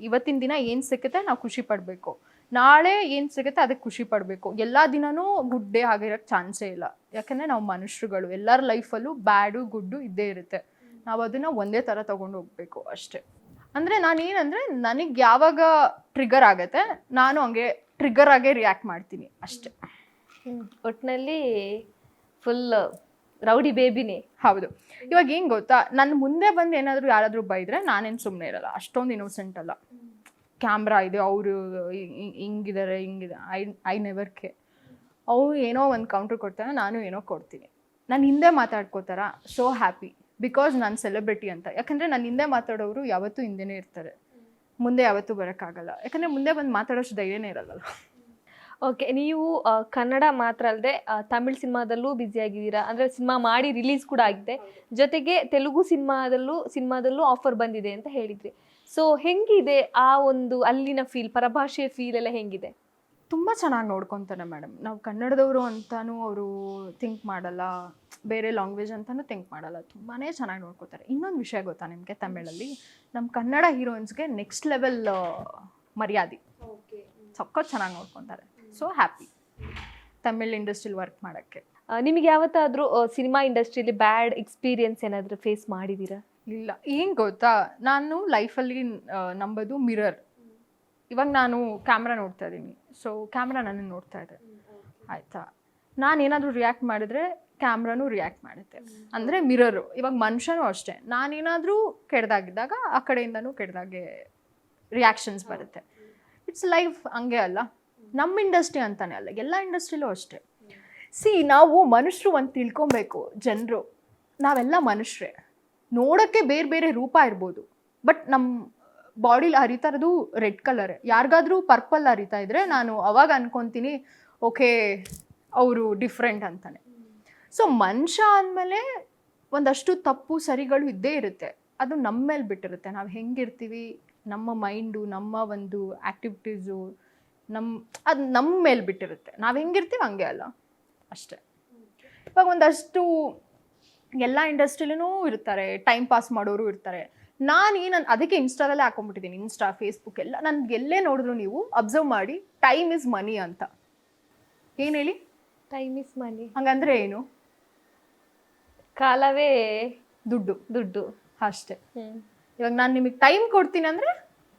ಇವತ್ತಿನ ದಿನ ಏನು ಸಿಗುತ್ತೆ ನಾವು ಖುಷಿ ಪಡಬೇಕು, ನಾಳೆ ಏನು ಸಿಗುತ್ತೆ ಅದಕ್ಕೆ ಖುಷಿ ಪಡಬೇಕು. ಎಲ್ಲ ದಿನವೂ ಗುಡ್ ಡೇ ಆಗಿರೋಕ್ಕೆ ಚಾನ್ಸೇ ಇಲ್ಲ. ಯಾಕೆಂದರೆ ನಾವು ಮನುಷ್ಯರುಗಳು, ಎಲ್ಲರ ಲೈಫಲ್ಲೂ ಬ್ಯಾಡು ಗುಡ್ಡು ಇದ್ದೇ ಇರುತ್ತೆ. ನಾವು ಅದನ್ನು ಒಂದೇ ಥರ ತೊಗೊಂಡು ಹೋಗ್ಬೇಕು ಅಷ್ಟೇ. ಅಂದರೆ ನಾನೇನಂದರೆ ನನಗೆ ಯಾವಾಗ ಟ್ರಿಗರ್ ಆಗುತ್ತೆ ನಾನು ಹಂಗೆ ಟ್ರಿಗರ್ ಆಗೇ ರಿಯಾಕ್ಟ್ ಮಾಡ್ತೀನಿ ಅಷ್ಟೇ. ಒಟ್ಟಿನಲ್ಲಿ ಫುಲ್ ರೌಡಿ ಬೇಬಿನೇ. ಹೌದು. ಇವಾಗ ಏನು ಗೊತ್ತಾ, ನನ್ನ ಮುಂದೆ ಬಂದು ಏನಾದರೂ ಯಾರಾದರೂ ಬೈದರೆ ನಾನೇನು ಸುಮ್ಮನೆ ಇರಲ್ಲ. ಅಷ್ಟೊಂದು ಇನ್ನೋಸೆಂಟ್ ಅಲ್ಲ. ಕ್ಯಾಮ್ರಾ ಇದೆ, ಅವರು ಹಿಂಗಿದೆ ಐ ನೆವರ್ ಕೇರ್. ಅವ್ರು ಏನೋ ಒಂದು ಕೌಂಟ್ರ್ ಕೊಡ್ತಾರೆ, ನಾನು ಏನೋ ಕೊಡ್ತೀನಿ. ನಾನು ಹಿಂದೆ ಮಾತಾಡ್ಕೋತಾರ ಸೋ ಹ್ಯಾಪಿ, ಬಿಕಾಸ್ ನಾನು ಸೆಲೆಬ್ರಿಟಿ ಅಂತ. ಯಾಕಂದರೆ ನನ್ನ ಹಿಂದೆ ಮಾತಾಡೋರು ಯಾವತ್ತೂ ಹಿಂದೆನೇ ಇರ್ತಾರೆ, ಮುಂದೆ ಯಾವತ್ತೂ ಬರೋಕ್ಕಾಗಲ್ಲ. ಯಾಕಂದರೆ ಮುಂದೆ ಬಂದು ಮಾತಾಡೋಷ್ಟು ಧೈರ್ಯನೇ ಇರಲ್ಲ. ಓಕೆ, ನೀವು ಕನ್ನಡ ಮಾತ್ರ ಅಲ್ಲದೆ ತಮಿಳ್ ಸಿನಿಮಾದಲ್ಲೂ ಬ್ಯುಸಿ ಆಗಿದ್ದೀರಾ. ಅಂದರೆ ಸಿನಿಮಾ ಮಾಡಿ ರಿಲೀಸ್ ಕೂಡ ಆಗಿದೆ, ಜೊತೆಗೆ ತೆಲುಗು ಸಿನಿಮಾದಲ್ಲೂ ಆಫರ್ ಬಂದಿದೆ ಅಂತ ಹೇಳಿದ್ರಿ. ಸೊ ಹೆಂಗಿದೆ ಆ ಒಂದು ಅಲ್ಲಿನ ಫೀಲ್, ಪರಭಾಷೆಯ ಫೀಲ್ ಎಲ್ಲ ಹೆಂಗಿದೆ? ತುಂಬ ಚೆನ್ನಾಗಿ ನೋಡ್ಕೊತಾರೆ ಮೇಡಮ್. ನಾವು ಕನ್ನಡದವರು ಅಂತಾನೂ ಅವರು ಥಿಂಕ್ ಮಾಡಲ್ಲ, ಬೇರೆ ಲ್ಯಾಂಗ್ವೇಜ್ ಅಂತಾನೂ ಥಿಂಕ್ ಮಾಡಲ್ಲ. ತುಂಬಾ ಚೆನ್ನಾಗಿ ನೋಡ್ಕೋತಾರೆ. ಇನ್ನೊಂದು ವಿಷಯ ಗೊತ್ತಾ ನಿಮಗೆ, ತಮಿಳಲ್ಲಿ ನಮ್ಮ ಕನ್ನಡ ಹೀರೋಯಿನ್ಸ್ಗೆ ನೆಕ್ಸ್ಟ್ ಲೆವೆಲ್ ಮರ್ಯಾದೆ, ಸಖತ್ ಚೆನ್ನಾಗಿ ನೋಡ್ಕೊತಾರೆ. ಸೊ ಹ್ಯಾಪಿ ತಮಿಳ್ ಇಂಡಸ್ಟ್ರಿಲಿ ವರ್ಕ್ ಮಾಡೋಕ್ಕೆ. ನಿಮಗೆ ಯಾವತ್ತಾದರೂ ಸಿನಿಮಾ ಇಂಡಸ್ಟ್ರಿಯಲ್ಲಿ ಬ್ಯಾಡ್ ಎಕ್ಸ್ಪೀರಿಯನ್ಸ್ ಏನಾದರೂ ಫೇಸ್ ಮಾಡಿದ್ದೀರಾ? ಇಲ್ಲ. ಏನು ಗೊತ್ತಾ, ನಾನು ಲೈಫಲ್ಲಿ ನಂಬೋದು ಮಿರರ್. ಇವಾಗ ನಾನು ಕ್ಯಾಮ್ರಾ ನೋಡ್ತಾ ಇದ್ದೀನಿ, ಸೊ ಕ್ಯಾಮ್ರಾ ನನ್ನನ್ನು ನೋಡ್ತಾ ಇದೆ, ಆಯಿತಾ? ನಾನೇನಾದರೂ ರಿಯಾಕ್ಟ್ ಮಾಡಿದ್ರೆ ಕ್ಯಾಮ್ರಾನು ರಿಯಾಕ್ಟ್ ಮಾಡುತ್ತೆ. ಅಂದರೆ ಮಿರರು. ಇವಾಗ ಮನುಷ್ಯನೂ ಅಷ್ಟೇ, ನಾನೇನಾದರೂ ಕೆಡ್ದಾಗಿದ್ದಾಗ ಆ ಕಡೆಯಿಂದನೂ ಕೆಡ್ದಾಗೆ ರಿಯಾಕ್ಷನ್ಸ್ ಬರುತ್ತೆ. It's life. ಹಂಗೆ ಅಲ್ಲ, ನಮ್ಮ ಇಂಡಸ್ಟ್ರಿ ಅಂತಾನೆ ಅಲ್ಲ, ಎಲ್ಲ ಇಂಡಸ್ಟ್ರಿಲೂ ಅಷ್ಟೇ. ನಾವು ಮನುಷ್ಯರು ಒಂದು ತಿಳ್ಕೊಬೇಕು ಜನರು, ನಾವೆಲ್ಲ ಮನುಷ್ಯರೇ. ನೋಡೋಕ್ಕೆ ಬೇರೆ ಬೇರೆ ರೂಪ ಇರ್ಬೋದು, ಬಟ್ ನಮ್ಮ ಬಾಡಿಲಿ ಹರಿತಾ ಇರೋದು ರೆಡ್ ಕಲರ್. ಯಾರಿಗಾದ್ರೂ ಪರ್ಪಲ್ ಹರಿತಾ ಇದ್ರೆ ನಾನು ಅವಾಗ ಅನ್ಕೊತೀನಿ ಓಕೆ ಅವರು ಡಿಫ್ರೆಂಟ್ ಅಂತಾನೆ. ಸೊ ಮನುಷ್ಯ ಅಂದಮೇಲೆ ಒಂದಷ್ಟು ತಪ್ಪು ಸರಿಗಳು ಇದ್ದೇ ಇರುತ್ತೆ. ಅದು ನಮ್ಮ ಮೇಲೆ ಬಿಟ್ಟಿರುತ್ತೆ, ನಾವು ಹೆಂಗಿರ್ತೀವಿ, ನಮ್ಮ ಮೈಂಡು, ನಮ್ಮ ಒಂದು ಆ್ಯಕ್ಟಿವಿಟೀಸು, ಅದು ನಮ್ಮ ಮೇಲೆ ಬಿಟ್ಟಿರುತ್ತೆ. ನಾವು ಹೆಂಗಿರ್ತೀವಿ ಹಂಗೆ ಅಲ್ಲ, ಅಷ್ಟೇ. ಇವಾಗ ಒಂದಷ್ಟು ಎಲ್ಲ ಇಂಡಸ್ಟ್ರಿಲೂ ಇರ್ತಾರೆ, ಟೈಮ್ ಪಾಸ್ ಮಾಡೋರು ಇರ್ತಾರೆ. ನಾನು ಅದಕ್ಕೆ ಇನ್ಸ್ಟಾದಲ್ಲೇ ಹಾಕೊಂಡ್ಬಿಟ್ಟಿದ್ದೀನಿ. ಇನ್ಸ್ಟಾ, ಫೇಸ್ಬುಕ್ ಎಲ್ಲ ನನಗೆ ಎಲ್ಲೇ ನೋಡಿದ್ರು ನೀವು ಅಬ್ಸರ್ವ್ ಮಾಡಿ, ಟೈಮ್ ಇಸ್ ಮನಿ ಅಂತ. ಏನು ಹೇಳಿ? ಟೈಮ್ ಇಸ್ ಮನಿ ಹಂಗಂದ್ರೆ ಏನು? ಕಾಲವೇ ದುಡ್ಡು ಅಷ್ಟೇ. ಇವಾಗ ನಾನು ನಿಮಗೆ ಟೈಮ್ ಕೊಡ್ತೀನಿ ಅಂದರೆ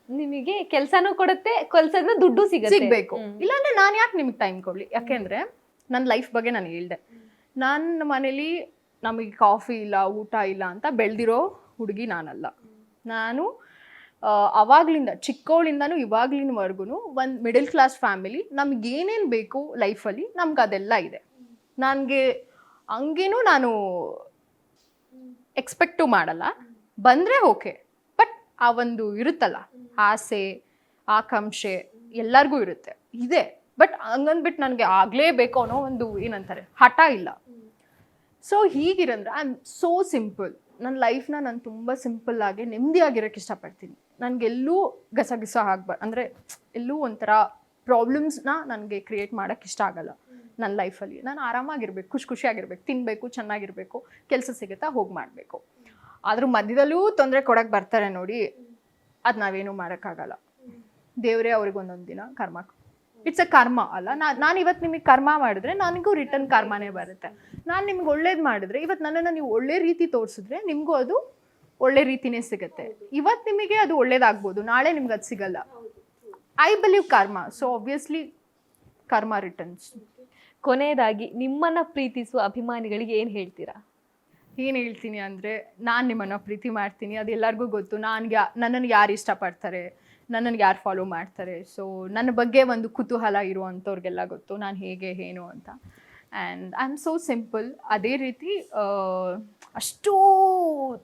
ನಿಮಗೆ ಕೆಲಸನೂ ಕೊಡುತ್ತೆ, ಕೆಲಸದ ದುಡ್ಡು ಸಿಗಬೇಕು. ಇಲ್ಲಾಂದ್ರೆ ನಾನು ಯಾಕೆ ನಿಮಗೆ ಟೈಮ್ ಕೊಡಲಿ? ಯಾಕೆಂದರೆ ನನ್ನ ಲೈಫ್ ಬಗ್ಗೆ ನಾನು ಹೇಳ್ದೆ. ನನ್ನ ಮನೇಲಿ ನಮಗೆ ಕಾಫಿ ಇಲ್ಲ ಊಟ ಇಲ್ಲ ಅಂತ ಬೆಳೆದಿರೋ ಹುಡುಗಿ ನಾನಲ್ಲ. ನಾನು ಅವಾಗ್ಲಿಂದ ಚಿಕ್ಕವಳಿಂದನೂ ಇವಾಗ್ಲಿನವರೆಗೂ ಒಂದು ಮಿಡಲ್ ಕ್ಲಾಸ್ ಫ್ಯಾಮಿಲಿ. ನಮ್ಗೆ ಏನೇನು ಬೇಕು ಲೈಫಲ್ಲಿ ನಮ್ಗೆ ಅದೆಲ್ಲ ಇದೆ. ನನಗೆ ಹಂಗೇನೂ ನಾನು ಎಕ್ಸ್ಪೆಕ್ಟು ಮಾಡಲ್ಲ. ಬಂದರೆ ಓಕೆ, ಬಟ್ ಆ ಒಂದು ಇರುತ್ತಲ್ಲ ಆಸೆ ಆಕಾಂಕ್ಷೆ ಎಲ್ಲರಿಗೂ ಇರುತ್ತೆ, ಇದೆ. ಬಟ್ ಹಂಗಂದ್ಬಿಟ್ಟು ನನಗೆ ಆಗಲೇಬೇಕು ಅನ್ನೋ ಒಂದು ಏನಂತಾರೆ ಹಠ ಇಲ್ಲ. ಸೊ ಹೀಗಿರಂದ್ರೆ ಐ ಆಮ್ ಸೋ ಸಿಂಪಲ್. ನನ್ನ ಲೈಫ್ನ ನಾನು ತುಂಬ ಸಿಂಪಲ್ಲಾಗಿ ನೆಮ್ಮದಿಯಾಗಿರೋಕ್ಕೆ ಇಷ್ಟಪಡ್ತೀನಿ. ನನಗೆಲ್ಲೂ ಗಸಗಸ ಆಗ್ಬಾರ್ದು, ಅಂದರೆ ಎಲ್ಲೂ ಒಂಥರ ಪ್ರಾಬ್ಲಮ್ಸ್ನ ನನಗೆ ಕ್ರಿಯೇಟ್ ಮಾಡೋಕ್ಕೆ ಇಷ್ಟ ಆಗಲ್ಲ. ನನ್ನ ಲೈಫಲ್ಲಿ ನಾನು ಆರಾಮಾಗಿರ್ಬೇಕು, ಖುಷಿಯಾಗಿರ್ಬೇಕು, ತಿನ್ನಬೇಕು, ಚೆನ್ನಾಗಿರಬೇಕು, ಕೆಲಸ ಸಿಗುತ್ತಾ ಹೋಗಿ ಮಾಡಬೇಕು. ಆದ್ರೂ ಮಧ್ಯದಲ್ಲೂ ತೊಂದರೆ ಕೊಡೋಕ್ಕೆ ಬರ್ತಾರೆ ನೋಡಿ, ಅದು ನಾವೇನು ಮಾಡೋಕ್ಕಾಗಲ್ಲ. ದೇವರೇ ಅವ್ರಿಗೆ ಒಂದೊಂದು ದಿನ ಕರ್ಮ, ಇಟ್ಸ್ ಎ ಕರ್ಮ ಅಲ್ಲ. ನಾನು ಇವತ್ತು ನಿಮಗೆ ಕರ್ಮ ಮಾಡಿದ್ರೆ ನನಗೂ ರಿಟರ್ನ್ ಕರ್ಮನೇ ಬರುತ್ತೆ. ನಾನು ನಿಮ್ಗೆ ಒಳ್ಳೇದು ಮಾಡಿದ್ರೆ ಇವತ್ತು ನನ್ನನ್ನು ನೀವು ಒಳ್ಳೆ ರೀತಿ ತೋರಿಸಿದ್ರೆ ನಿಮಗೂ ಅದು ಒಳ್ಳೆ ರೀತಿನೇ ಸಿಗುತ್ತೆ. ಇವತ್ತು ನಿಮಗೆ ಅದು ಒಳ್ಳೇದಾಗ್ಬೋದು, ನಾಳೆ ನಿಮ್ಗೆ ಅದು ಸಿಗಲ್ಲ. ಐ ಬಿಲೀವ್ ಕರ್ಮ, ಸೊ ಆಬ್ವಿಯಸ್ಲಿ ಕರ್ಮ ರಿಟರ್ನ್ಸ್. ಕೊನೆಯದಾಗಿ ನಿಮ್ಮನ್ನ ಪ್ರೀತಿಸುವ ಅಭಿಮಾನಿಗಳಿಗೆ ಏನು ಹೇಳ್ತೀರಾ? ಏನು ಹೇಳ್ತೀನಿ ಅಂದರೆ, ನಾನು ನಿಮ್ಮನ್ನು ಪ್ರೀತಿ ಮಾಡ್ತೀನಿ, ಅದು ಎಲ್ಲರಿಗೂ ಗೊತ್ತು. ನನ್ನನ್ನು ಯಾರು ಇಷ್ಟಪಡ್ತಾರೆ, ನನ್ನನ್ನು ಯಾರು ಫಾಲೋ ಮಾಡ್ತಾರೆ, ಸೊ ನನ್ನ ಬಗ್ಗೆ ಒಂದು ಕುತೂಹಲ ಇರುವಂಥವ್ರಿಗೆಲ್ಲ ಗೊತ್ತು ನಾನು ಹೇಗೆ ಏನು ಅಂತ. And I am so simple. ಅದೇ ರೀತಿ ಅಷ್ಟೂ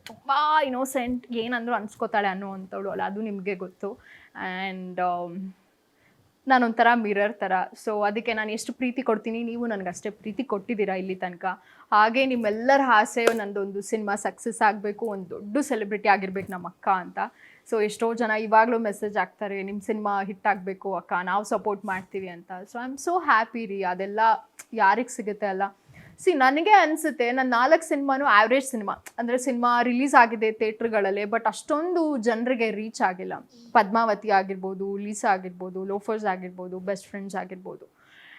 ತುಂಬ ಇನೋಸೆಂಟ್, ಏನಂದ್ರೂ ಅನ್ಸ್ಕೋತಾಳೆ ಅನ್ನೋವಂಥವಳು ಅಲ್ಲ, ಅದು ನಿಮಗೆ ಗೊತ್ತು. ಆ್ಯಂಡ್ ನಾನೊಂಥರ ಮಿರರ್ ಥರ. ಸೊ ಅದಕ್ಕೆ ನಾನು ಎಷ್ಟು ಪ್ರೀತಿ ಕೊಡ್ತೀನಿ, ನೀವು ನನಗಷ್ಟೇ ಪ್ರೀತಿ ಕೊಟ್ಟಿದ್ದೀರಾ ಇಲ್ಲಿ ತನಕ. ಹಾಗೆ ನಿಮ್ಮೆಲ್ಲರ ಆಸೆಯು ನಂದೊಂದು ಸಿನಿಮಾ ಸಕ್ಸಸ್ ಆಗಬೇಕು, ಒಂದು ದೊಡ್ಡ ಸೆಲೆಬ್ರಿಟಿ ಆಗಿರ್ಬೇಕು ನಮ್ಮ ಅಕ್ಕ ಅಂತ. ಸೊ ಎಷ್ಟೋ ಜನ ಇವಾಗಲೂ ಮೆಸೇಜ್ ಆಗ್ತಾರೆ, ನಿಮ್ಮ ಸಿನಿಮಾ ಹಿಟ್ ಆಗಬೇಕು ಅಕ್ಕ, ನಾವು ಸಪೋರ್ಟ್ ಮಾಡ್ತೀವಿ ಅಂತ. So I am so happy ರೀ. ಅದೆಲ್ಲ ಯಾರಿಗೆ ಸಿಗುತ್ತೆ ಅಲ್ಲ. ನನಗೆ ಅನಿಸುತ್ತೆ ನನ್ನ 4 ಸಿನಿಮಾನು ಆವ್ರೇಜ್ ಸಿನಿಮಾ, ಅಂದರೆ ಸಿನಿಮಾ ರಿಲೀಸ್ ಆಗಿದೆ ಥಿಯೇಟ್ರ್ಗಳಲ್ಲೇ, ಬಟ್ ಅಷ್ಟೊಂದು ಜನರಿಗೆ ರೀಚ್ ಆಗಿಲ್ಲ. ಪದ್ಮಾವತಿ ಆಗಿರ್ಬೋದು, ಲೀಸಾ ಆಗಿರ್ಬೋದು, ಲೋಫರ್ಸ್ ಆಗಿರ್ಬೋದು, ಬೆಸ್ಟ್ ಫ್ರೆಂಡ್ಸ್ ಆಗಿರ್ಬೋದು.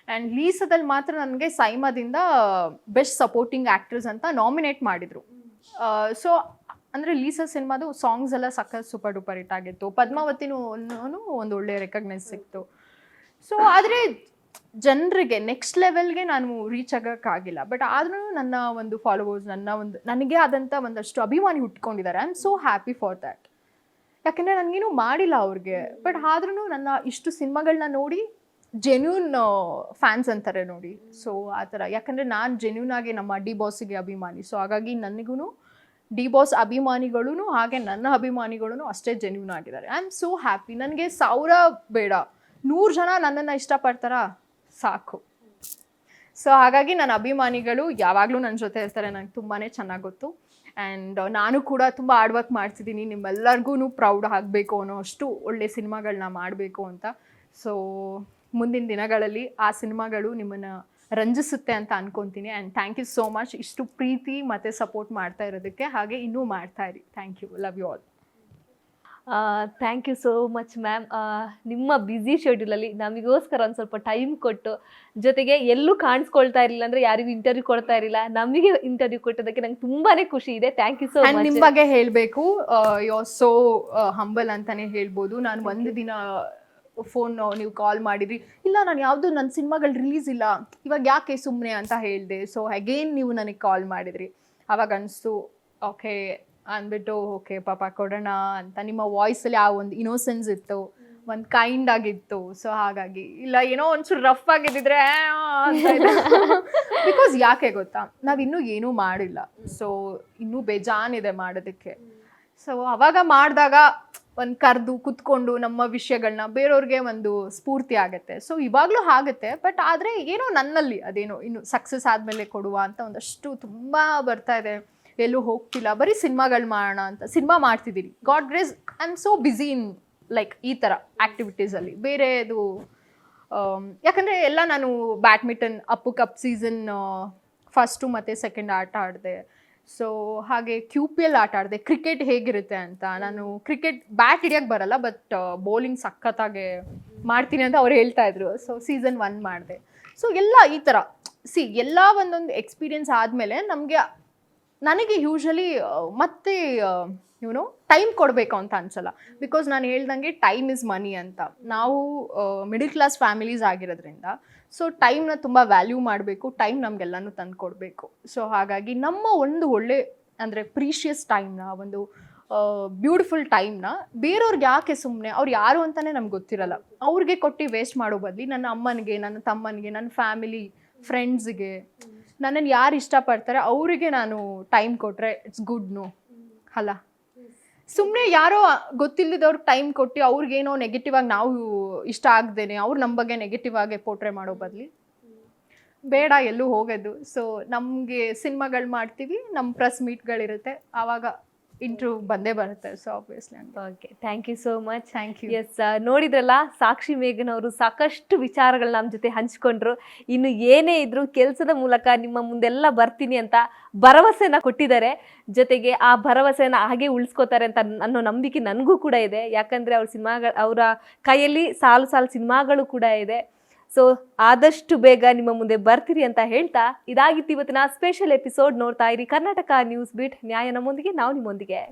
ಆ್ಯಂಡ್ ಲೀಸಾದಲ್ಲಿ ಮಾತ್ರ ನನಗೆ ಸೈಮಾದಿಂದ ಬೆಸ್ಟ್ ಸಪೋರ್ಟಿಂಗ್ ಆ್ಯಕ್ಟ್ರೆಸ್ ಅಂತ ನಾಮಿನೇಟ್ ಮಾಡಿದರು. ಸೊ ಅಂದರೆ ಲೀಸಾ ಸಿನಿಮಾದು ಸಾಂಗ್ಸ್ ಎಲ್ಲ ಸಖತ್ ಸೂಪರ್ ಡೂಪರ್ ಹಿಟ್ ಆಗಿತ್ತು. ಪದ್ಮಾವತಿನೂ ಒಂದು ಒಳ್ಳೆಯ ರೆಕಗ್ನೈಸ್ ಸಿಕ್ತು. ಸೊ ಆದರೆ ಜನರಿಗೆ ನೆಕ್ಸ್ಟ್ ಲೆವೆಲ್ಗೆ ನಾನು ರೀಚ್ ಆಗೋಕ್ಕಾಗಿಲ್ಲ. ಬಟ್ ಆದ್ರೂ ನನ್ನ ಒಂದು ಫಾಲೋವರ್ಸ್, ನನಗೆ ಆದಂಥ ಒಂದಷ್ಟು ಅಭಿಮಾನಿ ಹುಟ್ಕೊಂಡಿದ್ದಾರೆ. I am so happy for that. ಯಾಕೆಂದರೆ ನನಗೇನು ಮಾಡಿಲ್ಲ ಅವ್ರಿಗೆ, ಬಟ್ ಆದ್ರೂ ನನ್ನ ಇಷ್ಟು ಸಿನಿಮಾಗಳನ್ನ ನೋಡಿ ಜೆನ್ಯೂನ್ ಫ್ಯಾನ್ಸ್ ಅಂತಾರೆ ನೋಡಿ. ಸೊ ಆ ಥರ, ಯಾಕಂದರೆ ನಾನು ಜೆನ್ಯೂನ್ ಆಗಿ ನಮ್ಮ ಡಿ ಬಾಸಿಗೆ ಅಭಿಮಾನಿ. ಸೊ ಹಾಗಾಗಿ ನನಗೂ ಡಿ ಬಾಸ್ ಅಭಿಮಾನಿಗಳೂ ಹಾಗೆ ನನ್ನ ಅಭಿಮಾನಿಗಳೂ ಅಷ್ಟೇ ಜೆನ್ಯೂನ್ ಆಗಿದ್ದಾರೆ. I am so happy. ನನಗೆ 1000 ಬೇಡ, 100 ಜನ ನನ್ನನ್ನು ಇಷ್ಟಪಡ್ತಾರಾ ಸಾಕು. ಸೊ ಹಾಗಾಗಿ ನನ್ನ ಅಭಿಮಾನಿಗಳು ಯಾವಾಗಲೂ ನನ್ನ ಜೊತೆ ಇರ್ತಾರೆ, ನನಗೆ ತುಂಬಾ ಚೆನ್ನಾಗಿ ಗೊತ್ತು. ಆ್ಯಂಡ್ ನಾನು ಕೂಡ ತುಂಬ ಹಾರ್ಡ್ ವರ್ಕ್ ಮಾಡ್ತಿದ್ದೀನಿ, ನಿಮ್ಮೆಲ್ಲರಿಗೂ ಪ್ರೌಡ್ ಆಗಬೇಕು ಅನ್ನೋ ಅಷ್ಟು ಒಳ್ಳೆ ಸಿನಿಮಾಗಳನ್ನ ಮಾಡಬೇಕು ಅಂತ. ಸೊ ಮುಂದಿನ ದಿನಗಳಲ್ಲಿ ಆ ಸಿನಿಮಾಗಳು ನಿಮ್ಮನ್ನು ರಂಜಿಸುತ್ತೆ ಅಂತ ಅನ್ಕೊತೀನಿ. And thank you so much ಇಷ್ಟು ಪ್ರೀತಿ ಮತ್ತು ಸಪೋರ್ಟ್ ಮಾಡ್ತಾ ಇರೋದಕ್ಕೆ. ಹಾಗೆ ಇನ್ನೂ ಮಾಡ್ತಾ ಇರಿ. Thank you, love you all. Thank you so much ma'am. ನಿಮ್ಮ ಬ್ಯುಸಿ ಶೆಡ್ಯೂಲಲ್ಲಿ ನಮಗೋಸ್ಕರ ಒಂದು ಸ್ವಲ್ಪ ಟೈಮ್ ಕೊಟ್ಟು, ಜೊತೆಗೆ ಎಲ್ಲೂ ಕಾಣಿಸ್ಕೊಳ್ತಾ ಇರಲಿಲ್ಲ ಅಂದರೆ ಯಾರಿಗೂ ಇಂಟರ್ವ್ಯೂ ಕೊಡ್ತಾ ಇರಲಿಲ್ಲ, ನಮಗೆ ಇಂಟರ್ವ್ಯೂ ಕೊಟ್ಟೋದಕ್ಕೆ ನಂಗೆ ತುಂಬಾ ಖುಷಿ ಇದೆ. Thank you so much. ನಿಮ್ಮ ಬಗ್ಗೆ ಹೇಳಬೇಕು, ಯು ಆರ್ ಸೋ ಹಂಬಲ್ ಅಂತಲೇ ಹೇಳ್ಬೋದು. ನಾನು ಒಂದು ದಿನ ಫೋನ್ ನೀವು ಕಾಲ್ ಮಾಡಿದ್ರಿ, ಇಲ್ಲ ನಾನು ಯಾವುದು ನನ್ನ ಸಿನಿಮಾಗಳು ರಿಲೀಸ್ ಇಲ್ಲ, ಇವಾಗ ಯಾಕೆ ಸುಮ್ಮನೆ ಅಂತ ಹೇಳಿದೆ. ಸೊ ಅಗೇನ್ ನೀವು ನನಗೆ ಕಾಲ್ ಮಾಡಿದ್ರಿ. ಆವಾಗ ಅನಿಸ್ತು ಓಕೆ ಅಂದ್ಬಿಟ್ಟು, ಓಕೆ ಪಾಪ ಕೊಡೋಣ ಅಂತ. ನಿಮ್ಮ ವಾಯ್ಸಲ್ಲಿ ಆ ಒಂದು ಇನೋಸೆನ್ಸ್ ಇತ್ತು, ಒಂದು ಕೈಂಡ್ ಆಗಿತ್ತು. ಸೊ ಹಾಗಾಗಿ, ಇಲ್ಲ ಏನೋ ಒಂಚೂರು ರಫ್ ಆಗಿದ್ದಿದ್ರೆ ಅಂತ ಬಿಕಾಸ್ ಯಾಕೆ ಗೊತ್ತಾ, ನಾವಿನ್ನೂ ಏನೂ ಮಾಡಿಲ್ಲ. ಸೊ ಇನ್ನೂ ಬೇಜಾನಿದೆ ಮಾಡೋದಕ್ಕೆ. ಸೊ ಅವಾಗ ಮಾಡಿದಾಗ ಒಂದು ಕರೆದು ಕುತ್ಕೊಂಡು ನಮ್ಮ ವಿಷಯಗಳನ್ನ ಬೇರೆಯವ್ರಿಗೆ ಒಂದು ಸ್ಫೂರ್ತಿ ಆಗುತ್ತೆ. ಸೊ ಇವಾಗಲೂ ಆಗುತ್ತೆ, ಬಟ್ ಆದರೆ ಏನೋ ನನ್ನಲ್ಲಿ ಅದೇನೋ ಇನ್ನು ಸಕ್ಸಸ್ ಆದಮೇಲೆ ಕೊಡುವ ಅಂತ ಒಂದಷ್ಟು ತುಂಬ ಬರ್ತಾ ಇದೆ. ಎಲ್ಲೂ ಹೋಗ್ತಿಲ್ಲ, ಬರೀ ಸಿನಿಮಾಗಳು ಮಾಡೋಣ ಅಂತ ಸಿನಿಮಾ ಮಾಡ್ತಿದ್ದೀನಿ. God grace I am so busy in like ಈ ಥರ ಆ್ಯಕ್ಟಿವಿಟೀಸಲ್ಲಿ. ಬೇರೆದು ಯಾಕಂದರೆ ಎಲ್ಲ ನಾನು ಬ್ಯಾಡ್ಮಿಂಟನ್ ಅಪ್ಪು ಕಪ್ ಸೀಸನ್ 1 ಮತ್ತು 2 ಆಟ ಆಡಿದೆ. ಸೊ ಹಾಗೆ QPL ಆಟ ಆಡಿದೆ. ಕ್ರಿಕೆಟ್ ಹೇಗಿರುತ್ತೆ ಅಂತ, ನಾನು ಕ್ರಿಕೆಟ್ ಬ್ಯಾಟ್ ಹಿಡಿಯೋಕ್ಕೆ ಬರಲ್ಲ, ಬಟ್ ಬೌಲಿಂಗ್ ಸಖತ್ತಾಗೆ ಮಾಡ್ತೀನಿ ಅಂತ ಅವ್ರು ಹೇಳ್ತಾ ಇದ್ರು. ಸೊ ಸೀಸನ್ 1 ಮಾಡಿದೆ. ಸೊ ಎಲ್ಲ ಈ ಥರ ಎಲ್ಲ ಒಂದೊಂದು ಎಕ್ಸ್ಪೀರಿಯನ್ಸ್ ಆದಮೇಲೆ ನನಗೆ ಯೂಶ್ವಲಿ ಮತ್ತೆ ಟೈಮ್ ಕೊಡಬೇಕು ಅಂತ ಅನ್ಸಲ್ಲ. ಬಿಕಾಸ್ ನಾನು ಹೇಳ್ದಂಗೆ ಟೈಮ್ ಇಸ್ ಮನಿ ಅಂತ. ನಾವು ಮಿಡಲ್ ಕ್ಲಾಸ್ ಫ್ಯಾಮಿಲೀಸ್ ಆಗಿರೋದ್ರಿಂದ ಸೊ ಟೈಮ್ನ ತುಂಬ ವ್ಯಾಲ್ಯೂ ಮಾಡಬೇಕು, ಟೈಮ್ ನಮಗೆಲ್ಲನೂ ತಂದು ಕೊಡಬೇಕು. ಸೊ ಹಾಗಾಗಿ ನಮ್ಮ ಒಂದು ಒಳ್ಳೆ ಅಂದರೆ ಪ್ರೀಷಿಯಸ್ ಟೈಮ್ನ, ಒಂದು ಬ್ಯೂಟಿಫುಲ್ ಟೈಮ್ನ ಬೇರೆಯವ್ರಿಗೆ ಯಾಕೆ ಸುಮ್ಮನೆ, ಅವ್ರು ಯಾರು ಅಂತಲೇ ನಮ್ಗೆ ಗೊತ್ತಿರಲ್ಲ, ಅವ್ರಿಗೆ ಕೊಟ್ಟು ವೇಸ್ಟ್ ಮಾಡೋ ಬದಲಿ ನನ್ನ ಅಮ್ಮನಿಗೆ, ನನ್ನ ತಮ್ಮನಿಗೆ, ನನ್ನ ಫ್ಯಾಮಿಲಿ ಫ್ರೆಂಡ್ಸಿಗೆ, ನನ್ನನ್ನು ಯಾರು ಇಷ್ಟಪಡ್ತಾರೆ ಅವರಿಗೆ ನಾನು ಟೈಮ್ ಕೊಟ್ಟರೆ ಇಟ್ಸ್ ಗುಡ್ ನೋ ಅಲ್ಲ. ಸುಮ್ಮನೆ ಯಾರೋ ಗೊತ್ತಿಲ್ಲದವ್ರಿಗೆ ಟೈಮ್ ಕೊಟ್ಟು ಅವ್ರಿಗೇನೋ ನೆಗೆಟಿವ್ ಆಗಿ ನಾವು ಇಷ್ಟ ಆಗ್ದೇನೆ ಅವ್ರು ನಮ್ಮ ಬಗ್ಗೆ ನೆಗೆಟಿವ್ ಆಗಿ ಪೋರ್ಟ್ರೇ ಮಾಡೋ ಬದಲಿ ಬೇಡ ಎಲ್ಲೂ ಹೋಗೋದು. ಸೊ ನಮಗೆ ಸಿನಿಮಾಗಳು ಮಾಡ್ತೀವಿ, ನಮ್ಮ ಪ್ರೆಸ್ ಮೀಟ್ಗಳಿರುತ್ತೆ, ಆವಾಗ ಇಂಟರ್ವ್ಯೂ ಬಂದೇ ಬರುತ್ತೆ. ಸೊ ಆಬ್ವಿಯಸ್ಲಿ ಅಂತ. Okay, thank you so much. Thank you. Yes, ನೋಡಿದ್ರಲ್ಲ, ಸಾಕ್ಷಿ ಮೇಘನ್ ಅವರು ಸಾಕಷ್ಟು ವಿಚಾರಗಳನ್ನ ನಮ್ಮ ಜೊತೆ ಹಂಚ್ಕೊಂಡ್ರು. ಇನ್ನು ಏನೇ ಇದ್ರು ಕೆಲಸದ ಮೂಲಕ ನಿಮ್ಮ ಮುಂದೆಲ್ಲ ಬರ್ತೀನಿ ಅಂತ ಭರವಸೆನ ಕೊಟ್ಟಿದ್ದಾರೆ. ಜೊತೆಗೆ ಆ ಭರವಸೆನ ಹಾಗೆ ಉಳಿಸ್ಕೋತಾರೆ ಅಂತ ಅನ್ನೋ ನಂಬಿಕೆ ನನಗೂ ಕೂಡ ಇದೆ. ಯಾಕಂದರೆ ಅವರ ಕೈಯಲ್ಲಿ ಸಾಲು ಸಾಲು ಸಿನಿಮಾಗಳು ಕೂಡ ಇದೆ. ಸೊ ಆದಷ್ಟು ಬೇಗ ನಿಮ್ಮ ಮುಂದೆ ಬರ್ತೀರಿ ಅಂತ ಹೇಳ್ತಾ, ಇದಾಗಿತ್ತು ಇವತ್ತಿನ ಸ್ಪೆಷಲ್ ಎಪಿಸೋಡ್. ನೋಡ್ತಾ ಇರಿ ಕರ್ನಾಟಕ ನ್ಯೂಸ್ ಬೀಟ್. ನ್ಯಾಯ ನಮ್ಮೊಂದಿಗೆ, ನಾವು ನಿಮ್ಮೊಂದಿಗೆ.